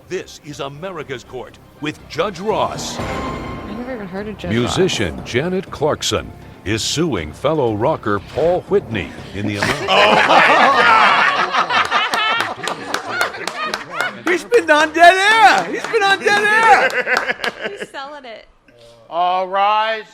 This is America's Court with Judge Ross. I never even heard of Judge Musician Janet Clarkson is suing fellow rocker Paul Whitney in the amount. He's been on dead air. He's been on dead air. He's selling it. All rise.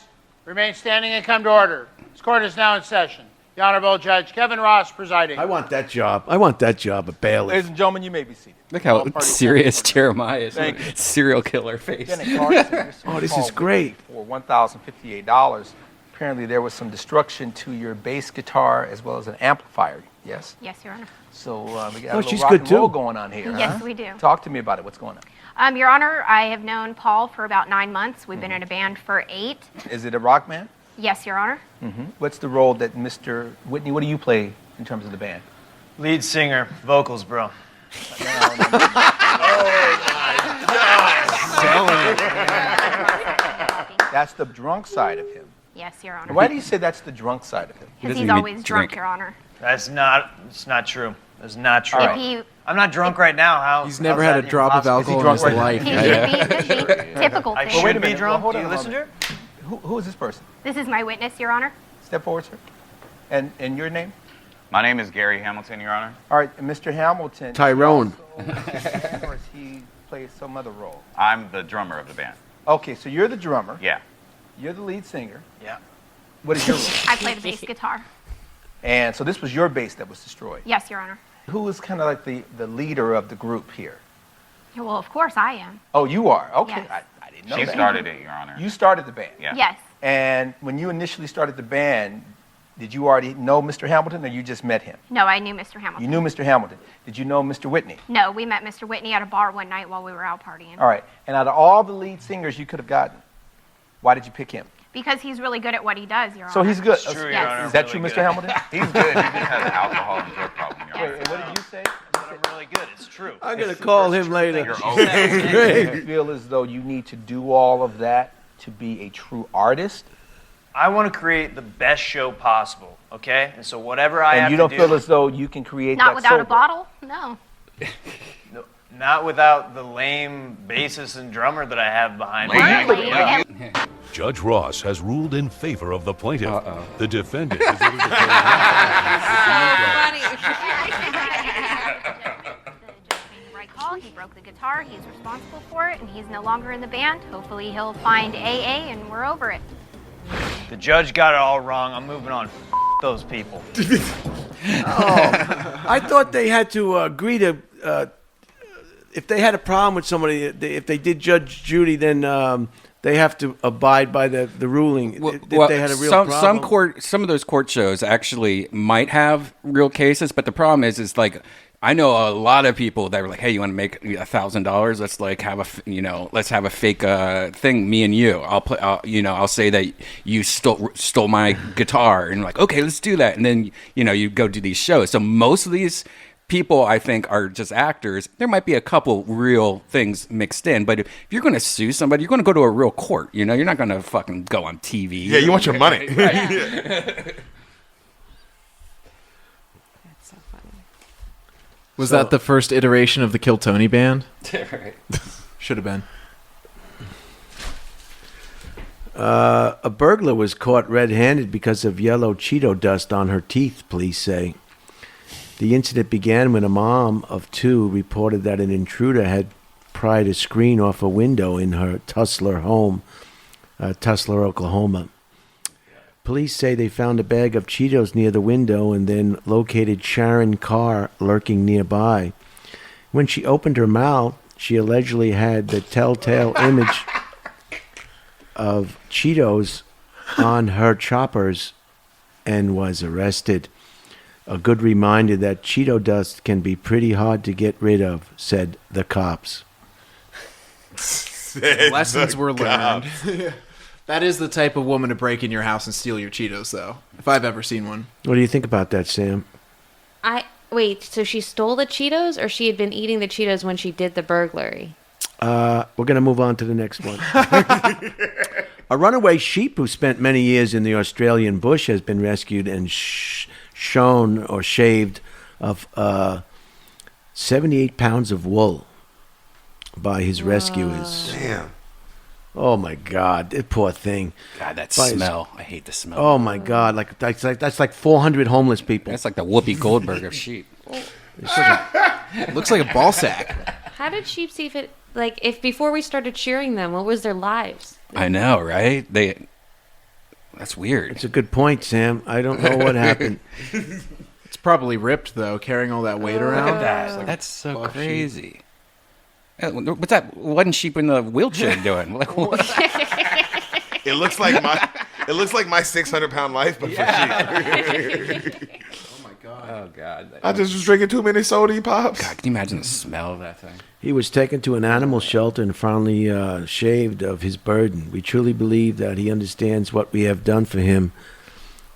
Remain standing and come to order. This court is now in session. The Honorable Judge Kevin Ross presiding. I want that job. I want that job, a bailiff. Ladies and gentlemen, you may be seated. Look how serious Jeremiah is. Thank you. Serial killer face. Oh, this is great. For $1,058. Apparently there was some destruction to your bass guitar as well as an amplifier. Yes? Yes, Your Honor. So we got Oh, a little she's rock good, and roll too. going on here. Yes, huh? we do. Talk to me about it. What's going on? Your Honor, I have known Paul for about 9 months. We've been in a band for 8. Is it a rock band? Yes, Your Honor. What's the role that Mr. Whitney, what do you play in terms of the band? Lead singer, vocals, bro. That's the drunk side of him. Yes, Your Honor. Why do you say that's the drunk side of him? Because doesn't he's even always drunk, drink. Your Honor. It's not true. That's not true. If he, I'm not drunk right now. How? He's never had a drop of alcohol in his drunk life. he should be. Typical I thing. wait a should be minute. drunk. Hold Do on you a listen to her? Who is this person? This is my witness, Your Honor. Step forward, sir. And your name? My name is Gary Hamilton, Your Honor. All right, and Mr. Hamilton. Tyrone. Or is he plays some other role? I'm the drummer of the band. Okay, so you're the drummer. Yeah. You're the lead singer. Yeah. What is your role? I play the bass guitar. And so this was your bass that was destroyed. Yes, Your Honor. Who is kind of like the leader of the group here? Yeah, well, of course I am. Oh, you are. Okay, Yes. I didn't know She that. started it, Your Honor. You started the band. Yeah. Yes. And when you initially started the band, did you already know Mr. Hamilton, or you just met him? No, I knew Mr. Hamilton. You knew Mr. Hamilton. Did you know Mr. Whitney? No, we met Mr. Whitney at a bar one night while we were out partying. All right. And out of all the lead singers you could have gotten, why did you pick him? Because he's really good at what he does, Your Honor. So he's good. It's true, Your Yes. Honor. Is that I'm true, really Mr. good. Hamilton? He's good. He just has an alcohol and drug problem, Your Honor. Wait, and what did you say? I'm really good. It's true. I'm going to call him later. You're okay. Great. You feel as though you need to do all of that to be a true artist? I want to create the best show possible. Okay, and so whatever I have And you to don't do, feel as though you can create Not that without sober. a bottle? No. not without the lame bassist and drummer that I have behind me. Judge Ross has ruled in favor of the plaintiff. The defendant is ordered to pay Right call. He broke the guitar. He's responsible for it, and he's no longer in the band. Hopefully, he'll find AA, and we're over it. The judge got it all wrong. I'm moving on. Those people. I thought they had to agree to, if they had a problem with somebody, if they did Judge Judy, then they have to abide by the ruling. If they had a real problem. Some of those court shows actually might have real cases, but the problem is like I know a lot of people that were like, "Hey, you want to make $1,000? Let's like have let's have a fake thing, me and you. I'll say that you stole my guitar, and like, okay, let's do that." And then you go do these shows. So most of these people, I think, are just actors. There might be a couple real things mixed in, but if you're going to sue somebody, you're going to go to a real court. You're not going to fucking go on TV. Yeah, you want your money. That's so funny. Was that the first iteration of the Kill Tony band? Right. Should have been. A burglar was caught red-handed because of yellow Cheeto dust on her teeth, police say. The incident began when a mom of 2 reported that an intruder had pried a screen off a window in her Tulsa home, Tulsa, Oklahoma. Police say they found a bag of Cheetos near the window and then located Sharon Carr lurking nearby. When she opened her mouth, she allegedly had the telltale image of Cheetos on her choppers and was arrested. A good reminder that Cheeto dust can be pretty hard to get rid of, said the cops. Lessons were learned. That is the type of woman to break in your house and steal your Cheetos, though, if I've ever seen one. What do you think about that, Sam? Wait, so she stole the Cheetos, or she had been eating the Cheetos when she did the burglary? We're going to move on to the next one. A runaway sheep who spent many years in the Australian bush has been rescued and shown or shaved of 78 pounds of wool by his rescuers. Damn. Oh my God, that poor thing. God, that smell. I hate the smell. Oh my God, that's like 400 homeless people. That's like the Whoopi Goldberg of sheep. It looks like a ball sack. How did sheep see if it, like, if before we started shearing them, what was their lives? I know, right? That's weird. It's a good point, Sam. I don't know what happened. It's probably ripped, though, carrying all that weight around. Look at that. Like That's so crazy. What's that one sheep in the wheelchair doing? Like, what? It looks like my 600-pound life, but for sheep. Oh my God. Oh God. I just was drinking too many soda pops. God, can you imagine the smell of that thing? He was taken to an animal shelter and finally shaved of his burden. We truly believe that he understands what we have done for him,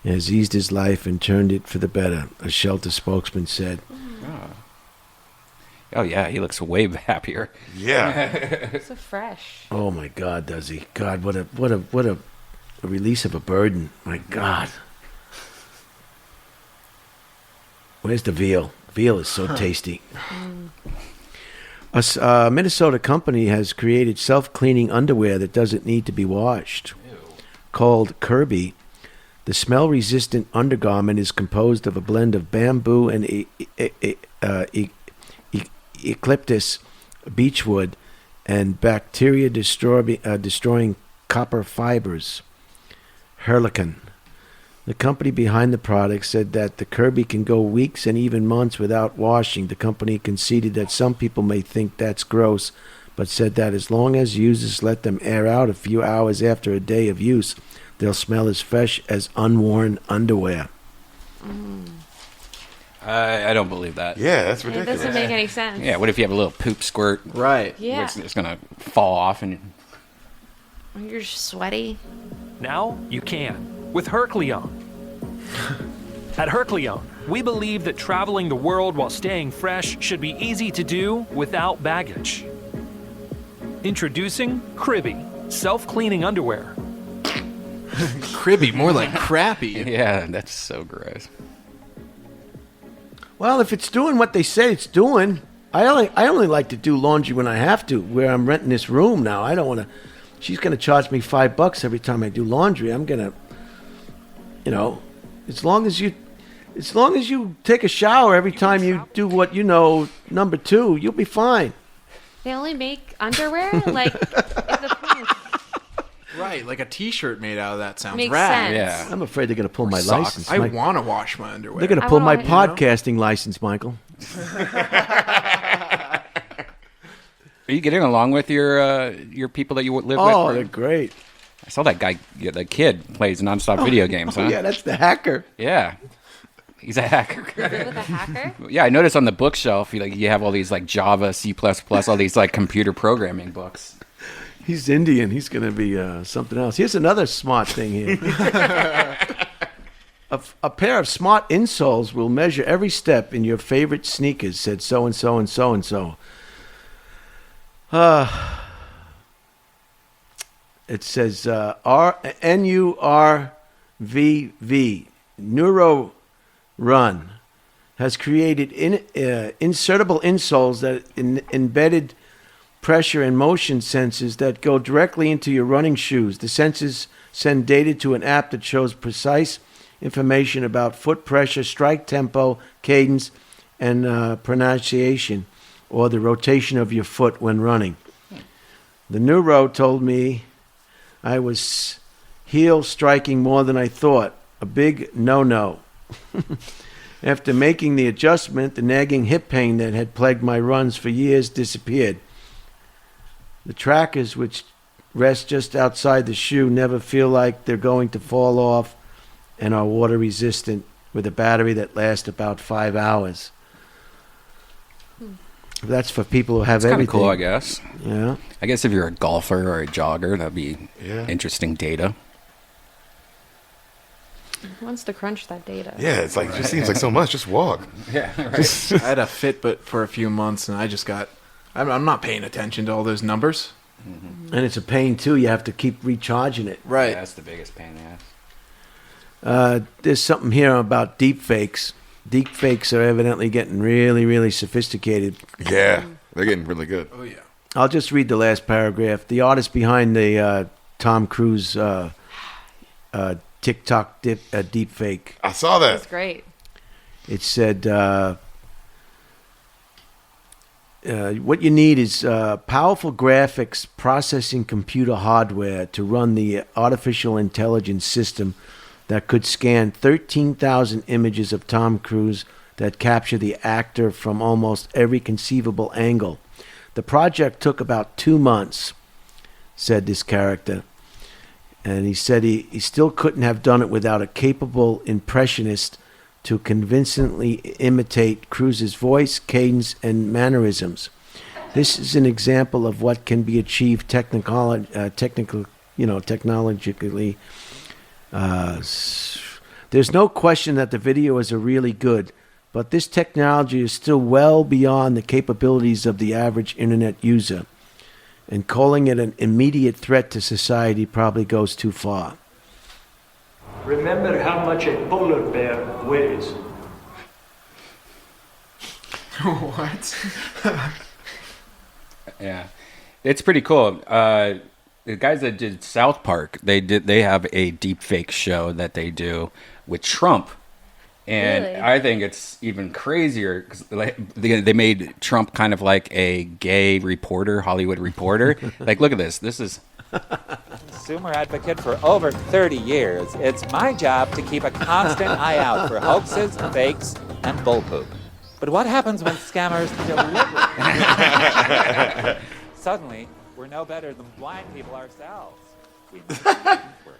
has eased his life and turned it for the better, a shelter spokesman said. Oh yeah, he looks way happier. Yeah. So fresh. Oh my God, does he? God, what a release of a burden. My God. Where's the veal? Veal is so tasty. A Minnesota company has created self-cleaning underwear that doesn't need to be washed. Called Kirby. The smell-resistant undergarment is composed of a blend of bamboo and eucalyptus, beechwood, and bacteria-destroying copper fibers. Herlican. The company behind the product said that the Kirby can go weeks and even months without washing. The company conceded that some people may think that's gross, but said that as long as users let them air out a few hours after a day of use, they'll smell as fresh as unworn underwear. I don't believe that. Yeah, that's ridiculous. It doesn't make any sense. Yeah, what if you have a little poop squirt? Right. Yeah. It's going to fall off and... You're sweaty. Now you can with Hercleon. At Hercleon, we believe that traveling the world while staying fresh should be easy to do without baggage. Introducing Cribby, self-cleaning underwear. Cribby, more like crappy. Yeah, that's so gross. Well, if it's doing what they say it's doing, I only like to do laundry when I have to, where I'm renting this room now. I don't want to... She's going to charge me $5 every time I do laundry. I'm going to... as long as you take a shower every time you do what number 2, you'll be fine. They only make underwear? Like, the point. Right, like a T-shirt made out of that sounds Makes rad. sense. Yeah. I'm afraid they're going to pull my Socks. license. I want to wash my underwear. They're going to pull my podcasting license, Michael. Are you getting along with your people that you live with? Oh, they're great. I saw that guy, the kid, plays nonstop video games, huh? Yeah, that's the hacker. Yeah. He's a hacker. With a hacker? Yeah, I noticed on the bookshelf, you have all these like Java, C++, all these like computer programming books. He's Indian. He's going to be something else. Here's another smart thing here. A pair of smart insoles will measure every step in your favorite sneakers, said so-and-so and so-and-so. It says NURVV, Neuro Run, has created insertable insoles that embedded pressure and motion sensors that go directly into your running shoes. The sensors send data to an app that shows precise information about foot pressure, strike tempo, cadence, and pronunciation, or the rotation of your foot when running. The Neuro told me I was heel striking more than I thought. A big no-no. After making the adjustment, the nagging hip pain that had plagued my runs for years disappeared. The trackers, which rest just outside the shoe, never feel like they're going to fall off and are water resistant with a battery that lasts about 5 hours. That's for people who have That's everything. Kind of cool, I guess. Yeah. I guess if you're a golfer or a jogger, that'd be interesting data. Who wants to crunch that data? Yeah, it's like it just seems like so much. Just walk. Yeah, right. I had a Fitbit for a few months, and I just got. I'm not paying attention to all those numbers. Mm-hmm. And it's a pain too. You have to keep recharging it. Right. Yeah, that's the biggest pain in the ass. There's something here about deep fakes. Deep fakes are evidently getting really, really sophisticated. Yeah, they're getting really good. Oh yeah. I'll just read the last paragraph. The artist behind the Tom Cruise TikTok deep fake. I saw that. That's great. It said, what you need is powerful graphics processing computer hardware to run the artificial intelligence system that could scan 13,000 images of Tom Cruise that capture the actor from almost every conceivable angle. The project took about 2 months, said this character. And he said he still couldn't have done it without a capable impressionist to convincingly imitate Cruise's voice, cadence, and mannerisms. This is an example of what can be achieved technologically. There's no question that the videos are really good, but this technology is still well beyond the capabilities of the average internet user. And calling it an immediate threat to society probably goes too far. Remember how much a polar bear weighs. What? Yeah, it's pretty cool. The guys that did South Park, they have a deep fake show that they do with Trump, and Really? I think it's even crazier because they made Trump kind of like a gay reporter, Hollywood reporter. Like, look at this. This is. Consumer advocate for over 30 years, it's my job to keep a constant eye out for hoaxes, fakes, and bullpoop. But what happens when scammers deliver? Suddenly, we're no better than blind people ourselves. We must be worse.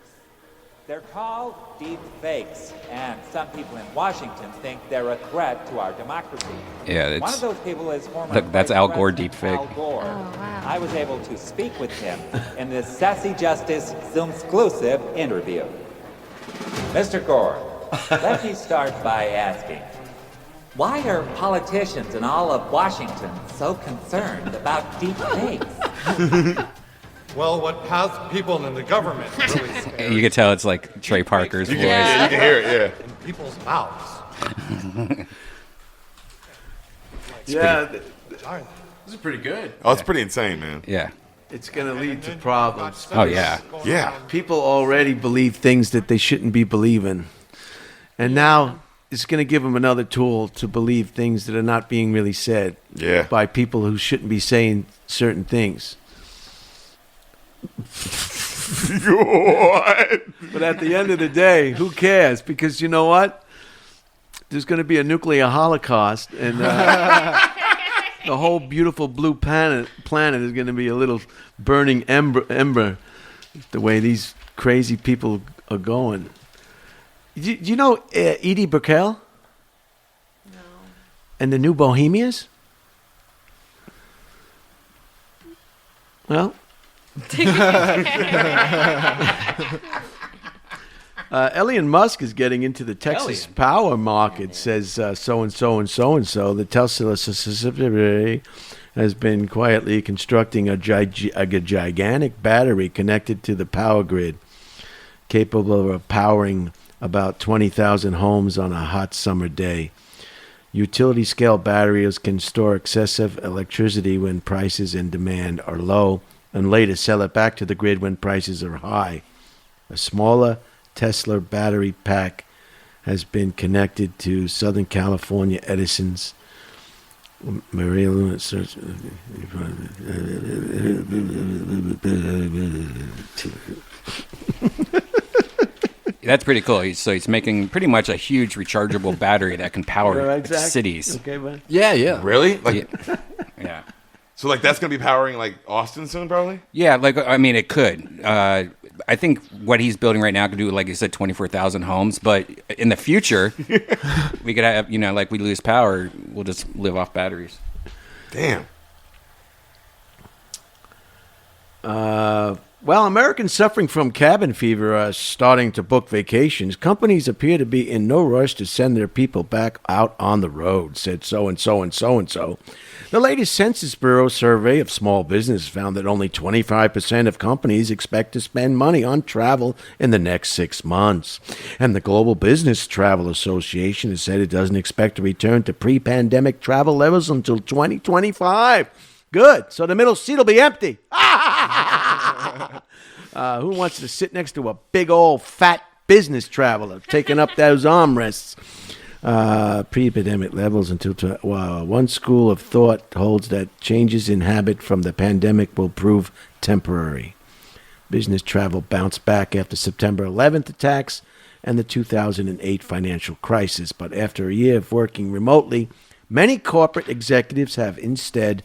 They're called deep fakes, and some people in Washington think they're a threat to our democracy. Yeah, it's, one of those people is former look, that's Al Gore President deep fake. Al Gore. I was able to speak with him in this Sassy Justice Zoom-exclusive interview. Mr. Gore, let me start by asking, why are politicians in all of Washington so concerned about deep fakes? Well, what has people in the government really scared You can tell it's like Trey Parker's voice. Yeah, you can hear it, in people's mouths. Yeah, This is pretty good. Oh, it's pretty insane, man. Yeah. it's going to lead to problems. Oh, yeah. Yeah. People already believe things that they shouldn't be believing. And now it's going to give them another tool to believe things that are not being really said by people who shouldn't be saying certain things. What? But at the end of the day, who cares? Because you know what? There's going to be a nuclear holocaust, and The whole beautiful blue planet is going to be a little burning ember. The way these crazy people are going. Do you know Edie Brickell? No. And the New Bohemians? Well. Elon Musk is getting into the Texas power market, says so-and-so and so-and-so. The Tesla subsidiary has been quietly constructing a gigantic battery connected to the power grid, capable of powering about 20,000 homes on a hot summer day. Utility-scale batteries can store excessive electricity when prices and demand are low, and later sell it back to the grid when prices are high. A smaller Tesla battery pack has been connected to Southern California Edison's Maria Lewis. That's pretty cool. He's making pretty much a huge rechargeable battery that can power cities. Okay, bud. Yeah. Really? Like, yeah. So like that's gonna be powering like Austin soon, probably. Yeah, like I mean, it could. I think what he's building right now could do, like you said, 24,000 homes. But in the future, we could have, like we lose power, we'll just live off batteries. Damn. Well, Americans suffering from cabin fever are starting to book vacations. Companies appear to be in no rush to send their people back out on the road, said so-and-so and so-and-so. The latest Census Bureau survey of small business found that only 25% of companies expect to spend money on travel in the next 6 months. And the Global Business Travel Association has said it doesn't expect to return to pre-pandemic travel levels until 2025. Good. So the middle seat will be empty. Who wants to sit next to a big old fat business traveler taking up those armrests? Pre-pandemic levels until one school of thought holds that changes in habit from the pandemic will prove temporary. Business travel bounced back after September 11th attacks and the 2008 financial crisis, but after a year of working remotely, many corporate executives have instead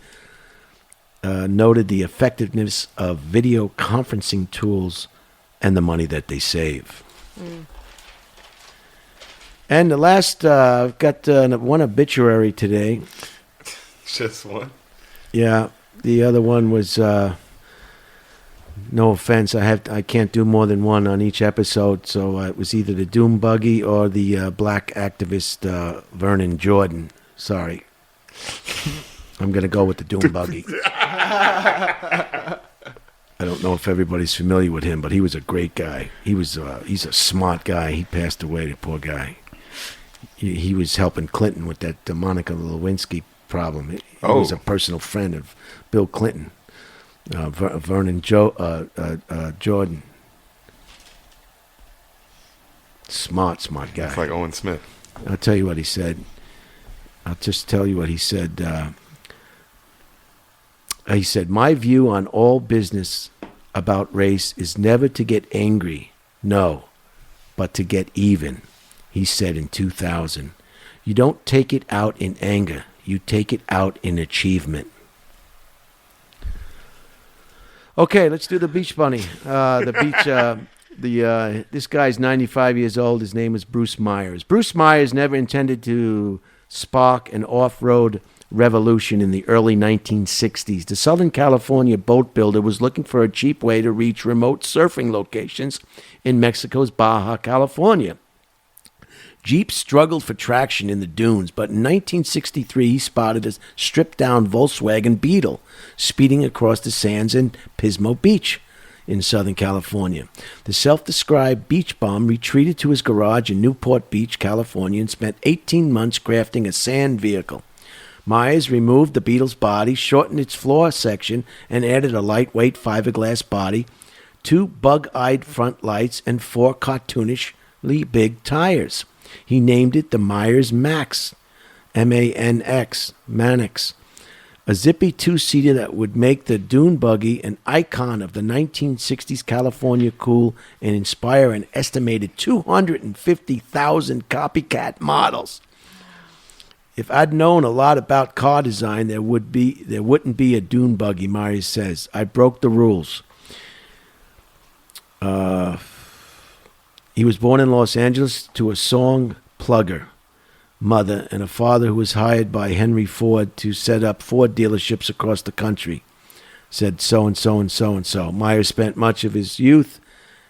noted the effectiveness of video conferencing tools and the money that they save. And the last, I've got one obituary today. Just one? Yeah, the other one was, no offense, I can't do more than one on each episode, so it was either the Doom Buggy or the black activist Vernon Jordan. Sorry. I'm going to go with the Doom Buggy. I don't know if everybody's familiar with him, but he was a great guy. He's a smart guy. He passed away, the poor guy. He was helping Clinton with that Monica Lewinsky problem. He was a personal friend of Bill Clinton, Vernon Jordan. Smart guy. It's like Owen Smith. I'll tell you what he said. I'll just tell you what he said. He said, "My view on all business about race is never to get angry, no, but to get even," he said in 2000. "You don't take it out in anger. You take it out in achievement." Okay, let's do the Beach Bunny. This guy's 95 years old. His name is Bruce Myers. Bruce Myers never intended to spark an off-road revolution in the early 1960s. The Southern California boat builder was looking for a cheap way to reach remote surfing locations in Mexico's Baja California. Jeep struggled for traction in the dunes, but in 1963 he spotted a stripped-down Volkswagen Beetle speeding across the sands in Pismo Beach in Southern California. The self-described beach bum retreated to his garage in Newport Beach, California, and spent 18 months crafting a sand vehicle. Myers removed the Beetle's body, shortened its floor section, and added a lightweight fiberglass body, 2 bug-eyed front lights, and 4 cartoonishly big tires. He named it the Myers Max, M-A-N-X, Manix, a zippy 2-seater that would make the dune buggy an icon of the 1960s California cool and inspire an estimated 250,000 copycat models. If I'd known a lot about car design, there wouldn't be a dune buggy, Myers says. I broke the rules. He was born in Los Angeles to a song plugger mother and a father who was hired by Henry Ford to set up Ford dealerships across the country, said so-and-so and so-and-so. Myers spent much of his youth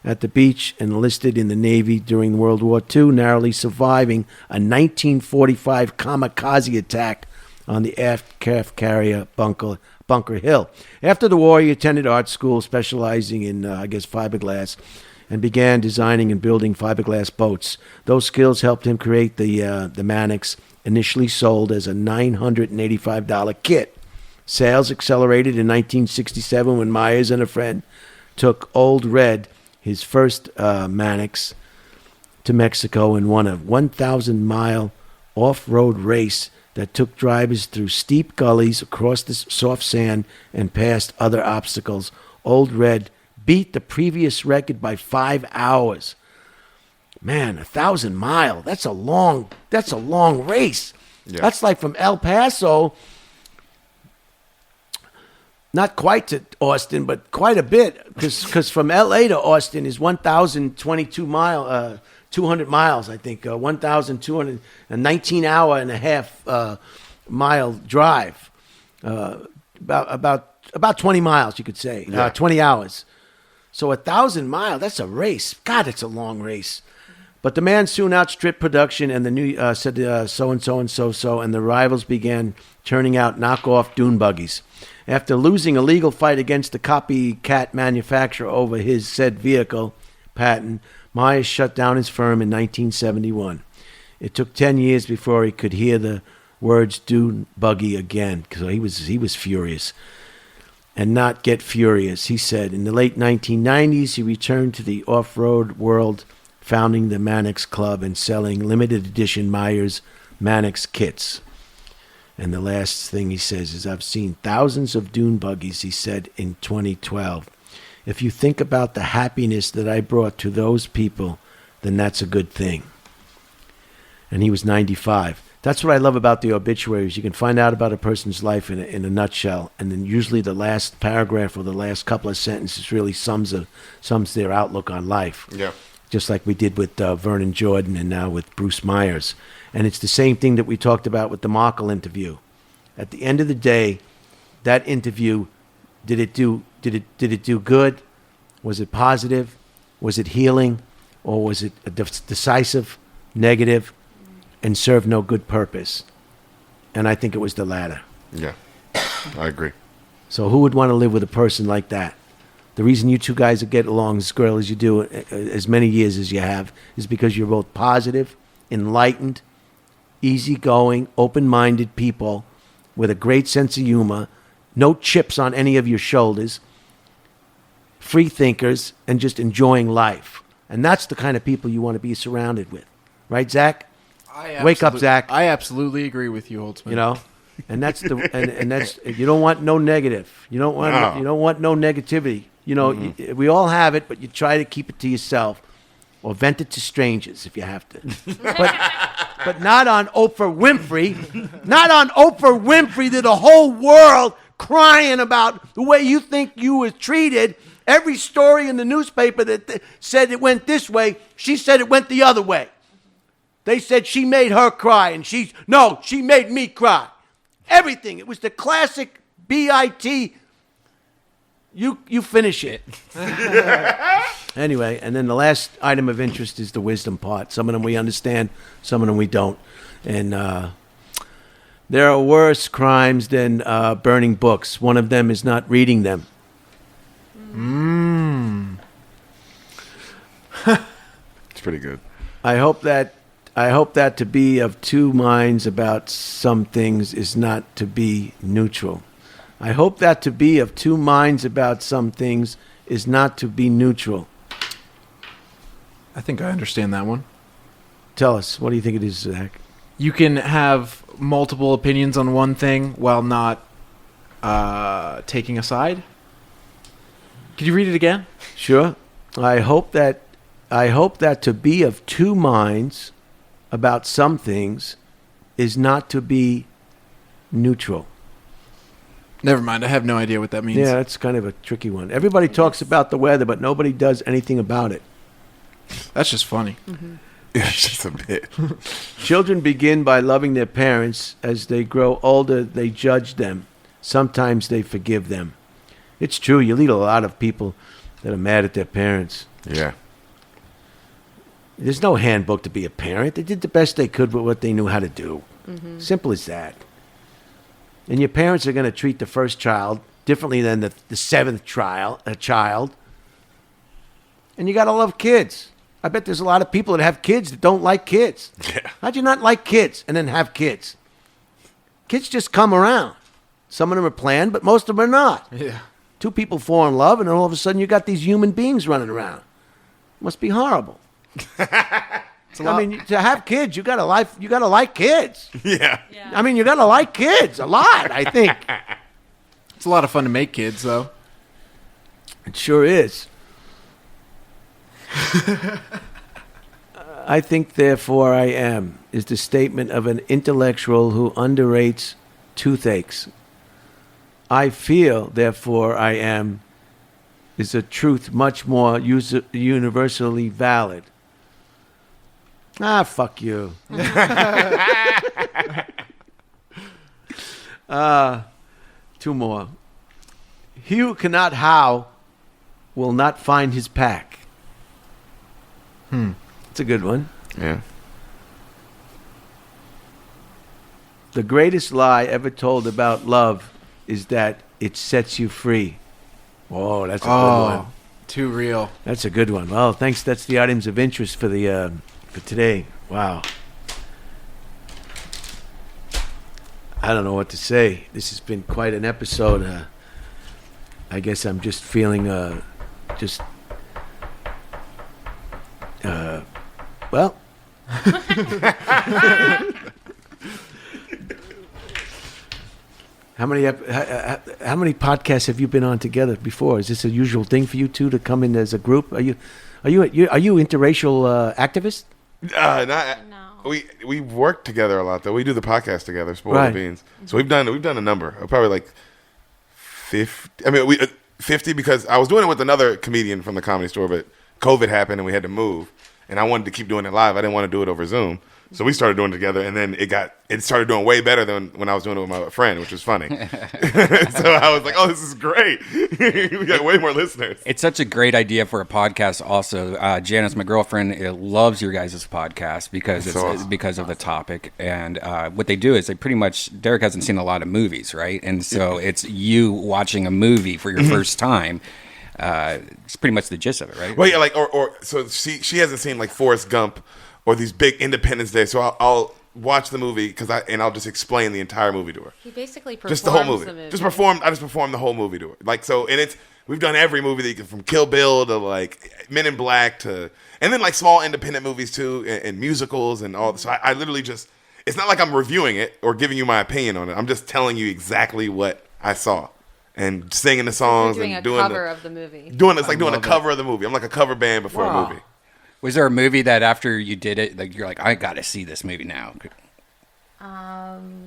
at the beach and enlisted in the Navy during World War II, narrowly surviving a 1945 kamikaze attack on the aircraft carrier Bunker Hill. After the war, he attended art school, specializing in, fiberglass, and began designing and building fiberglass boats. Those skills helped him create the Mannix, initially sold as a $985 kit. Sales accelerated in 1967 when Myers and a friend took Old Red, his first Mannix, to Mexico and won a 1,000-mile off-road race that took drivers through steep gullies across the soft sand and past other obstacles. Old Red beat the previous record by 5 hours. Man, 1,000 miles. That's a long race. Yeah. That's like from El Paso, not quite to Austin, but quite a bit, because from L.A. to Austin is 1,022 miles, 200 miles, I think, 1,219 hour and a half mile drive, about 20 miles, you could say, 20 hours. So 1,000 miles, that's a race. God, it's a long race. But the man soon outstripped production, and the new said so-and-so and so-so, and the rivals began turning out knockoff dune buggies. After losing a legal fight against the copycat manufacturer over his said vehicle patent, Myers shut down his firm in 1971. It took 10 years before he could hear the words dune buggy again, because he was furious. And not get furious, he said. In the late 1990s, he returned to the off-road world, founding the Mannix Club and selling limited edition Myers Mannix kits. And the last thing he says is, I've seen thousands of dune buggies, he said in 2012. If you think about the happiness that I brought to those people, then that's a good thing. And he was 95. That's what I love about the obituaries. You can find out about a person's life in a nutshell, and then usually the last paragraph or the last couple of sentences really sums their outlook on life. Yeah. Just like we did with Vernon Jordan and now with Bruce Myers. And it's the same thing that we talked about with the Markle interview. At the end of the day, that interview, did it do good? Was it positive? Was it healing? Or was it decisive, negative, and served no good purpose? And I think it was the latter. Yeah, I agree. So who would want to live with a person like that? The reason you two guys get along as well as you do, as many years as you have, is because you're both positive, enlightened, easygoing, open-minded people with a great sense of humor, no chips on any of your shoulders, free thinkers, and just enjoying life. And that's the kind of people you want to be surrounded with. Right, Zach? Wake up, Zach. I absolutely agree with you, Holtzman. You know? And that's and that's, you don't want no negative. You don't want no negativity. You know, we all have it, but you try to keep it to yourself or vent it to strangers if you have to. But not on Oprah Winfrey. Not on Oprah Winfrey to the whole world crying about the way you think you were treated. Every story in the newspaper that said it went this way, she said it went the other way. They said she made her cry, and she made me cry. Everything. It was the classic BIT. You finish it. Anyway, and then the last item of interest is the wisdom part. Some of them we understand, some of them we don't. And there are worse crimes than burning books. One of them is not reading them. It's pretty good. I hope that to be of two minds about some things is not to be neutral. I hope that to be of two minds about some things is not to be neutral. I think I understand that one. Tell us, what do you think it is, Zach? You can have multiple opinions on one thing while not taking a side. Could you read it again? Sure. I hope that to be of two minds about some things is not to be neutral. Never mind. I have no idea what that means. Yeah, that's kind of a tricky one. Everybody talks about the weather, but nobody does anything about it. That's just funny. Yeah, it's just a bit. Children begin by loving their parents. As they grow older, they judge them. Sometimes they forgive them. It's true. You lead a lot of people that are mad at their parents. Yeah. There's no handbook to be a parent. They did the best they could with what they knew how to do. Mm-hmm. Simple as that. And your parents are going to treat the first child differently than the seventh child. And you got to love kids. I bet there's a lot of people that have kids that don't like kids. Yeah. How'd you not like kids and then have kids? Kids just come around. Some of them are planned, but most of them are not. Yeah. Two people fall in love, and all of a sudden you got these human beings running around. Must be horrible. I mean, to have kids, you gotta like kids. Yeah. I mean, you gotta like kids a lot, I think. It's a lot of fun to make kids, though. It sure is. I think, therefore, I am is the statement of an intellectual who underrates toothaches. I feel, therefore, I am is a truth much more universally valid. Ah, fuck you. Two more. He who cannot how will not find his pack. It's a good one. Yeah. The greatest lie ever told about love is that it sets you free. Oh, that's a good one. Too real. That's a good one. Well, thanks. That's the items of interest for the for today. Wow. I don't know what to say. This has been quite an episode. I guess I'm just feeling well. How many podcasts have you been on together before? Is this a usual thing for you two to come in as a group? Are you interracial activists? We work together a lot though. We do the podcast together, Spoiled Right. Beans. So we've done a number, probably like 50. I mean, 50 because I was doing it with another comedian from the Comedy Store, but COVID happened and we had to move, and I wanted to keep doing it live. I didn't want to do it over Zoom. So we started doing it together, and then it started doing way better than when I was doing it with my friend, which was funny. So I was like, "Oh, this is great! We got way more listeners." It's such a great idea for a podcast. Also, Janice, my girlfriend, loves your guys' podcast because That's it's awesome. because of the topic. And what they do is they pretty much Deric hasn't seen a lot of movies, right? And so it's you watching a movie for your first time. It's pretty much the gist of it, right? Well, yeah, so she hasn't seen like Forrest Gump or these big Independence Day, so I'll watch the movie and I'll just explain the entire movie to her. He basically performs Just the whole movie. I just perform the whole movie to her. We've done every movie that you can, from Kill Bill to like Men in Black and then like small independent movies too, and musicals and all. So I literally just, it's not like I'm reviewing it or giving you my opinion on it. I'm just telling you exactly what I saw and singing the songs You're doing and a doing cover of the movie. doing a cover of the movie. I'm like a cover band before a movie. Was there a movie that after you did it, like you're like, I got to see this movie now?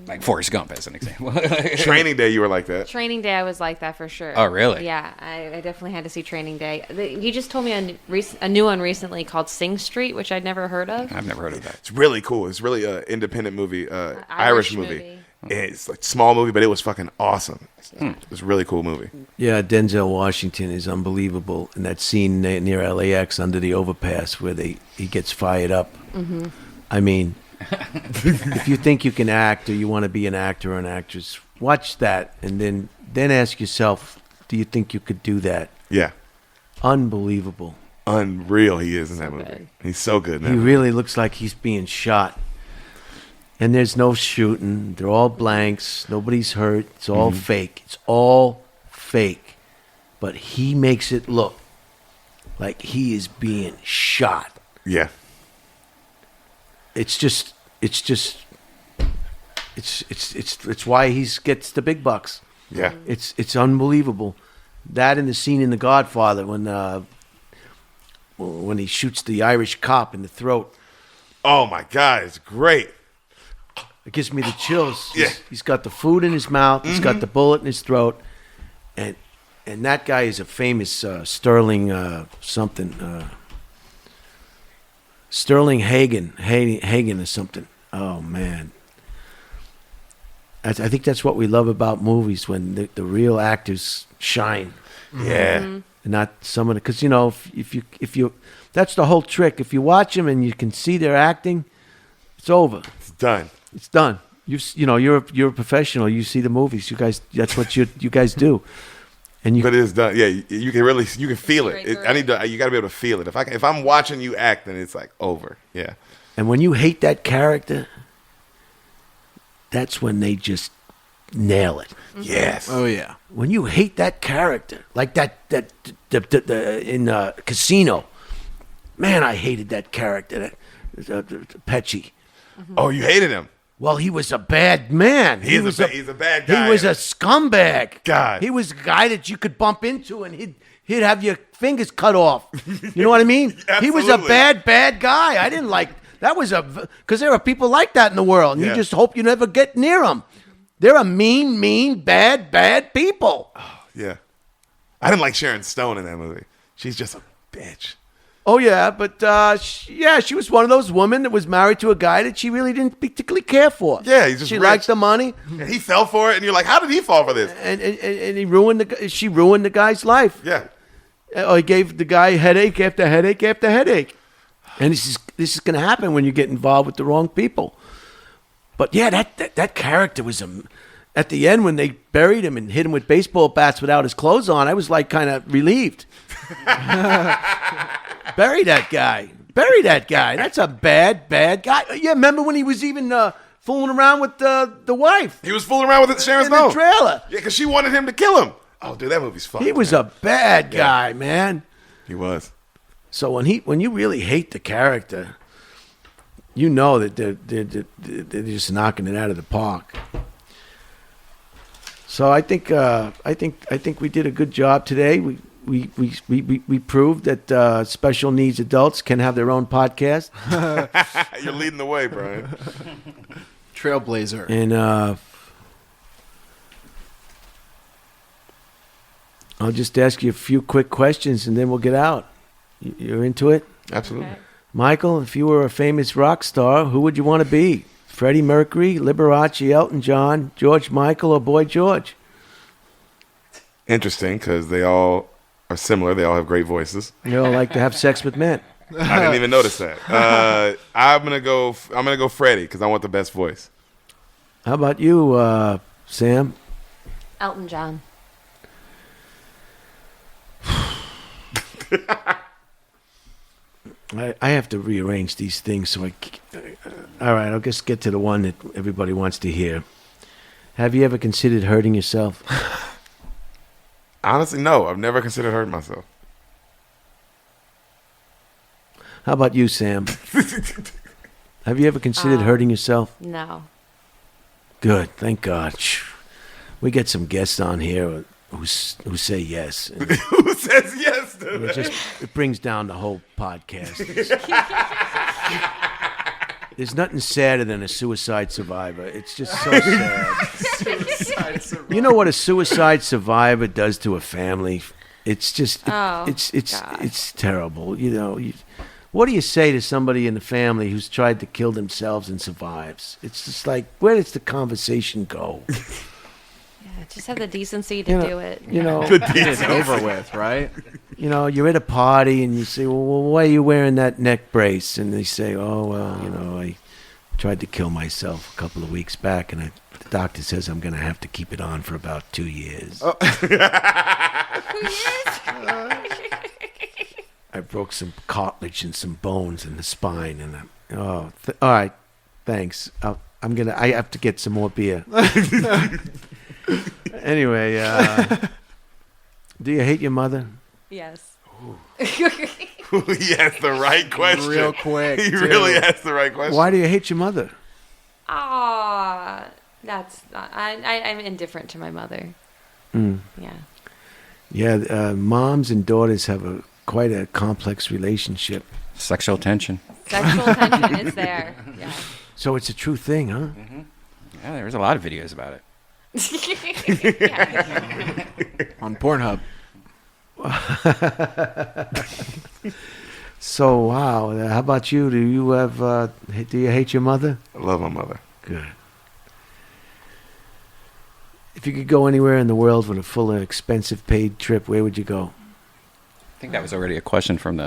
Like Forrest Gump, as an example. Training Day, you were like that. Training Day, I was like that for sure. Oh, really? Yeah, I definitely had to see Training Day. You just told me a new one recently called Sing Street, which I'd never heard of. I've never heard of that. It's really cool. It's really an independent movie, Irish movie. It's like a small movie, but it was fucking awesome. It was a really cool movie. Yeah, Denzel Washington is unbelievable in that scene near LAX under the overpass where he gets fired up. Mm-hmm. I mean, if you think you can act or you want to be an actor or an actress, watch that and then ask yourself, do you think you could do that? Yeah. Unbelievable. Unreal he is in that movie. good. He's so good in that He movie. really looks like he's being shot. And there's no shooting. They're all blanks. Nobody's hurt. It's all fake. It's all fake. But he makes it look like he is being shot. Yeah. It's why he gets the big bucks. Yeah. It's unbelievable. That and the scene in The Godfather when he shoots the Irish cop in the throat. Oh my God, it's great. It gives me the chills. Yeah. He's got the food in his mouth. He's got the bullet in his throat, and that guy is a famous Sterling Sterling Hagen or something. Oh man, I think that's what we love about movies, when the real actors shine. Yeah. And not someone, because if you that's the whole trick. If you watch them and you can see they're acting, it's over. It's done. It's done. You're a professional. You see the movies. You guys, that's what you guys do. And but it is done. Yeah, you can feel it. You got to be able to feel it. If I'm watching you act, then it's like over. Yeah. And when you hate that character, that's when they just nail it. Yes. Oh yeah. When you hate that character, like that in Casino, man, I hated that character, Pesci. Oh, you hated him. Well, he was a bad man. He's a bad guy. He was a scumbag. God. He was a guy that you could bump into and he'd have your fingers cut off. You know what I mean? He was a bad guy. I didn't like that. Because there are people like that in the world, and you just hope you never get near them. They're a mean, bad people. Oh, yeah. I didn't like Sharon Stone in that movie. She's just a bitch. Oh, yeah, but she was one of those women that was married to a guy that she really didn't particularly care for. Yeah, he's just she rich. liked the money. And he fell for it, and you're like, how did he fall for this? And she ruined the guy's life. Yeah. Or he gave the guy headache after headache after headache. And this is going to happen when you get involved with the wrong people. But yeah, that character was at the end when they buried him and hit him with baseball bats without his clothes on. I was like kind of relieved. Bury that guy. That's a bad guy. Yeah, remember when he was even fooling around with the wife? He was fooling around with Sharon in Stone. the trailer. Yeah, because she wanted him to kill him. Oh, dude, that movie's fun. He was a bad guy, man. He was. So when you really hate the character, you know that they're just knocking it out of the park. So I think we did a good job today. We proved that special needs adults can have their own podcast. You're leading the way, Brian. Trailblazer. And I'll just ask you a few quick questions, and then we'll get out. You're into it? Absolutely. Okay. Michael, if you were a famous rock star, who would you want to be? Freddie Mercury, Liberace, Elton John, George Michael, or Boy George? Interesting, because they all are similar. They all have great voices. They all like to have sex with men. I didn't even notice that. I'm gonna go Freddie because I want the best voice. How about you, Sam? Elton John. I have to rearrange these things, so all right, I'll just get to the one that everybody wants to hear. Have you ever considered hurting yourself? Honestly, no. I've never considered hurting myself. How about you, Sam? Have you ever considered hurting yourself? No. Good, thank God. We get some guests on here who say yes. Who says yes to that? It brings down the whole podcast. There's nothing sadder than a suicide survivor. It's just so sad. Suicide survivor. You know what a suicide survivor does to a family? It's just it's terrible. You know, what do you say to somebody in the family who's tried to kill themselves and survives? It's just like, where does the conversation go? Yeah, just have the decency to do it. You know, It's over with, right? You know, you're at a party and you say, well, why are you wearing that neck brace? And they say, oh, well, you know, I tried to kill myself a couple of weeks back, and the doctor says I'm going to have to keep it on for about 2 years. Oh. 2 years? I broke some cartilage and some bones in the spine, and all right, thanks. I have to get some more beer. Anyway, do you hate your mother? Yes. He asked the right question. Real quick. He too. really asked the right question. Why do you hate your mother? That's not. I'm indifferent to my mother. Mm. Yeah. Yeah, moms and daughters have quite a complex relationship. Sexual tension. Sexual tension is there. Yeah. So it's a true thing, huh? Yeah, there was a lot of videos about it. On Pornhub. So wow, how about you? Do you hate your mother? I love my mother. Good. If you could go anywhere in the world with a full and expensive paid trip, where would you go? I think that was already a question from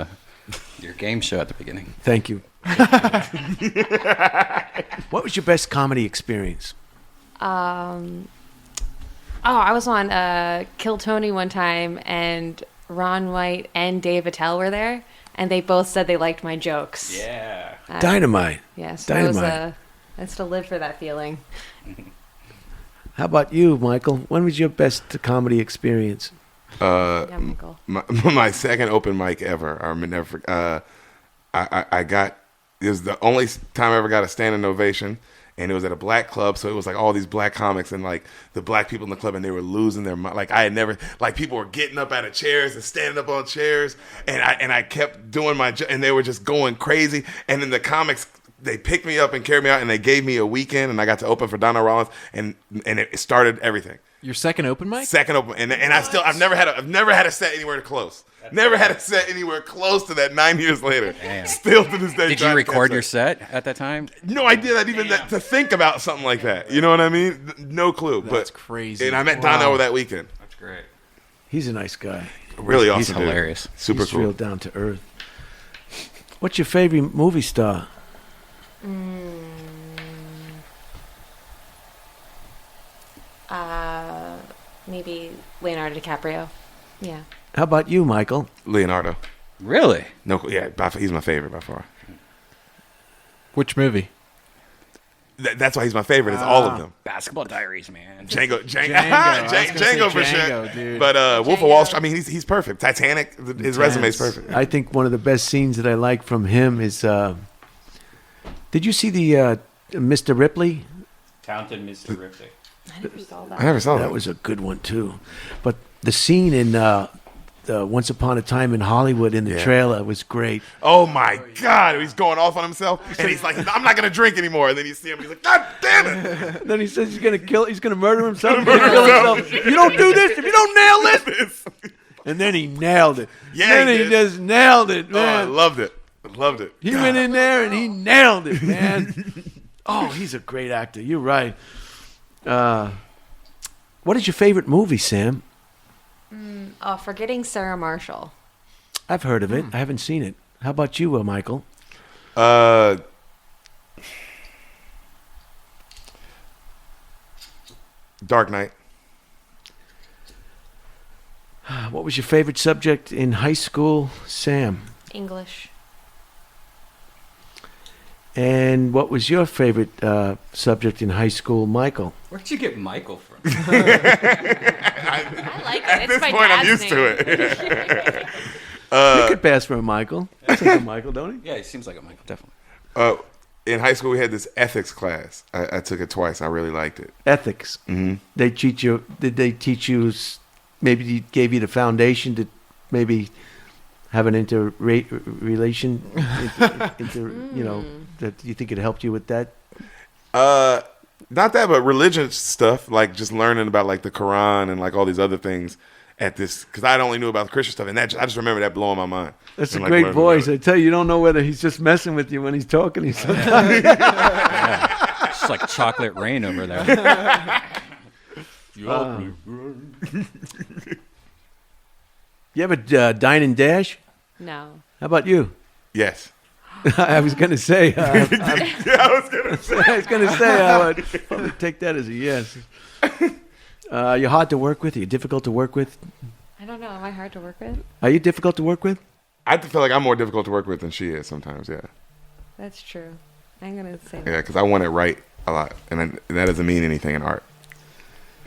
your game show at the beginning. Thank you. What was your best comedy experience? I was on Kill Tony one time, and Ron White and Dave Attell were there, and they both said they liked my jokes. Yeah. Dynamite. Yes. Dynamite. I still live for that feeling. How about you, Michael? When was your best comedy experience? Yeah, Michael. My second open mic ever. I remember. I got. It was the only time I ever got a standing ovation, and it was at a black club. So it was like all these black comics and like the black people in the club, and they were losing their mind. Like I had never. Like people were getting up out of chairs and standing up on chairs, and I kept doing and they were just going crazy. And then the comics, they picked me up and carried me out, and they gave me a weekend, and I got to open for Donna Rollins, and it started everything. Your second open mic? Second open, and I've never had a set anywhere close. Never had a set anywhere close to that 9 years later. Damn. Still to this day. Did you record your set at that time? No idea that even to think about something like that. You know what I mean? No clue. That's but crazy. And I met Donna over that weekend. That's great. He's a nice guy. Really awesome. He's dude. hilarious. Super He's cool. real down to earth. What's your favorite movie star? Maybe Leonardo DiCaprio. Yeah. How about you, Michael? Leonardo. Really? No, yeah, he's my favorite by far. Which movie? That's why he's my favorite. It's all of them. Basketball Diaries, man. Django for Django, sure. dude. But Wolf of Wall Street. I mean, he's perfect. Titanic. His resume is perfect. I think one of the best scenes that I like from him is. Did you see the Mr. Ripley? Talented Mr. Ripley. I never saw that. I never saw that. That was a good one too. But the scene in Once Upon a Time in Hollywood in the trailer was great. Oh my God! He's going off on himself, and he's like, "I'm not gonna drink anymore." And then you see him, he's like, "God damn it!" Then he says he's gonna murder himself. He's gonna kill himself. You don't do this if you don't nail this. And then he nailed it. Yeah, then he he did. just nailed it, man. Oh, I loved it. Loved it. He went in there and he nailed it, man. Oh, he's a great actor. You're right. What is your favorite movie, Sam? Forgetting Sarah Marshall. I've heard of it. I haven't seen it. How about you, Michael? Dark Knight. What was your favorite subject in high school, Sam? English. And what was your favorite subject in high school, Michael? Where'd you get Michael from? I like it. At this point, I'm used to it. You could pass for a Michael. That's like a Michael, don't he? Yeah, he seems like a Michael, definitely. In high school, we had this ethics class. I took it twice. I really liked it. Ethics. Mm-hmm. They teach you. Did they teach you? Maybe they gave you the foundation to maybe have an interrelation. You know, that you think it helped you with that. Not that, but religious stuff, like just learning about like the Quran and like all these other things at this, because I only knew about the Christian stuff, and that I just remember that blowing my mind. That's and, a like, great learning voice. about I tell you, you don't know whether he's just messing with you when he's talking. He's sometimes. Yeah. It's like chocolate rain over there. You ever dine and dash? No. How about you? Yes. I was going to say. Yeah, I was gonna say. I was going to say. I would probably take that as a yes. You're hard to work with. Are you difficult to work with? I don't know. Am I hard to work with? Are you difficult to work with? I feel like I'm more difficult to work with than she is sometimes. Yeah. That's true. I'm gonna say that. Yeah, because I want it right a lot, and that doesn't mean anything in art.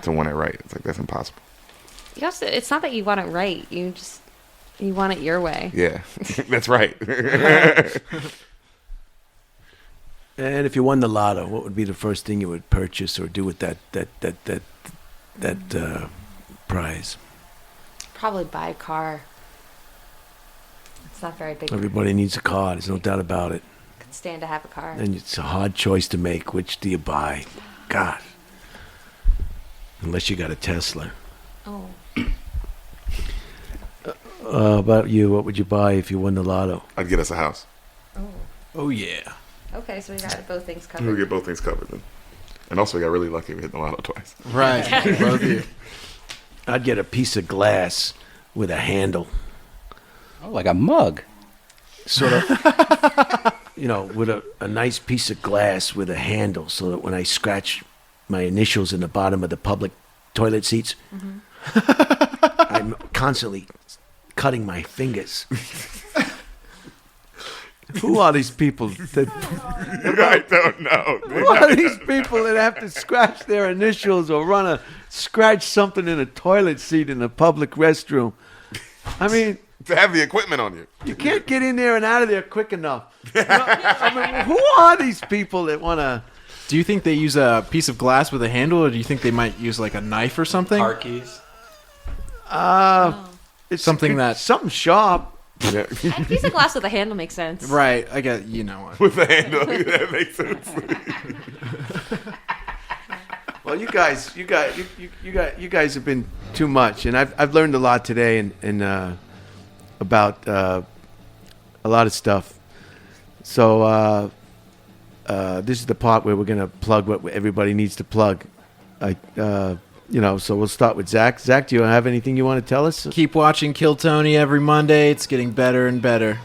To want it right, it's like that's impossible. You also, it's not that you want it right. You want it your way. Yeah, that's right. And if you won the lotto, what would be the first thing you would purchase or do with that prize? Probably buy a car. It's not very big. Everybody needs a car. There's no doubt about it. stand to have a car. And it's a hard choice to make. Which do you buy? God. Unless you got a Tesla. Oh. About you, what would you buy if you won the lotto? I'd get us a house. Oh yeah. Okay, so we got both things We'll covered. get both things covered then. And also, we got really lucky we hit the lotto twice. Right, both of you. I'd get a piece of glass with a handle. Oh, like a mug. Sort of, with a nice piece of glass with a handle, so that when I scratch my initials in the bottom of the public toilet seats, I'm constantly cutting my fingers. Who are these people? I don't know. Who are these people that have to scratch their initials or scratch something in a toilet seat in a public restroom? I mean, to have the equipment on you. You can't get in there and out of there quick enough. Who are these people that want to... Do you think they use a piece of glass with a handle, or do you think they might use like a knife or something? Car keys. It's something something sharp. Yeah. A piece of glass with a handle makes sense. Right, I get you know what. With a handle, that makes sense. Well, you guys have been too much, and I've learned a lot today, and about a lot of stuff. So this is the part where we're gonna plug what everybody needs to plug. So we'll start with Zach. Zach, do you have anything you want to tell us? Keep watching Kill Tony every Monday. It's getting better and better.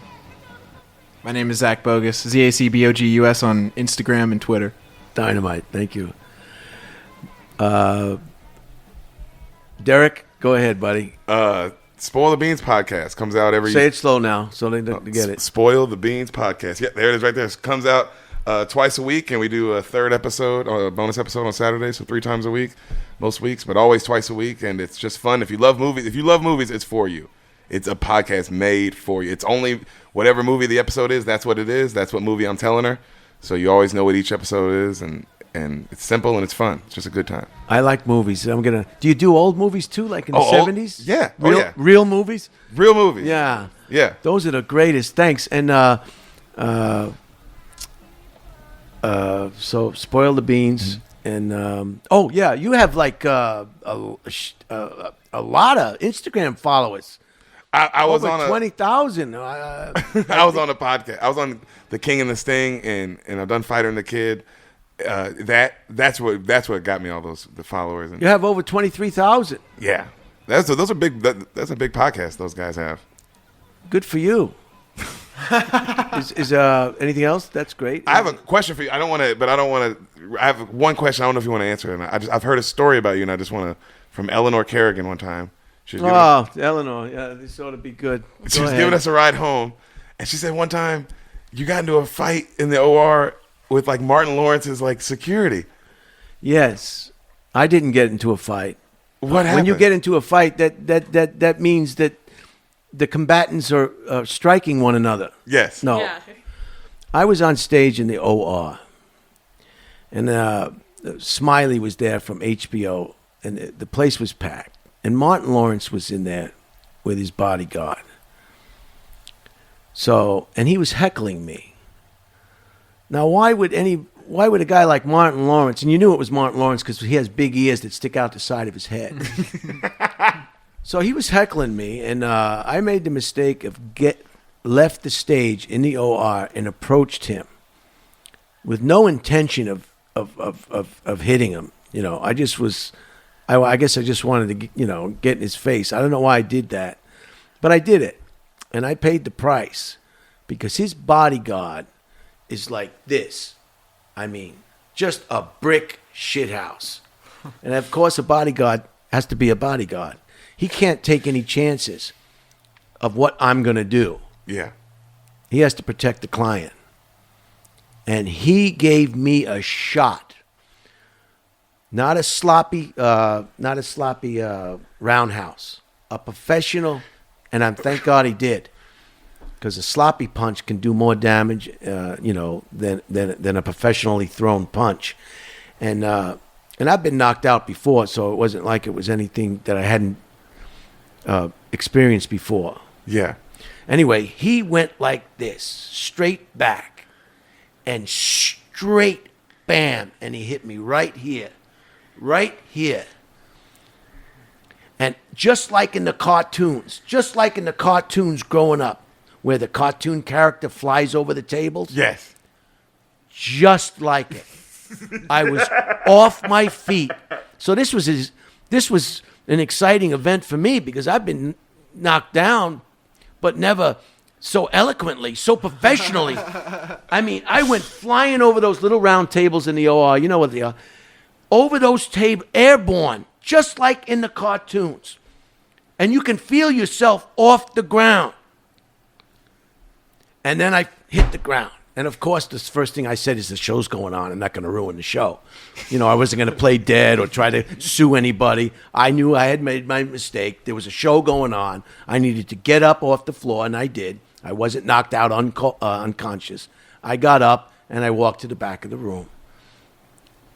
My name is Zach Bogus. ZACBOGUS on Instagram and Twitter. Dynamite. Thank you. Derek, go ahead, buddy. Spoil the Beans podcast comes out every... Say it slow now so they get it. Spoil the Beans podcast. Yeah, there it is right there. It comes out twice a week, and we do a third episode, or a bonus episode on Saturday, so 3 times a week, most weeks, but always twice a week, and it's just fun. If you love movies, it's for you. It's a podcast made for you. It's only whatever movie the episode is, that's what it is. That's what movie I'm telling her. So you always know what each episode is, and it's simple and it's fun. It's just a good time. I like movies. Do you do old movies too, like in the 70s? Yeah. Real movies? Real movies. Yeah. Yeah. Those are the greatest. Thanks. And so Spoil the Beans. And you have like a lot of Instagram followers. I was over on 20,000. I was on a podcast. I was on The King and the Sting, and I've done Fighter and the Kid. That's what got me all the followers. And you have over 23,000. Yeah, those are big. That's a big podcast those guys have. Good for you. Is anything else? That's great. I have a question for you. I have one question. I don't know if you want to answer it. And I've heard a story about you, and I just want to, from Eleanor Kerrigan one time. Eleanor. Yeah, this ought to be good. She was giving us a ride home, and she said one time you got into a fight in the OR with like Martin Lawrence's like security. Yes, I didn't get into a fight. What happened? When you get into a fight, that means that the combatants are striking one another. Yes. No. Yeah. I was on stage in the OR, and Smiley was there from HBO, and the place was packed. And Martin Lawrence was in there with his bodyguard. So, and he was heckling me. Now, why would a guy like Martin Lawrence, and you knew it was Martin Lawrence because he has big ears that stick out the side of his head. So he was heckling me, and I made the mistake of left the stage in the OR and approached him with no intention of hitting him. I guess I just wanted to, get in his face. I don't know why I did that, but I did it, and I paid the price because his bodyguard is like this. I mean, just a brick shithouse. And of course, a bodyguard has to be a bodyguard. He can't take any chances of what I'm going to do. Yeah. He has to protect the client. And he gave me a shot. Not a sloppy roundhouse. A professional, and thank God he did, because a sloppy punch can do more damage, than a professionally thrown punch. And I've been knocked out before, so it wasn't like it was anything that I hadn't experienced before. Yeah. Anyway, he went like this, straight back, and straight bam, and he hit me right here. And just like in the cartoons growing up, where the cartoon character flies over the tables. Yes. Just like it. I was off my feet. So this was an exciting event for me because I've been knocked down, but never so eloquently, so professionally. I mean, I went flying over those little round tables in the OR. You know what they are. Over those tables, airborne, just like in the cartoons. And you can feel yourself off the ground. And then I hit the ground. And of course, the first thing I said is the show's going on. I'm not going to ruin the show. You know, I wasn't going to play dead or try to sue anybody. I knew I had made my mistake. There was a show going on. I needed to get up off the floor, and I did. I wasn't knocked out unconscious. I got up, and I walked to the back of the room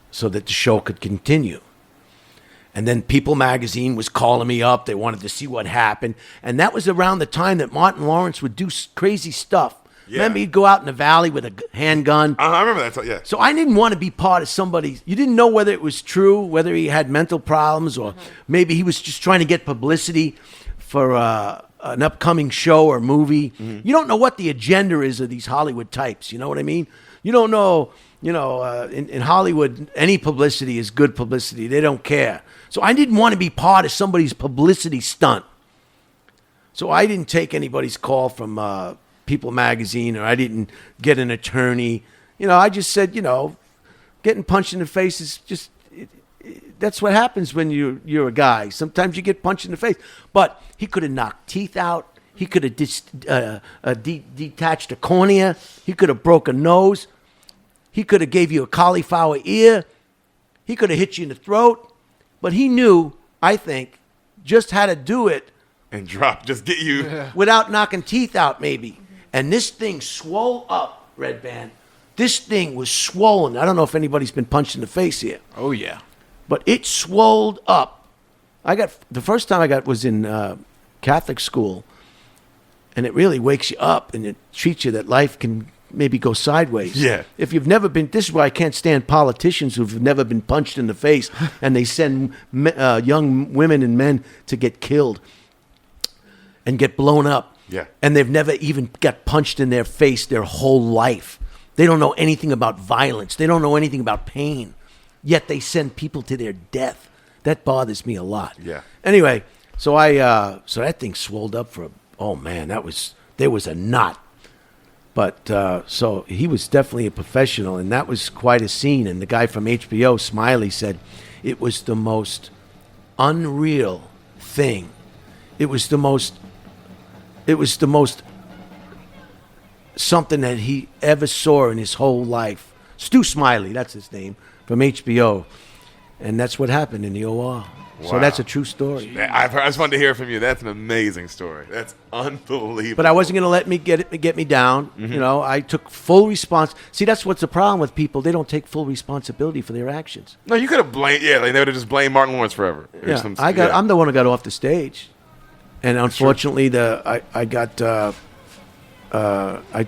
so that the show could continue. And then People magazine was calling me up. They wanted to see what happened. And that was around the time that Martin Lawrence would do crazy stuff. Yeah. Remember, he'd go out in the valley with a handgun. I remember that. Yeah. So I didn't want to be part of somebody. You didn't know whether it was true, whether he had mental problems, or maybe he was just trying to get publicity for an upcoming show or movie. Mm-hmm. You don't know what the agenda is of these Hollywood types. You know what I mean? You don't know. You know, in Hollywood, any publicity is good publicity. They don't care. So I didn't want to be part of somebody's publicity stunt. So I didn't take anybody's call from People magazine, or I didn't get an attorney. You know, I just said, you know, getting punched in the face is just, that's what happens when you're a guy. Sometimes you get punched in the face. But he could have knocked teeth out. He could have detached a cornea. He could have broke a nose. He could have gave you a cauliflower ear. He could have hit you in the throat. But he knew, I think, just how to do it. And just get you. Without knocking teeth out, maybe. And this thing swole up, Redban. This thing was swollen. I don't know if anybody's been punched in the face here. Oh, yeah. But it swolled up. The first time I got was in Catholic school. And it really wakes you up and it treats you that life can maybe go sideways. Yeah. If you've never been, this is why I can't stand politicians who've never been punched in the face and they send young women and men to get killed and get blown up. Yeah. And they've never even got punched in their face their whole life. They don't know anything about violence. They don't know anything about pain. Yet they send people to their death. That bothers me a lot. Yeah. Anyway, so so that thing swolled up for, there was a knot. But so he was definitely a professional, and that was quite a scene. And the guy from HBO, Smiley, said it was the most unreal thing. It was the most something that he ever saw in his whole life. Stu Smiley, that's his name, from HBO. And that's what happened in the OR. Wow. So that's a true story. I just wanted to hear from you. That's an amazing story. That's unbelievable. But I wasn't going to let me get me down. Mm-hmm. You know, I took full response. See, that's what's the problem with people. They don't take full responsibility for their actions. No, you could have blamed. Yeah, like they would have just blamed Martin Lawrence forever. Yeah, I'm the one who got off the stage, and unfortunately, I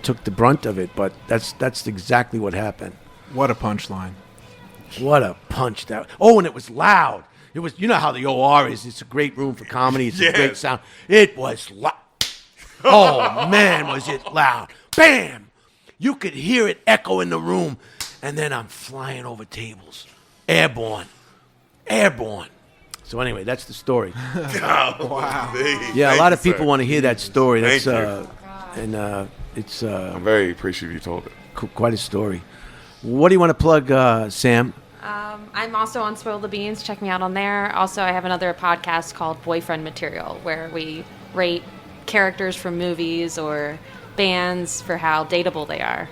took the brunt of it. But that's exactly what happened. What a punchline! What a punch that! Oh, and it was loud. It was, you know how the OR is. It's a great room for comedy. It's a great sound. It was loud. Oh, man, was it loud. Bam! You could hear it echo in the room. And then I'm flying over tables. Airborne. So anyway, that's the story. Wow. Yeah, a lot of people want to hear that story. That's it's I'm very appreciative you told it. Quite a story. What do you want to plug, Sam? I'm also on Spill the Beans. Check me out on there. Also, I have another podcast called Boyfriend Material, where we rate characters from movies or bands for how dateable they are.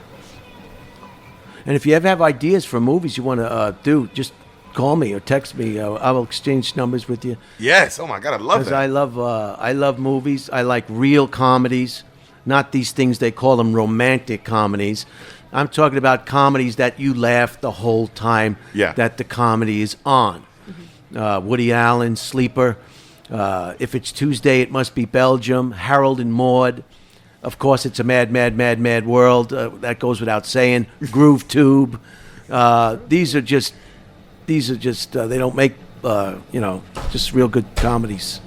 And if you ever have ideas for movies you want to do, just call me or text me. I will exchange numbers with you. Yes. Oh my God, I love that. Because I love movies. I like real comedies, not these things they call them romantic comedies. I'm talking about comedies that you laugh the whole time that the comedy is on. Mm-hmm. Woody Allen, Sleeper. If it's Tuesday, it must be Belgium. Harold and Maude. Of course, it's a mad, mad, mad, mad world. That goes without saying. Groove Tube. These are just. They don't make. Just real good comedies.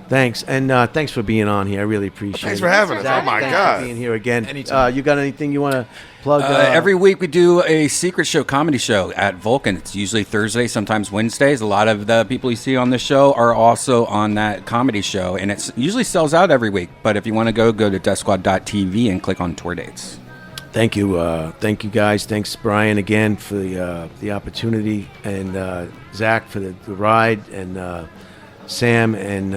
Thanks, and thanks for being on here. I really appreciate it. Thanks for having us. Oh, my thanks God. for being here again. Anytime. You got anything you want to plug? Every week we do a secret show comedy show at Vulcan. It's usually Thursday, sometimes Wednesdays. A lot of the people you see on the show are also on that comedy show, and it usually sells out every week. But if you want to go to DeathSquad.tv and click on tour dates. Thank you guys. Thanks Brian again for the opportunity, and Zach for the ride, and Sam and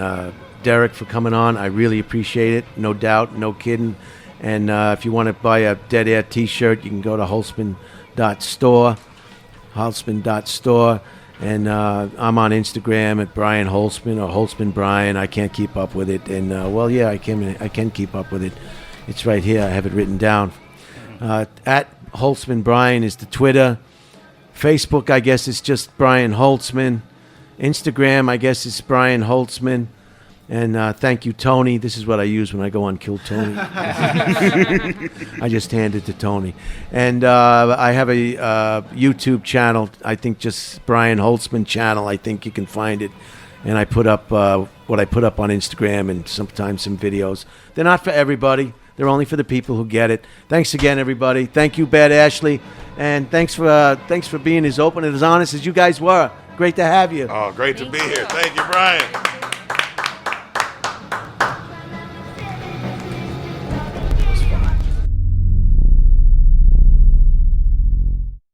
Deric for coming on. I really appreciate it. No doubt, no kidding. And if you want to buy a Dead Air T-shirt, you can go to Holtzman.store. And I'm on Instagram at Brian Holtzman or Holtzman Brian. I can't keep up with it, and I can keep up with it. It's right here. I have it written down. At Holtzman Brian is the Twitter. Facebook, I guess, is just Brian Holtzman. Instagram, I guess, is Brian Holtzman. And thank you, Tony. This is what I use when I go on Kill Tony. I just hand it to Tony. And I have a YouTube channel. I think just Brian Holtzman channel. I think you can find it. And I put up what I put up on Instagram and sometimes some videos. They're not for everybody. They're only for the people who get it. Thanks again, everybody. Thank you, Bad Ashley. And thanks for being as open and as honest as you guys were. Great to have you. Oh, great to be here. Thank you, Brian.